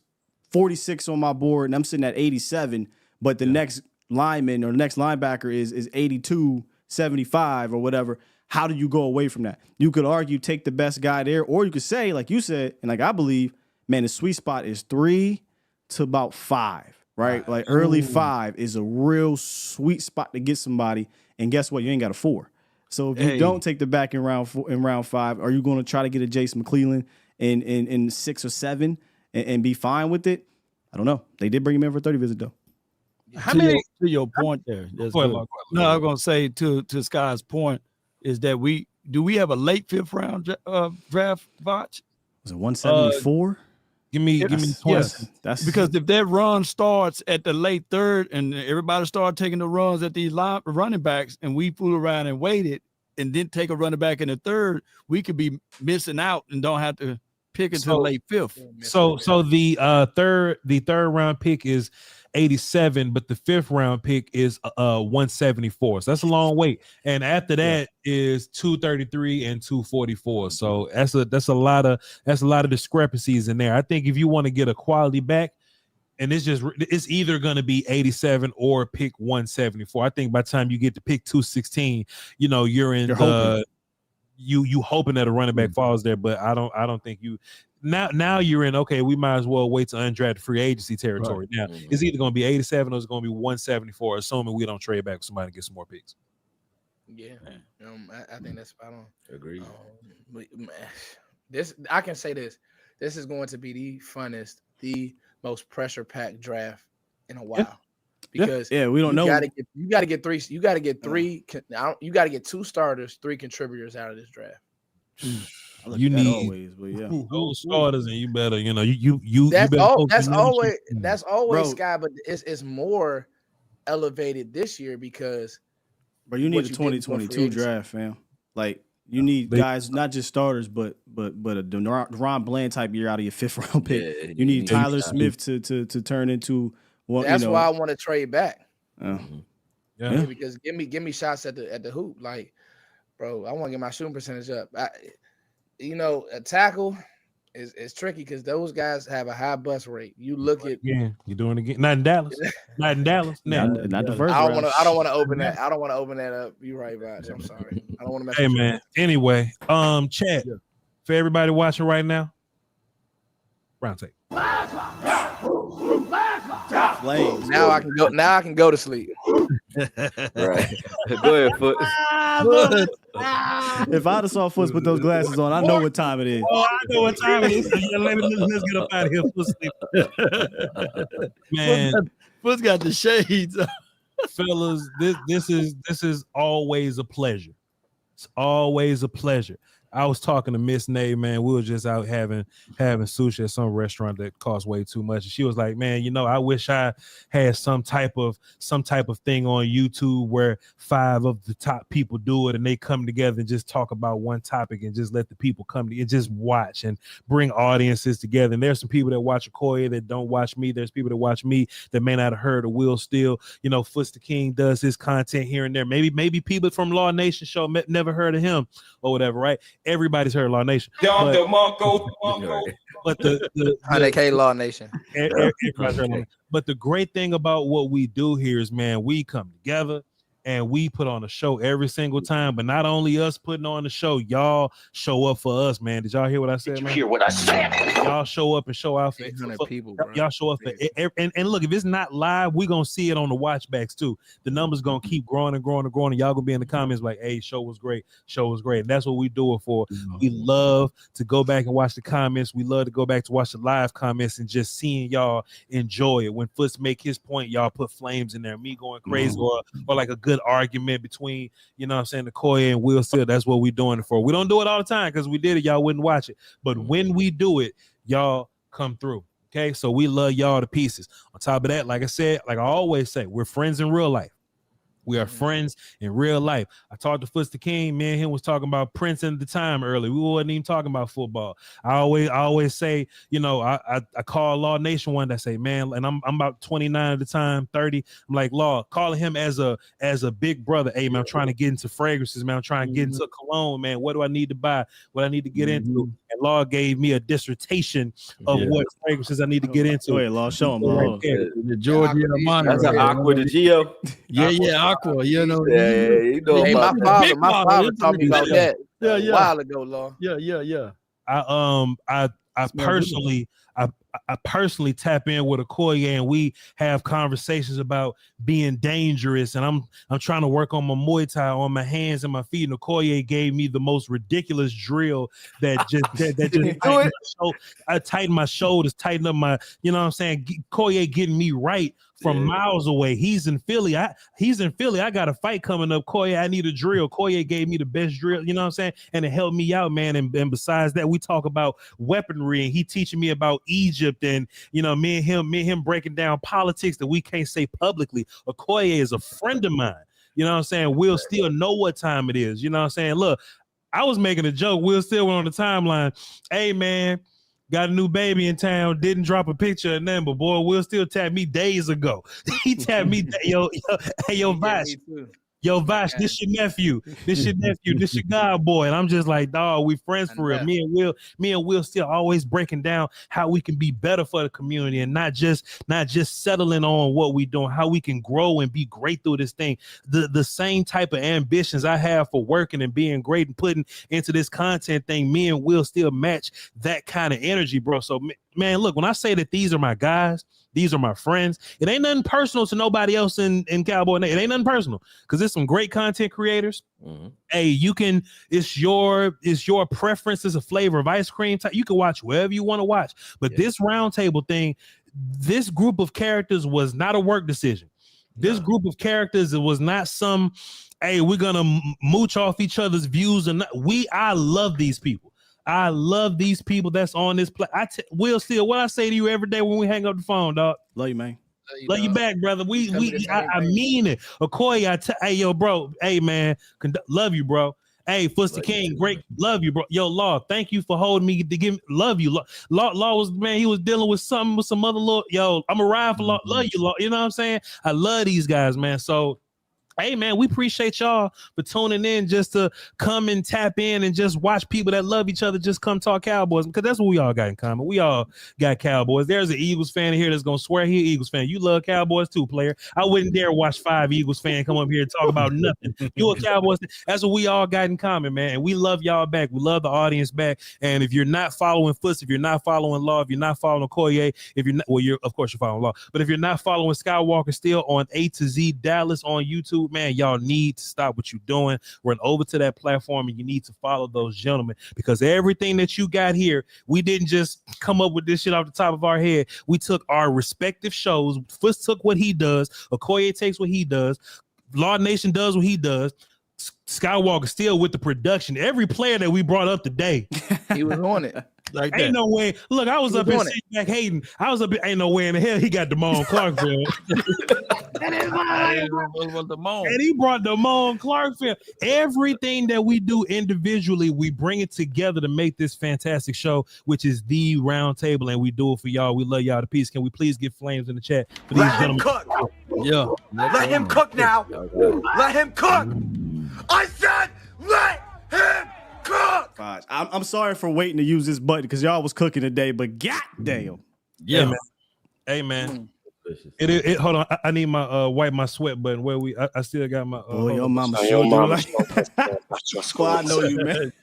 Speaker 9: 46 on my board and I'm sitting at 87, but the next lineman or the next linebacker is 82, 75 or whatever. How do you go away from that? You could argue take the best guy there, or you could say, like you said, and like I believe, man, the sweet spot is 3 to about 5. Right? Like early 5 is a real sweet spot to get somebody. And guess what? You ain't got a 4. So if you don't take the back in round 5, are you going to try to get a Jason McClellan in 6 or 7 and be fine with it? I don't know. They did bring him in for a 30 visit though.
Speaker 1: To your point there. No, I'm going to say to Sky's point is that do we have a late 5th round draft, Voch?
Speaker 9: Was it 174?
Speaker 3: Give me 20.
Speaker 1: Yes. That's because if that run starts at the late third and everybody started taking the runs at these running backs and we fool around and waited and then take a running back in the third, we could be missing out and don't have to pick until late fifth.
Speaker 3: So the third round pick is 87, but the fifth round pick is 174. So that's a long wait. And after that is 233 and 244. So that's a lot of discrepancies in there. I think if you want to get a quality back, and it's either going to be 87 or pick 174. I think by the time you get to pick 216, you're in you hoping that a running back falls there, but I don't think you now you're in, okay, we might as well wait to undrafted free agency territory. Right. Now it's either going to be 87 or it's going to be 174, assuming we don't trade back with somebody to get some more picks.
Speaker 7: Yeah, I think that's spot on.
Speaker 5: Agreed.
Speaker 7: I can say this is going to be the funnest, the most pressure-packed draft in a while. Because
Speaker 9: we don't know.
Speaker 7: You got to get three. You got to get three. You got to get 2 starters, 3 contributors out of this draft.
Speaker 3: You need those starters, and you better, you.
Speaker 7: That's always Sky, but it's more elevated this year because.
Speaker 9: But you need a 2022 draft, fam. Like you need guys, not just starters, but a Deron Bland type year out of your 5th round pick. Yeah, you need Tyler Smith to turn into. Well,
Speaker 7: that's why I want to trade back.
Speaker 9: Yeah,
Speaker 7: because give me shots at the hoop, like, bro. I want to get my shooting percentage up. A tackle is tricky because those guys have a high bust rate. You look at
Speaker 3: you're doing it again. Not in Dallas. Not
Speaker 9: the first.
Speaker 7: I don't want to open that. I don't want to open that up. You're right, Voch. I'm sorry. I don't want to mess.
Speaker 3: Hey man. Anyway, chat for everybody watching right now. Roundtable.
Speaker 9: Flames.
Speaker 7: Now I can go to sleep.
Speaker 5: Right. Go ahead, Foot.
Speaker 9: If I'd have saw Foot put those glasses on, I know what time it is.
Speaker 3: Oh, I know what time it is. Let's get up out of here. Foot sleep. Man,
Speaker 1: Foot's got the shades.
Speaker 3: Fellas, this is always a pleasure. It's always a pleasure. I was talking to Miss Nay, man. We were just out having sushi at some restaurant that cost way too much. And she was like, man, I wish I had some type of thing on YouTube where 5 of the top people do it and they come together and just talk about one topic and just let the people come and just watch and bring audiences together. And there's some people that watch Okoye that don't watch me. There's people that watch me that may not have heard of Will Steele. Foots the King does his content here and there. Maybe people from Law Nation show never heard of him or whatever, right? Everybody's heard Law Nation. But the
Speaker 7: 100K Law Nation.
Speaker 3: But the great thing about what we do here is, man, we come together and we put on a show every single time. But not only us putting on the show, y'all show up for us, man. Did y'all hear what I said? Did you hear what I said? Y'all show up and show out for
Speaker 7: 800 people. Bro.
Speaker 3: Y'all show up for and look, if it's not live, we're gonna see it on the watchbacks too. The numbers gonna keep growing and growing and growing. And y'all gonna be in the comments like, hey, show was great. And that's what we do it for. We love to go back and watch the comments. We love to go back to watch the live comments and just seeing y'all enjoy it. When Foots make his point, y'all put flames in there. Me going crazy or like a good argument between, Okoye and Will Steele. That's what we're doing it for. We don't do it all the time because we did it, y'all wouldn't watch it. But when we do it, y'all come through. Okay, so we love y'all to pieces. On top of that, like I said, like I always say, we're friends in real life. We are friends in real life. I talked to Foots the King. Me and him was talking about Prince at the time early. We wasn't even talking about football. I always say, I call Law Nation one that say, man, and I'm about 29 at the time, 30. I'm like, Law, calling him as a big brother. Hey, man, I'm trying to get into fragrances, man. I'm trying to get into cologne, man. What do I need to buy? What I need to get into? And Law gave me a dissertation of what fragrances I need to get into.
Speaker 9: Wait, Law, show him. Law.
Speaker 1: The Georgia Armani.
Speaker 5: That's an Aqua de Gio.
Speaker 1: Yeah. Aqua,
Speaker 5: Hey,
Speaker 7: my father taught me about that a while ago, Law.
Speaker 1: Yeah.
Speaker 3: I personally I personally tap in with Okoye and we have conversations about being dangerous. And I'm trying to work on my Muay Thai on my hands and my feet. And Okoye gave me the most ridiculous drill that just I tightened my shoulders, tightened up my, you know what I'm saying? Okoye getting me right from miles away. He's in Philly. I got a fight coming up. Okoye, I need a drill. Okoye gave me the best drill, you know what I'm saying? And it helped me out, man. And besides that, we talk about weaponry and he teaching me about Egypt and, you know, me and him breaking down politics that we can't say publicly. Okoye is a friend of mine. You know what I'm saying? We'll still know what time it is. You know what I'm saying? Look, I was making a joke. We'll still went on the timeline. Hey, man, got a new baby in town, didn't drop a picture of them, but boy, Will still tapped me days ago. He tapped me, yo, Voch. Yo, Voch, this your nephew. This your god boy. And I'm just like, dog, we friends for real. Me and Will still always breaking down how we can be better for the community and not just settling on what we doing, how we can grow and be great through this thing. The same type of ambitions I have for working and being great and putting into this content thing, me and Will still match that kind of energy, bro. So, man, look, when I say that these are my guys, these are my friends, it ain't nothing personal to nobody else in Cowboy Nation. It ain't nothing personal because there's some great content creators. Mm-hmm. Hey, you can, it's your preference, it's a flavor of ice cream type. You can watch wherever you want to watch. But this roundtable thing, this group of characters was not a work decision. This group of characters, it was not some, hey, we're gonna mooch off each other's views. And I love these people. I love these people that's on this Will still, what I say to you every day when we hang up the phone, dog.
Speaker 9: Love you, man.
Speaker 3: Love you back, brother. I mean it. Okoye, hey, yo, bro. Hey, man. Love you, bro. Hey, Fuster King, great. Love you, bro. Yo, Law, thank you for holding me to give me. Love you. Law was, man, he was dealing with something with some other little. Yo, I'm a ride for Law. Love you, Law. You know what I'm saying? I love these guys, man. So, hey, man, we appreciate y'all for tuning in just to come and tap in and just watch people that love each other just come talk Cowboys, because that's what we all got in common. We all got Cowboys. There's an Eagles fan here that's going to swear he an Eagles fan. You love Cowboys too, player. I wouldn't dare watch 5 Eagles fans come up here and talk about nothing. You a Cowboys. That's what we all got in common, man. And we love y'all back. We love the audience back. And if you're not following Foots, if you're not following Law, if you're not following Okoye, if you're not, well, of course you're following Law, but if you're not following Skywalker still on A to Z Dallas on YouTube, man, y'all need to stop what you're doing. Run over to that platform and you need to follow those gentlemen, because everything that you got here, we didn't just come up with this shit off the top of our head. We took our respective shows. Foots took what he does. Okoye takes what he does. Law Nation does what he does. Skywalker still with the production. Every player that we brought up today,
Speaker 7: he was on it.
Speaker 3: Like ain't no way. Look, I was up here sitting back hating. I was up here, ain't no way in the hell he got Damone Clarkfield. And he brought Damone Clarkfield. Everything that we do individually, we bring it together to make this fantastic show, which is the Roundtable, and we do it for y'all. We love y'all to peace. Can we please get flames in the chat for these gentlemen?
Speaker 14: Cook.
Speaker 3: Yeah.
Speaker 14: Let him cook now. Let him cook. I said let him cook.
Speaker 9: I'm sorry for waiting to use this button because y'all was cooking today, but goddamn.
Speaker 3: Yeah. Hey, man. It hold on. I need my wipe my sweat button. Where I still got my
Speaker 9: your mama showed you like I know you, man.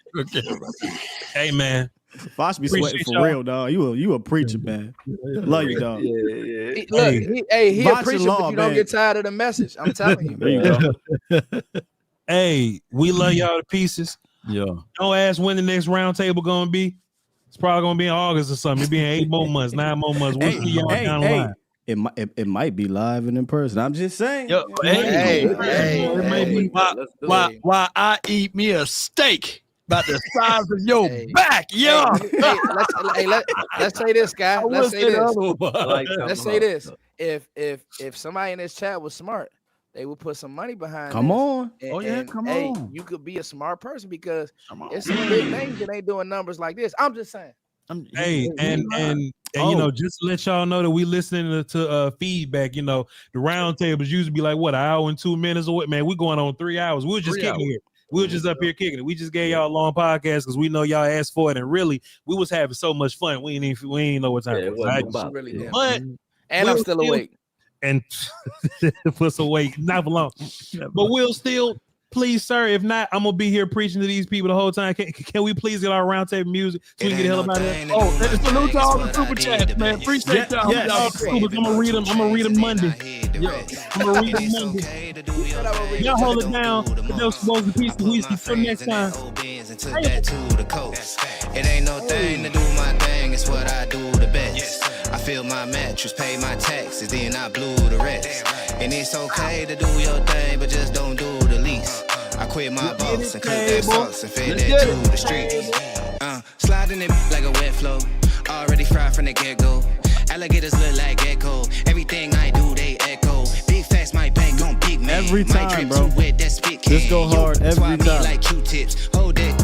Speaker 3: Hey, man.
Speaker 9: Voch be sweating for real, dog. You a preacher, man. Love you, dog.
Speaker 7: He a preacher, but you don't get tired of the message. I'm telling you.
Speaker 9: There you go.
Speaker 3: Hey, we love y'all to pieces.
Speaker 1: Yeah.
Speaker 3: Don't ask when the next roundtable gonna be. It's probably gonna be in August or something. It'll be in 8 more months, 9 more months. We'll see y'all down the line.
Speaker 9: It might be live and in person. I'm just saying.
Speaker 1: Yo, why I eat me a steak about the size of your back, yo.
Speaker 7: Let's say this, guy. Let's say this. Let's say this. If somebody in this chat was smart, they would put some money behind.
Speaker 9: Come on.
Speaker 7: Come on. You could be a smart person because it's some big names that ain't doing numbers like this. I'm just saying.
Speaker 3: Hey, and you know, just to let y'all know that we listening to feedback. You know, the roundtables usually be like what, an hour and 2 minutes or what? Man, we going on 3 hours. We were just kicking here. We were just up here kicking it. We just gave y'all a long podcast because we know y'all asked for it, and really, we was having so much fun. We ain't know what time it was. But
Speaker 7: and I'm still awake.
Speaker 3: And for some weight, not for long. But we'll still Please, sir. If not, I'm gonna be here preaching to these people the whole time. Can we please get our roundtable music so we can get the hell about that?
Speaker 1: Oh, and salute to all the super chats, man. Appreciate y'all.
Speaker 3: I'm gonna read them. I'm gonna read them Monday. I'm gonna read them Monday. Y'all hold it down. Those supposed to piece of whiskey. Till next time.
Speaker 2: It ain't no thing to do my thing. It's what I do the best. I feel my mattress, pay my taxes, then I blew the rest. And it's okay to do your thing, but just don't do the least. I quit my boss and cook that sauce and fed that to the streets. Sliding it like a wet flow, already fried from the get-go. Alligators look like gecko. Everything I do, they echo. Big facts, my bank on big man.
Speaker 9: Every time, bro.
Speaker 2: Wet, that spit
Speaker 9: this go hard every time.
Speaker 2: Like Q-tips. Hold that